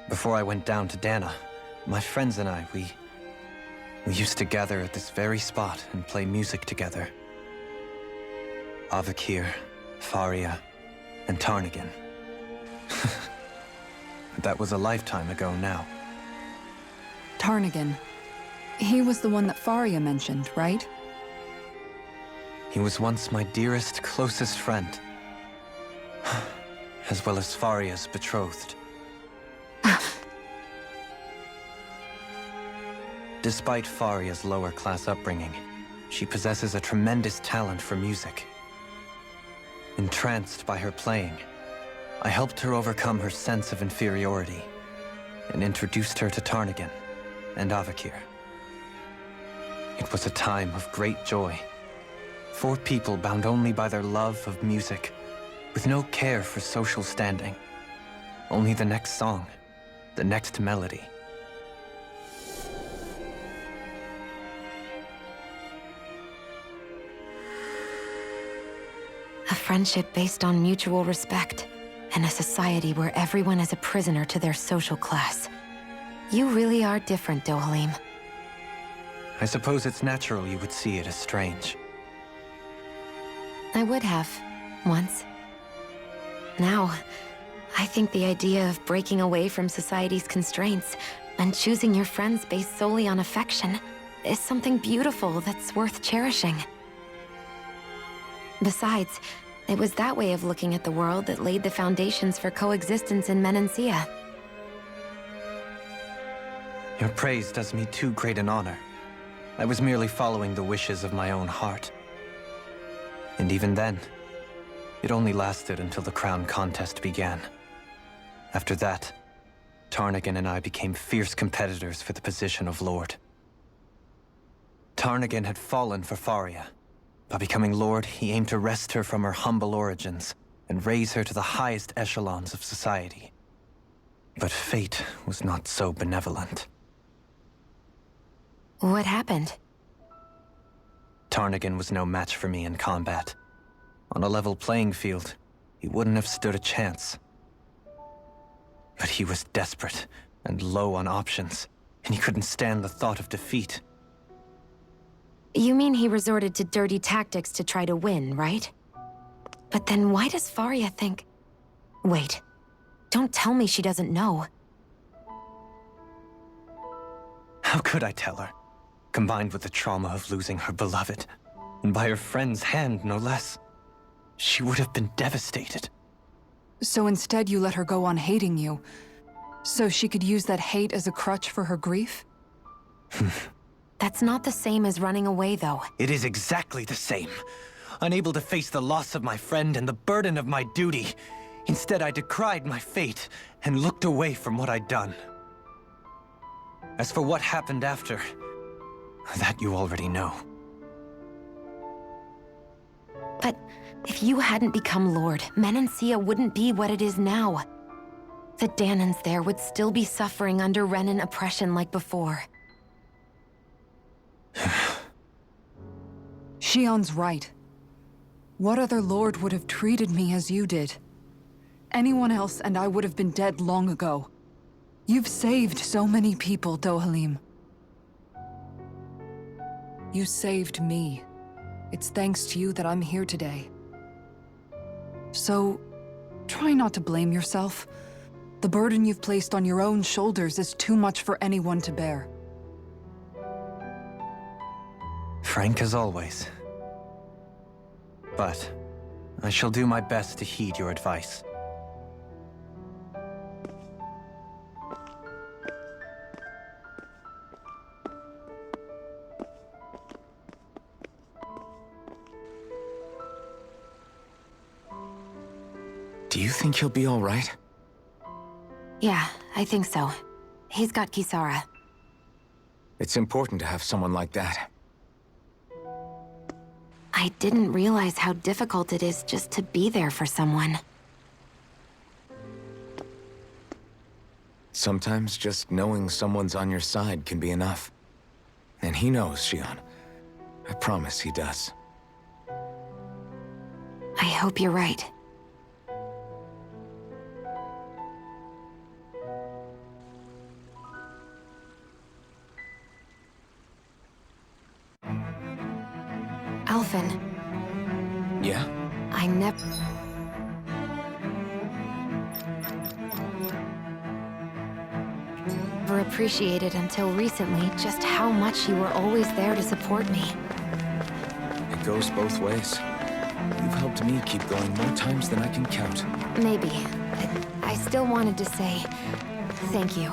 Before I went down to Dana, my friends and I, we used to gather at this very spot and play music together. Avakir, Faria, and Tarnagan. That was a lifetime ago now. Tarnagan. He was the one that Faria mentioned, right? He was once my dearest, closest friend. As well as Faria's betrothed. Despite Faria's lower-class upbringing, she possesses a tremendous talent for music. Entranced by her playing, I helped her overcome her sense of inferiority and introduced her to Tarnagan and Avakir. It was a time of great joy. 4 people bound only by their love of music, with no care for social standing. Only the next song, the next melody. A friendship based on mutual respect, and a society where everyone is a prisoner to their social class. You really are different, Dohalim. I suppose it's natural you would see it as strange. I would have, once. Now, I think the idea of breaking away from society's constraints and choosing your friends based solely on affection is something beautiful that's worth cherishing. Besides, it was that way of looking at the world that laid the foundations for coexistence in Menancia. Your praise does me too great an honor. I was merely following the wishes of my own heart. And even then, it only lasted until the crown contest began. After that, Tarnagan and I became fierce competitors for the position of Lord. Tarnagan had fallen for Faria. By becoming Lord, he aimed to wrest her from her humble origins and raise her to the highest echelons of society. But fate was not so benevolent. What happened? Tarnagan was no match for me in combat. On a level playing field, he wouldn't have stood a chance. But he was desperate and low on options, and he couldn't stand the thought of defeat. You mean he resorted to dirty tactics to try to win, right? But then why does Faria think... Wait, don't tell me she doesn't know. How could I tell her? Combined with the trauma of losing her beloved, and by her friend's hand, no less, she would have been devastated. So instead you let her go on hating you, so she could use that hate as a crutch for her grief? That's not the same as running away, though. It is exactly the same. Unable to face the loss of my friend and the burden of my duty, instead I decried my fate and looked away from what I'd done. As for what happened after, that you already know. But if you hadn't become Lord, Menancia wouldn't be what it is now. The Danans there would still be suffering under Renan oppression like before. Shion's right. What other lord would have treated me as you did? Anyone else and I would have been dead long ago. You've saved so many people, Dohalim. You saved me. It's thanks to you that I'm here today. So, try not to blame yourself. The burden you've placed on your own shoulders is too much for anyone to bear. Frank as always. But I shall do my best to heed your advice. Do you think he'll be all right? Yeah, I think so. He's got Kisara. It's important to have someone like that. I didn't realize how difficult it is just to be there for someone. Sometimes just knowing someone's on your side can be enough. And he knows, Shion. I promise he does. I hope you're right. Alphen. Yeah? I never appreciated until recently just how much you were always there to support me. It goes both ways. You've helped me keep going more times than I can count. Maybe, but I still wanted to say thank you.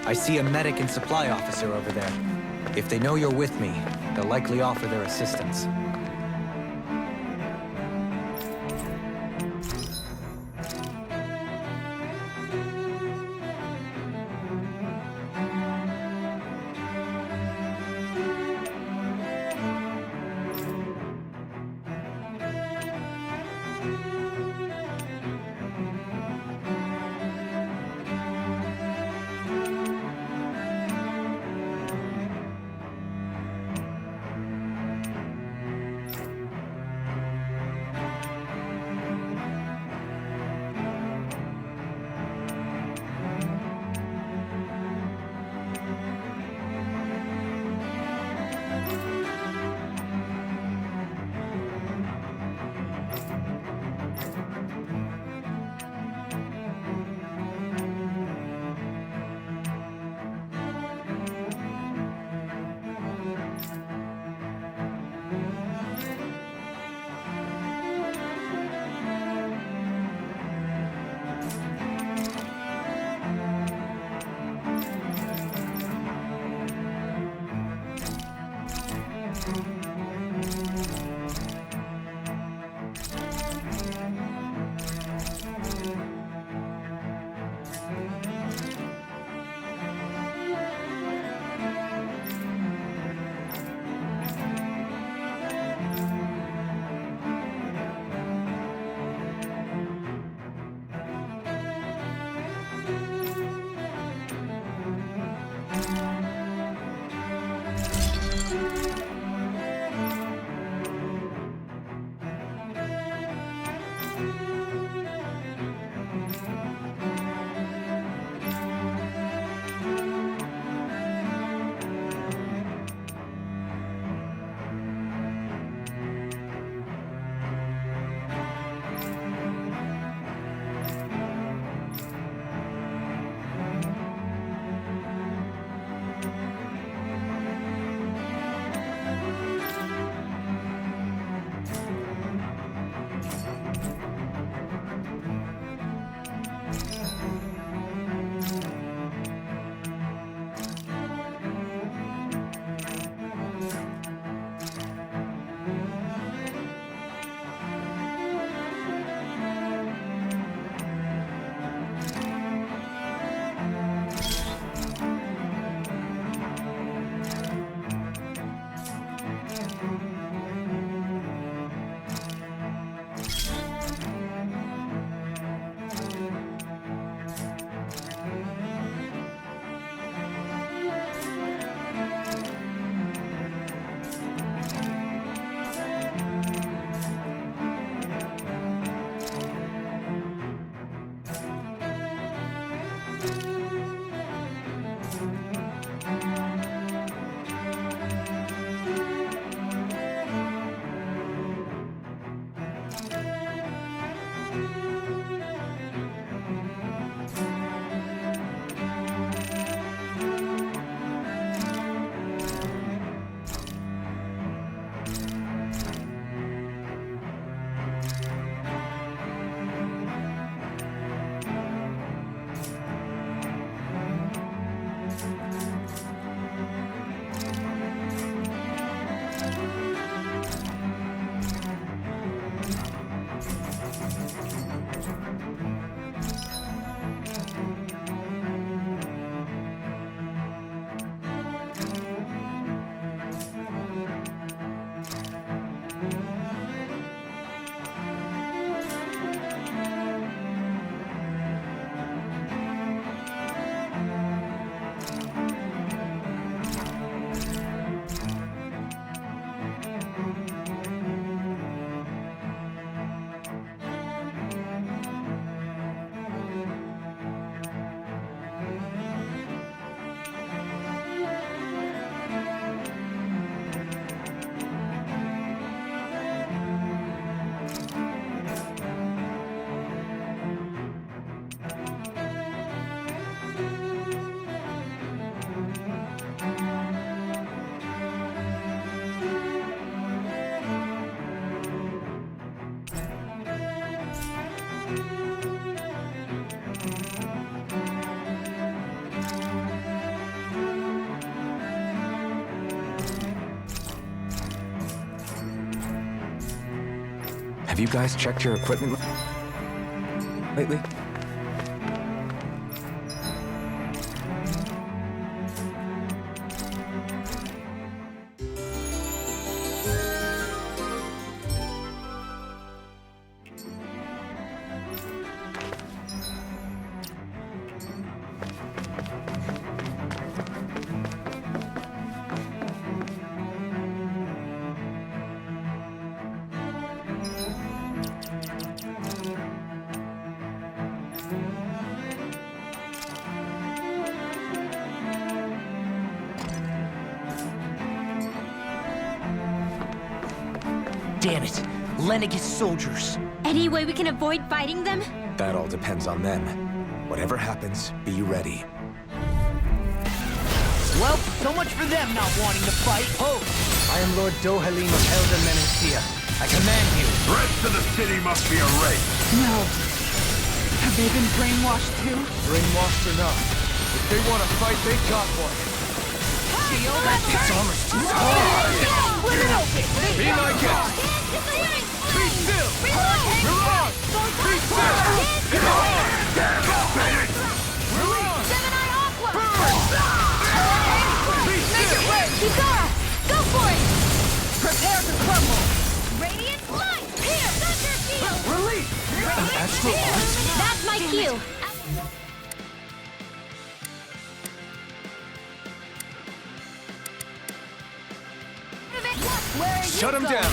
I see a medic and supply officer over there. If they know you're with me, they'll likely offer their assistance. Have you guys checked your equipment lately? Damn it. Lenegis soldiers. Any way we can avoid fighting them? That all depends on them. Whatever happens, be ready. Well, so much for them not wanting to fight. Ho! I am Lord Dohalim of Elden Menancia. I command you. The rest of the city must be erased. No. Have they been brainwashed too? Brainwashed or not, if they want to fight, they got one. Its armor's too hard. Split it open. Be my guest. Be still. You're on. Be still. You're on. You're on. Be still. Kisara, go for it! Prepare to crumble! Radiant light! Here, thunder field! Release. Astral arts? That's my cue. Shut him down.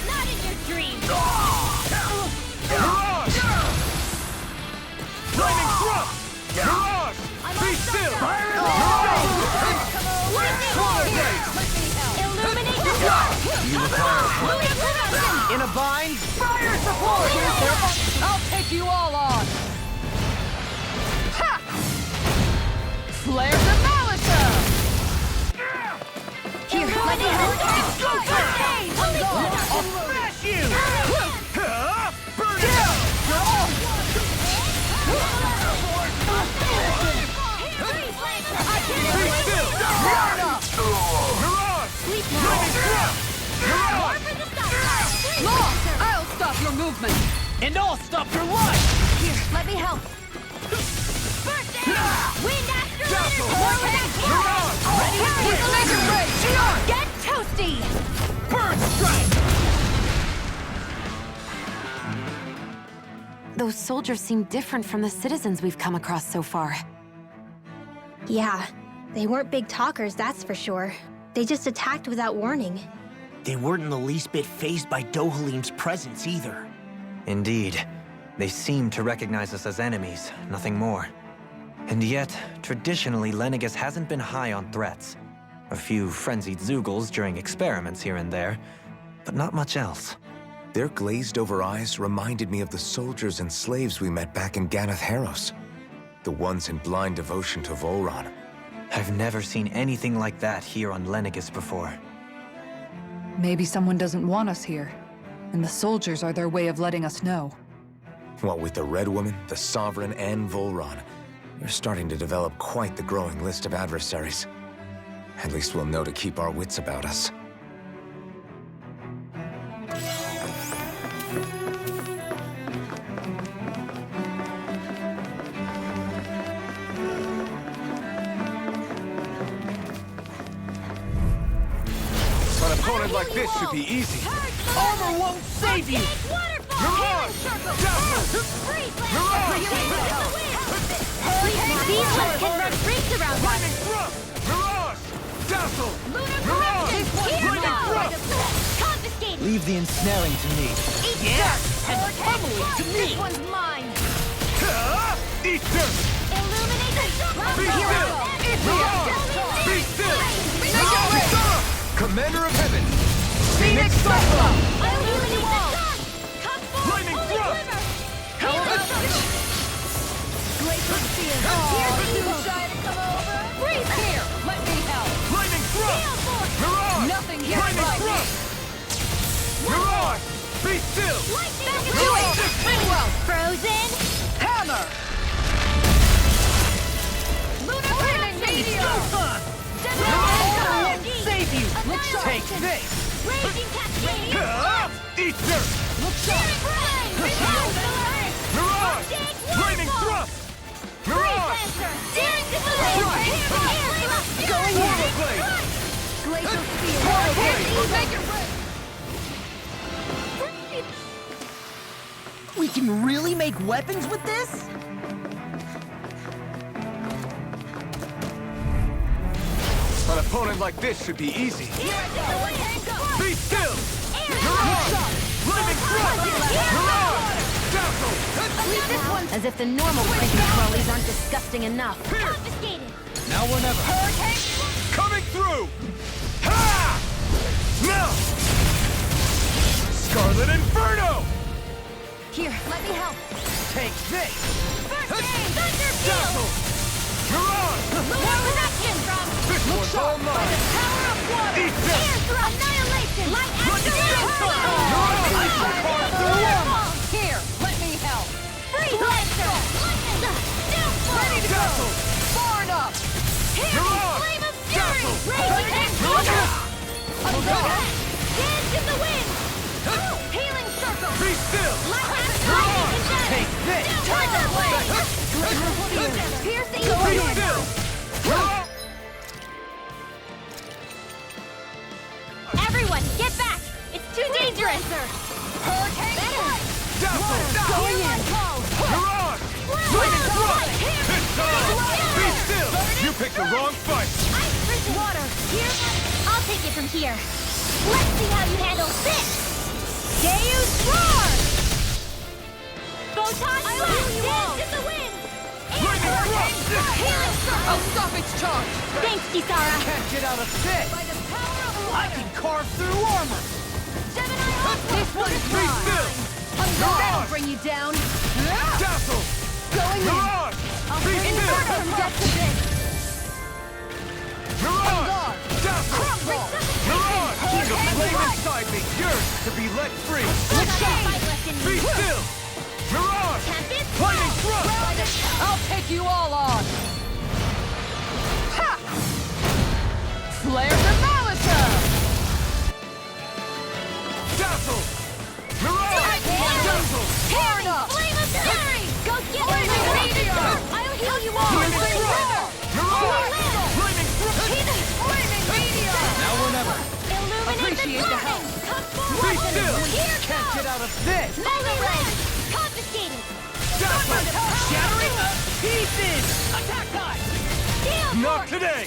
Not in your dreams. Mirage! Flaming thrust! Mirage! Be still! Illuminate the dark! In a bind? Fire support! I'll take you all on! Ha! Flare the Malisa! Here, let me help. Go for it! I'll smash you! Burn it out! Be still! Mirage! Flaming thrust! Mirage! Law! I'll stop your movement! And I'll stop your life! Here, let me help. Wind after Mirage! Get toasty! Bird strike! Those soldiers seem different from the citizens we've come across so far. Yeah, they weren't big talkers, that's for sure. They just attacked without warning. They weren't in the least bit fazed by Dohalim's presence either. Indeed. They seem to recognize us as enemies, nothing more. And yet, traditionally, Lenegis hasn't been high on threats. A few frenzied Zeugles during experiments here and there, but not much else. Their glazed-over eyes reminded me of the soldiers and slaves we met back in Ganath Haros. The ones in blind devotion to Volron. I've never seen anything like that here on Lenegis before. Maybe someone doesn't want us here, and the soldiers are their way of letting us know. What with the Red Woman, the Sovereign, and Volron, we're starting to develop quite the growing list of adversaries. At least we'll know to keep our wits about us. An opponent like this should be easy. Armor won't save you! Mirage! Dazzle! Mirage! These ones can run rings around us. Flaming thrust! Mirage! Dazzle! Lunar Mirage! Flaming thrust! Confiscated! Leave the ensnaring to me. Yes! And pummel it to This me! one's mine. Eat this! Illuminate the Be still! Mirage! Be still! Kisara! Commander of Heaven! Phoenix Cyclone! Illuminate the sun! Come forth, Flaming holy thrust! river! Glacial Spear! Here's evil! Shy to come over! Breathe Here, let me help! Flaming thrust! Gale force! Mirage! Nothing here Flaming like me! thrust! Mirage! Be still! Lightning Do it! Well, Frozen! hammer! Lunar Flaming corruption! meteor! Armor won't save you! Take this! Raging cascade! Ether! Mirage! Flaming thrust! Mirage! Daring to believe! Going in! Blade! Glacial spear. Make it rain! We can really make weapons with this? An opponent like this should be easy. Be still! Mirage! Flaming thrust! Mirage! Dazzle! As if the normal flanking trolleys aren't disgusting enough. Confiscated! Now or never. Hurricane! Coming through! Ha! Now! Scarlet Inferno! Here, let me help. Take this! First aid! Thunderfield! Mirage! Where was that came from? This one's all mine! Power of water! Eat this! Air thrust! Annihilation! Light action! Here, let me help. Free Lancer! Ready to go. Dazzle! Far enough. Mirage! Flame of Fury! Dazzle! Raging Mirage! Dance in the wind! Healing circle! Be still! Light action! Take this! Thunder blade! Piercing Be still! Everyone, get back! It's too dangerous! Hurricane. Dazzle! Going in. Mirage! Flaming thrust! This time! Be still! You picked the wrong fight! Ice prison! Water! Here? I'll take it from here. Let's see how you handle this! Deus Roar! Photon Blast! Dance in the wind! Flaming thrust! Healing circle! I'll stop its charge. Thanks, Kisara! Can't get out of this! By the power of I water. can carve through armor! This one's Be mine. still! That'll bring you down. Dazzle! Going in. Mirage! I'll Be bring still! from death to this. Mirage! Dazzle! Mirage! The flame inside me yearns to be let free! Be still! Mirage! Flaming thrust! I'll take you all on. Ha! Flare the Malisa. Dazzle! Mirage! Dazzle! Hard up. Flame of Fury! Go get Flaming it! meteor. I'll heal you all! Flaming thrust! Mirage! Flaming thrust! Flaming meteor. Now or never! Illuminate Appreciate the help. Come Be forward! still! Here Can't goes! get out of this! Melee Lance! Confiscated! Dazzle! Shattering to pieces! Attack time! Steel Not Force! today!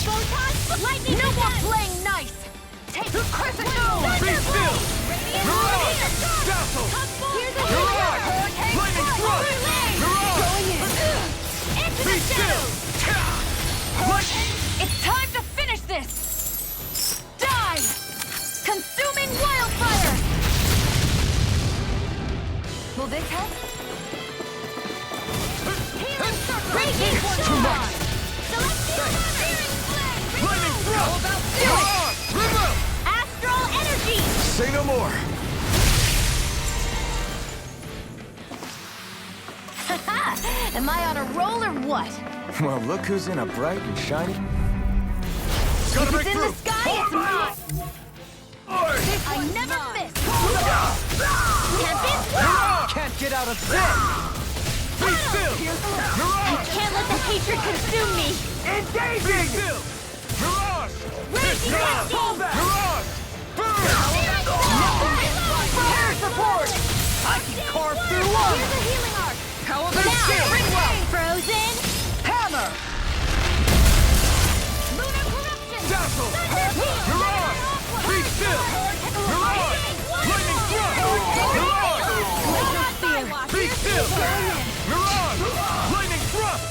Photon! Lightning! No more Defense! playing nice. Take the crescent Be moon. still! Mirage! Dazzle! Here's a Mirage! Flaming thrust! Mirage! Going in. Into Be the still! Lightning! It's time to finish this. Die. Consuming wildfire. Will this help? Healing circle! Raging Too much! Celestial Searing Flame! Flaming thrust! Mirage! Remove! Astral Energy! Say no more! Am I on a roll or what? Well, look who's in a bright and shiny... Gotta break It's in through! the sky, it's mine! I never miss. Can't get out of this! Be still! Mirage! Can't let the hatred consume me! Be still! Mirage! Raging Cascade! Mirage! Burn! Air support. I can carve through Here's armor! a healing arc! How about this? Frozen! Hammer. Lunar Corruption! Dazzle! Thunderfield! Mirage! Be still! Mirage! Lightning thrust! Mirage! Be still! Mirage! Lightning thrust!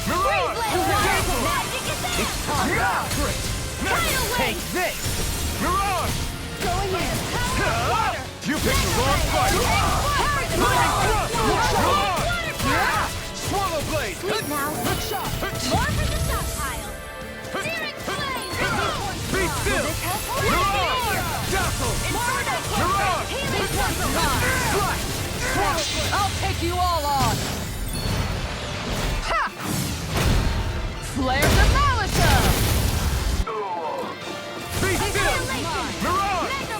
Mirage! Dazzle! It's time! Great! Now take this! Mirage! Going in. You picked the wrong fight! Lightning thrust! Mirage! Swallow blade! Sleep now. More for the stockpile! Searing Flame! Be still! Mirage! Dazzle! Mirage! Strike! Swallow blade! I'll take you all on. Ha! Flare the Malisa. Be still! Mirage!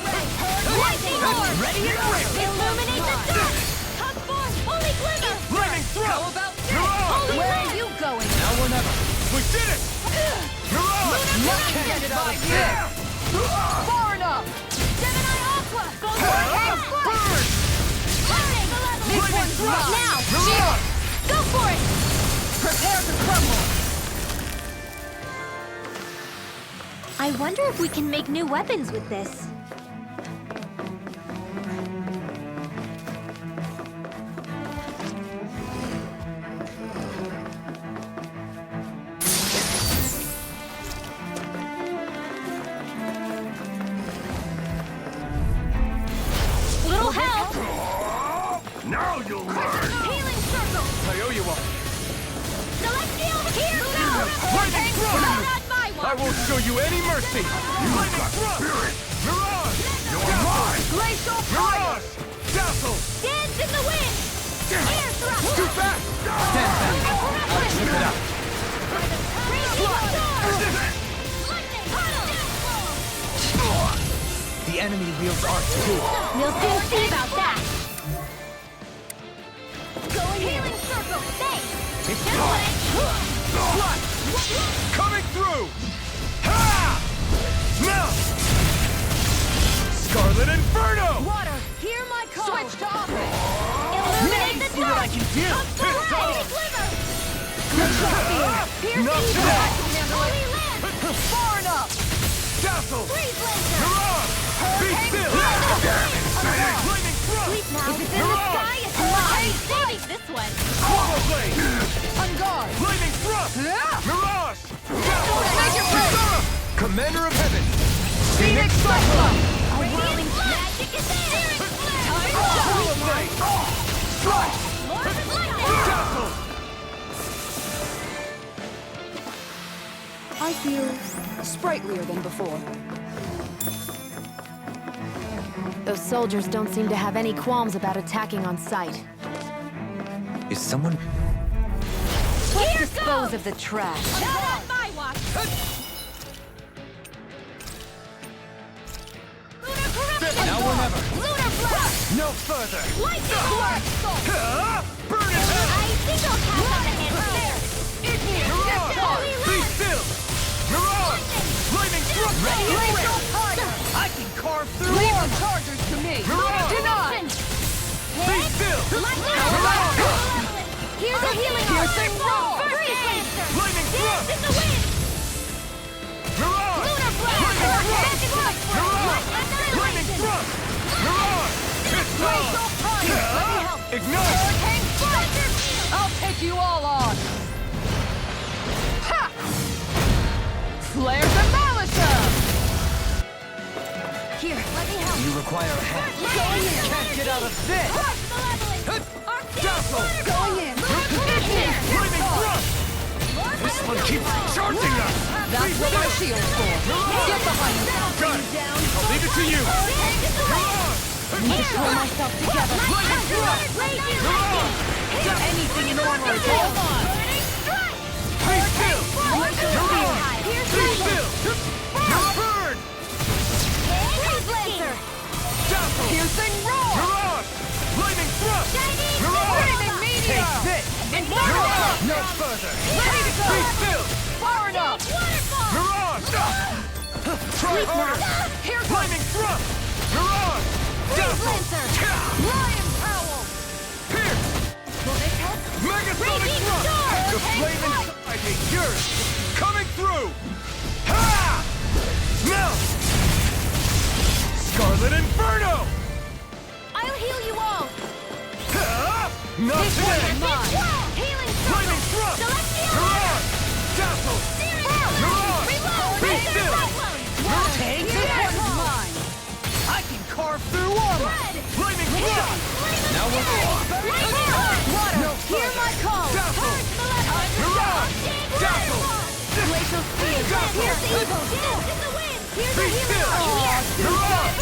Ready and quick! Illuminate the dark! Come forth! Holy glimmer! Lightning throw! Holy Where land! are you going? Now or never! We did it! Mirage! Can't get out of this! Far enough! Gemini Aqua! Go Burn! This one's rough! Now! Mirage! Go for it! Prepare to crumble! I wonder if we can make new weapons with this. Little help! Now you'll learn! Healing circle! I owe you one. Celestial! Here goes! Lightning throw! Not on my I watch! won't show you any mercy! Lightning throw! Mirage! You're mine! Glacial fire! Mirage! Dazzle! Dance in the wind! Air thrust! Too fast! Stand back. I'll trip it up. Crazy storm! Lightning puddle! The enemy wields art too. We'll soon see about that! Going healing circle! Thanks! It's This gone! way! Flash! Coming through! Ha! Now! Scarlet Inferno! Water, hear my call! Switch to offense! Illuminate the See what I dark! can do! It's on! Glimmer! Not today! Holy land! Far enough! Dazzle! Freeze lancer! Mirage! Be still! Lightning thrust! Sleep now! If it's in the sky, it's mine! Saving this one! Portal blade! On guard! Lightning thrust! Mirage! Make it rain! Commander of Heaven! Phoenix Cyclone! Radiant magic is there! Portal blade! Strike! Lord of Lightning! Dazzle! I feel sprightlier than before. Those soldiers don't seem to have any qualms about attacking on sight. Is someone... Here Dispose goes! of the trash. Not on my watch! Lunar corruption! Now or never! Lunar blast! No further! Lightning blast! Burn it I out! think I'll pass on a hand there! Mirage! Holy Be land! still! Mirage! Lightning thrust! Glacial fire! I can carve through Leave armor! the chargers to me! Mirage! Denied! Be still! Lightning Mirage! blast! Here's a healing Piercing roar! Freeze lancer! Lightning Dance thrust! in the wind! Mirage! Lunar blast! Mirage! Lightning thrust! Mirage! It's Glacial on! fire! Let me help! Ignite! Hurricane strike! I'll take you all on! Ha! Flares and Malisa! Here, let me help. You require a hand. Going in! Can't get out of this! Dazzle! Going in! Lightning thrust! This one keeps charging us! That's what my shield's for! Get behind me! Got it! I'll leave it to you! Mirage! Need to pull myself together! Lightning thrust! Mirage! Anything in order! Hold on! Be still! Mirage! Be still! Burn! Dazzle! Piercing roar! Mirage! Lightning thrust! Mirage! Screaming meteor! Take this! Mirage! No further! Ready to go! Be still! Far enough! Mirage! Try harder! Here goes! Lightning thrust! Mirage! Dazzle! Lion Prowl! Pierce! Will this help? Megasonic thrust! The flame inside me, yours! Coming through! Ha! Now! Scarlet Inferno! I'll heal you all! Ha! Not This today! one is mine! Healing Lightning thrust! Mirage! Dazzle! Mirage! Be still! Take this one's mine! I can carve through armor! Lightning thrust! Now we're Water! Hear my call! Dazzle! Mirage! Dazzle! Glacial speed! Here's evil! Dance in the wind! Here's Be a healing still! circle! Mirage!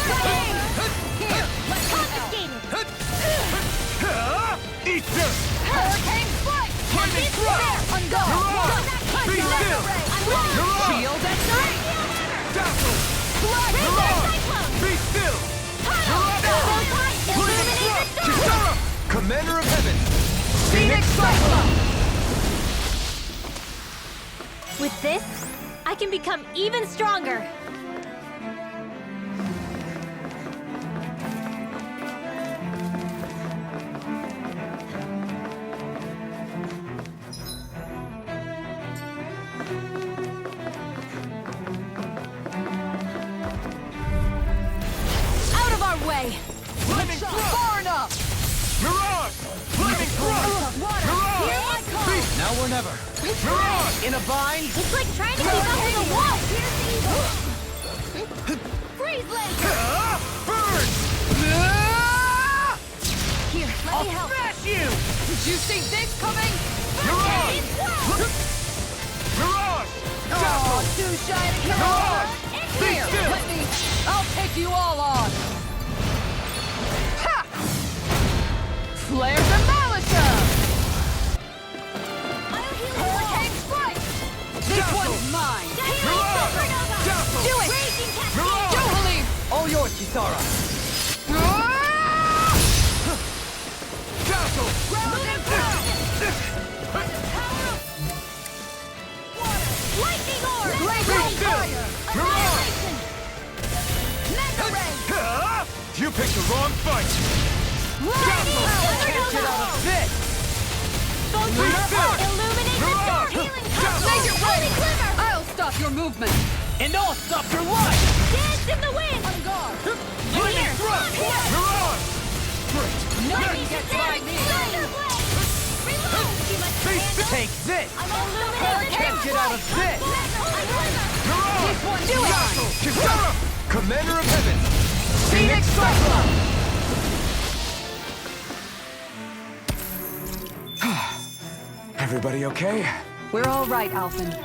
Here! Confiscated! Eat dirt! Hurricane strike! Lightning thrust! On guard! Mirage! Be still! Mirage! Shield at night! Dazzle! Blood! Mirage! Be still! Mirage! Commander of Heaven! Phoenix Cyclone! With this, I can become even stronger. Out of our way! Flaming Thrust! Far enough! Mirage! Flaming Thrust! Mirage! Here I come! Beast! Now or never. Mirage! In a bind? It's like trying to keep up with a wall. Freeze laser! Burn! Here, let me help. Smash you! Did you see this coming? Mirage! Mirage! Oh, too shy to kill. Mirage! Here, Be still! let me. I'll take you all on. Ha! Flare Demolition! Hurricane Strike! This one's mine! Dazzle! Do it! Mirage! Dohalim! All yours, Kisara. Dazzle! Ground and pound! Lightning orb! Blazing fire! Mirage! Mega Ray! You picked the wrong fight! Dazzle! Can't get out of this! Illuminate the dark! Healing Laser Ray! I'll stop your movement! And I'll stop your life! Dance in the wind! On guard! Flaming Thrust! Mirage! Great! Nobody gets by me! Take this! Can't get out of this! Mirage! This one, do it! Dazzle! Kisara! Commander of Heaven! Phoenix Cyclone! Everybody okay? We're all right, Alphen.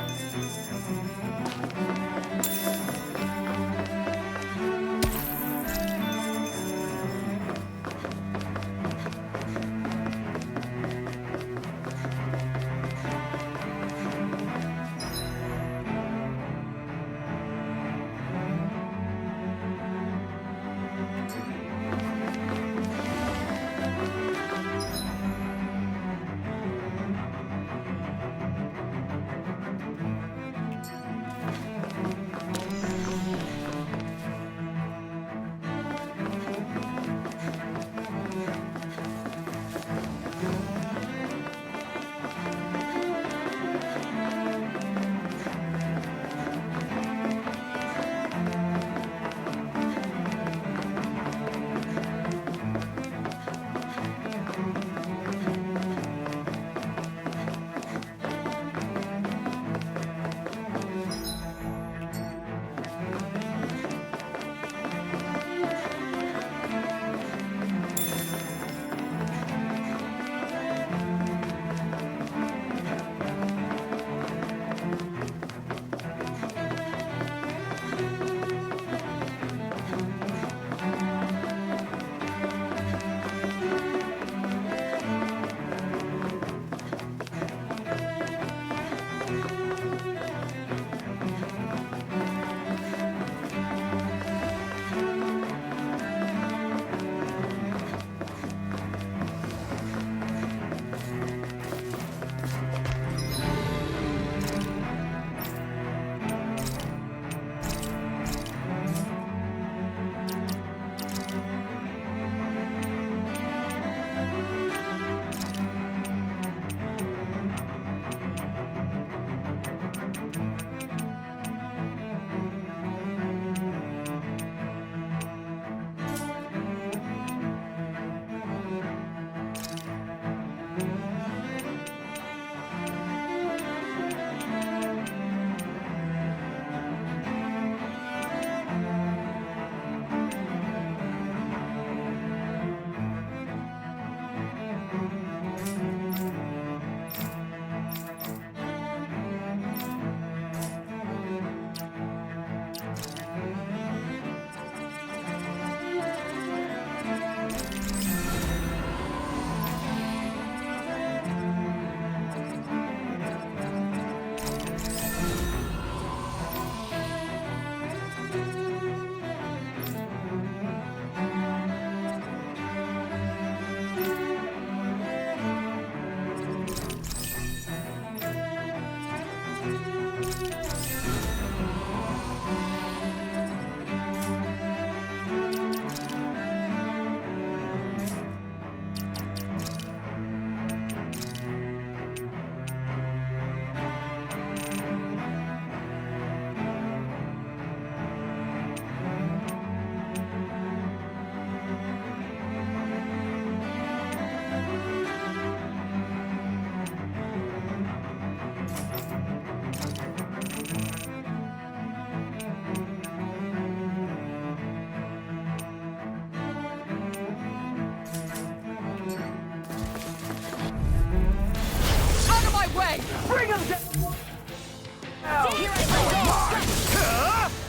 Bring him down! Here I go!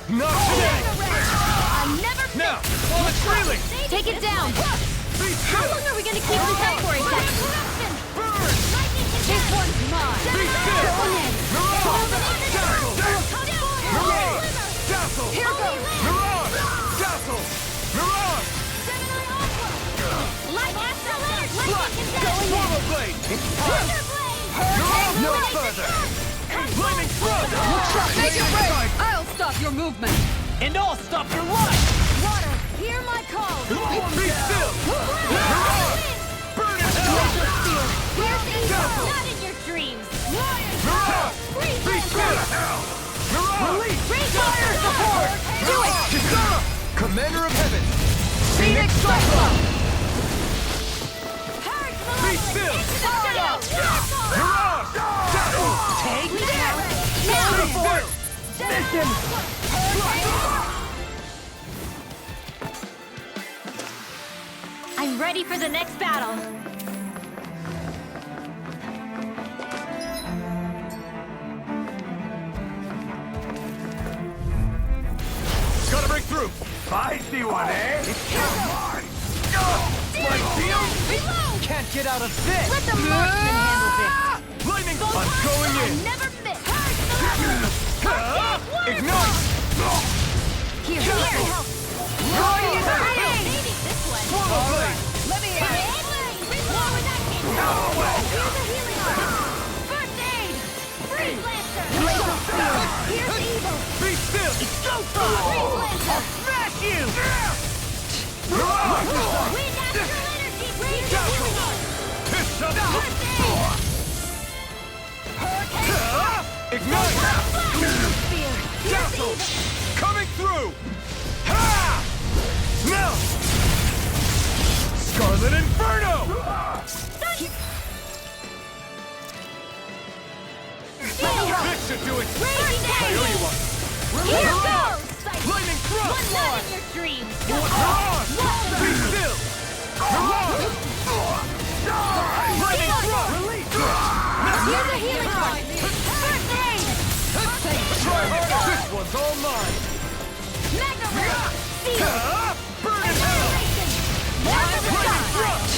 Not today! I never Now, while it's reeling! Take it down! Be How still! long are we gonna keep this up for exactly? Burn! This one's mine! Be still! Mirage! Dazzle! Mirage! Dazzle! Here goes! Mirage! Dazzle! Mirage! Swallow blade! Mirage! No further! Flaming thrust! Make it break! I'll stop your movement! And I'll stop your life! Water, hear my call! Be still! Mirage! Burn in hell! Here's the evil! Not in your dreams! Mirage! Be still! Mirage! Fire support! Do it! Kisara! Commander of Heaven! Phoenix Cyclone! Be still! Mirage! Dazzle! Take me down! Be still! Mission! I'm ready for the next battle. Gotta break through! I see one, eh? Come on! My shield! Can't get out of this! Let the marksman handle this! Lightning! I'm going in! Never miss! Ignite! Here, help! Guardian! Maybe this one! Swallow blade! Let me in! Out of the way! Here's a healing arm! First aid! Freeze Lancer! Laser Spear! Here's evil! Be still! It's go Freeze Lancer! Smash you! Mirage! Wind Astral Energy! Here's a healing arm! Piss up! First aid! Ignite! Laser Spear! Here's Dazzle! evil! Coming through! Ha! Now! Scarlet Inferno! This should do it! I owe you one! Here goes! Lightning thrust! One not in your dreams! Mirage! Be still! Mirage! Lightning thrust! Here's a healing arm! First aid! Try harder! This one's all mine! Magna Ray! Seal! Burn in hell! Lightning thrust!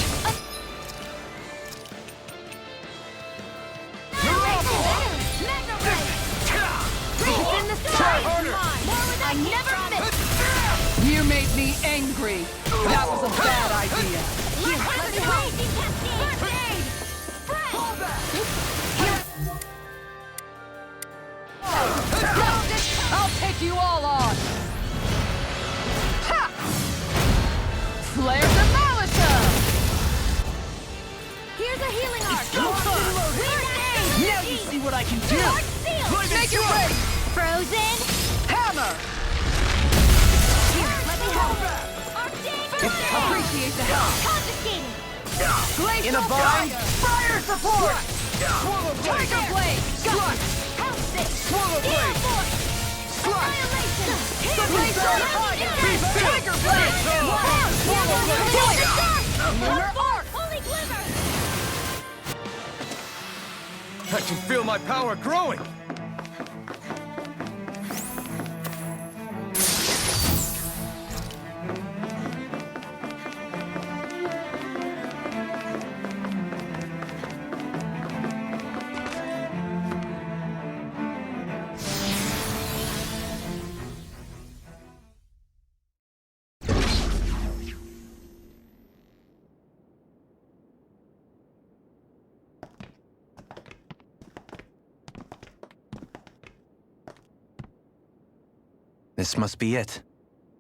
Magna Ray! It's in the sky! I never miss! You made me angry. That was a bad idea. First aid! I'll take you all on. Ha! Flare the Malachum! Here's a healing arc! Now you see what I can do! Make it break! Frozen! Hammer! Here, let me help! Appreciate the help. Confiscated! Glacial In a bind? Fire support! Swallow blade! Tiger blade! Got it! House this! Swallow blade! Annihilation! Glacial fire! Be still! Tiger blade! Swallow blade! Holy glimmer! I can feel my power growing! This must be it.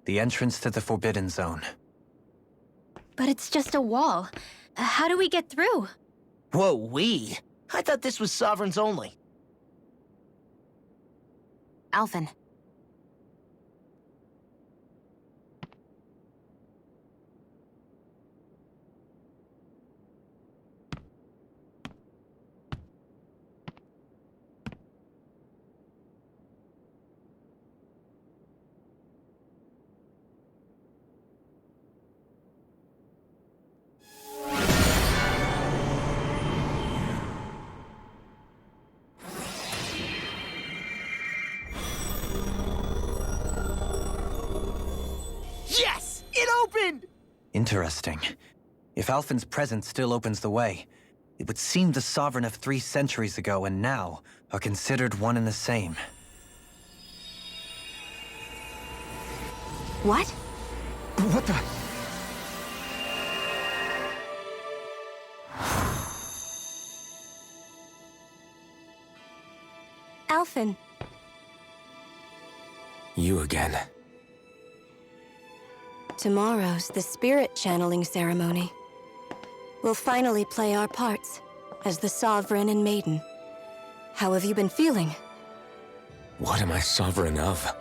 The entrance to the Forbidden Zone. But it's just a wall. How do we get through? Whoa, we? I thought this was Sovereigns only. Alvin. Interesting. If Alphen's presence still opens the way, it would seem the Sovereign of 3 centuries ago and now are considered one and the same. What? What the? Alphen. You again. Tomorrow's the spirit channeling ceremony. We'll finally play our parts as the Sovereign and Maiden. How have you been feeling? What am I sovereign of?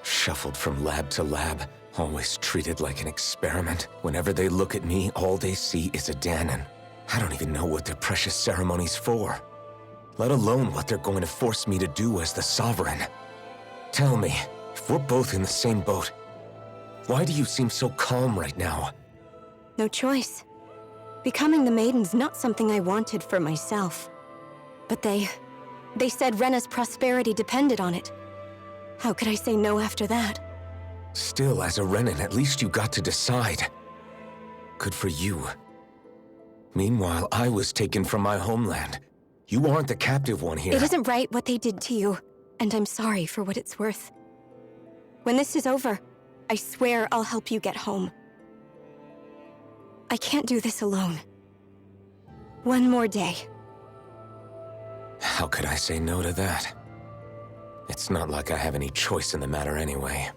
Shuffled from lab to lab, always treated like an experiment. Whenever they look at me, all they see is a Dahnan. I don't even know what their precious ceremony's for. Let alone what they're going to force me to do as the Sovereign. Tell me, if we're both in the same boat, why do you seem so calm right now? No choice. Becoming the Maiden's not something I wanted for myself. But they said Rena's prosperity depended on it. How could I say no after that? Still, as a Renan, at least you got to decide. Good for you. Meanwhile, I was taken from my homeland. You aren't the captive one here. It isn't right what they did to you, and I'm sorry for what it's worth. When this is over, I swear I'll help you get home. I can't do this alone. One more day. How could I say no to that? It's not like I have any choice in the matter anyway.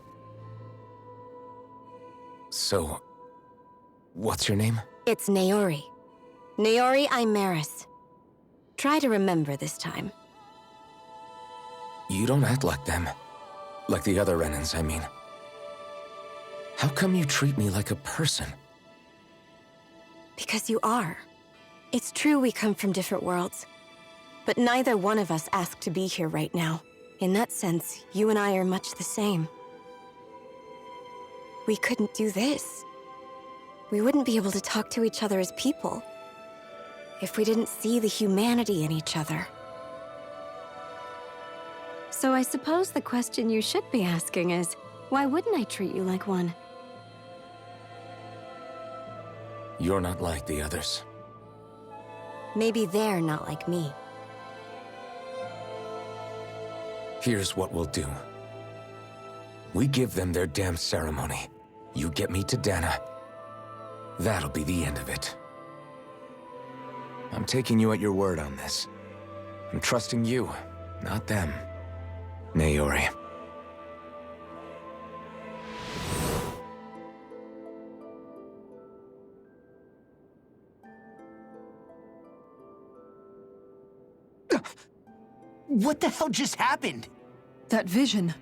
So, what's your name? It's Naori. Naori Imaris. Try to remember this time. You don't act like them. Like the other Renans, I mean. How come you treat me like a person? Because you are. It's true we come from different worlds. But neither one of us asked to be here right now. In that sense, you and I are much the same. We couldn't do this. We wouldn't be able to talk to each other as people if we didn't see the humanity in each other. So I suppose the question you should be asking is, why wouldn't I treat you like one? You're not like the others. Maybe they're not like me. Here's what we'll do. We give them their damn ceremony. You get me to Dana. That'll be the end of it. I'm taking you at your word on this. I'm trusting you, not them. Naori. What the hell just happened? That vision.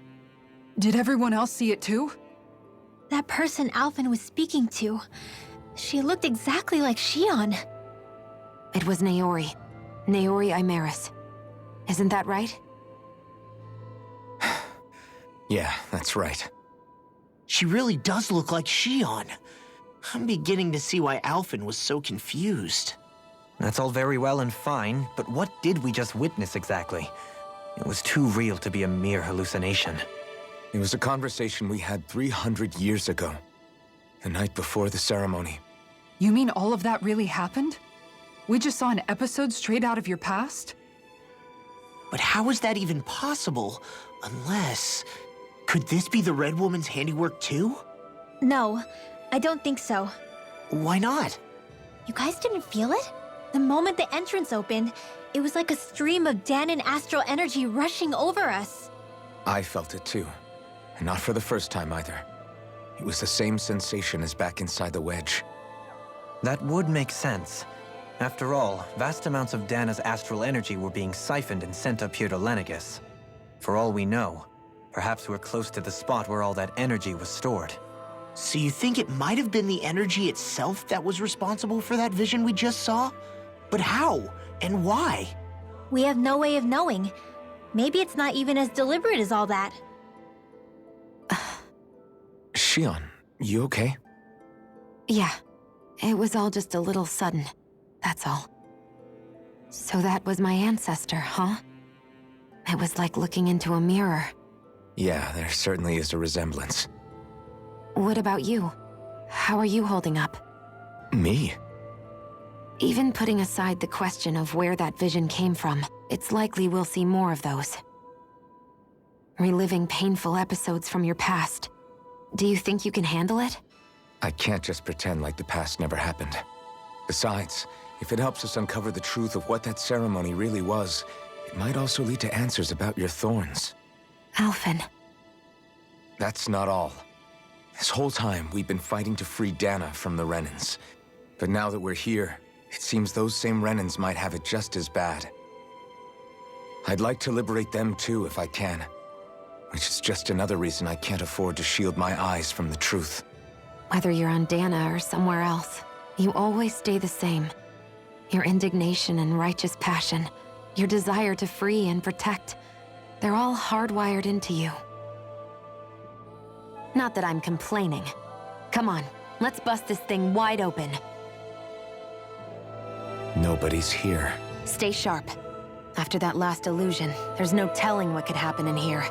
Did everyone else see it too? That person Alphen was speaking to, she looked exactly like Shion. It was Naori. Naori Imaris. Isn't that right? Yeah, that's right. She really does look like Shion. I'm beginning to see why Alphen was so confused. That's all very well and fine, but what did we just witness exactly? It was too real to be a mere hallucination. It was a conversation we had 300 years ago. The night before the ceremony. You mean all of that really happened? We just saw an episode straight out of your past? But how is that even possible? Unless... Could this be the Red Woman's handiwork too? No, I don't think so. Why not? You guys didn't feel it? The moment the entrance opened, it was like a stream of Dahnan astral energy rushing over us. I felt it too. And not for the first time either. It was the same sensation as back inside the wedge. That would make sense. After all, vast amounts of Dana's astral energy were being siphoned and sent up here to Lenegis. For all we know, perhaps we're close to the spot where all that energy was stored. So you think it might have been the energy itself that was responsible for that vision we just saw? But how? And why? We have no way of knowing. Maybe it's not even as deliberate as all that. Shion, you okay? Yeah. It was all just a little sudden. That's all. So that was my ancestor, huh? It was like looking into a mirror. Yeah, there certainly is a resemblance. What about you? How are you holding up? Me? Even putting aside the question of where that vision came from, it's likely we'll see more of those. Reliving painful episodes from your past. Do you think you can handle it? I can't just pretend like the past never happened. Besides, if it helps us uncover the truth of what that ceremony really was, it might also lead to answers about your thorns. Alphen. That's not all. This whole time, we've been fighting to free Dana from the Renans. But now that we're here, it seems those same Renans might have it just as bad. I'd like to liberate them too if I can. Which is just another reason I can't afford to shield my eyes from the truth. Whether you're on Dana or somewhere else, you always stay the same. Your indignation and righteous passion, your desire to free and protect, they're all hardwired into you. Not that I'm complaining. Come on, let's bust this thing wide open. Nobody's here. Stay sharp. After that last illusion, there's no telling what could happen in here.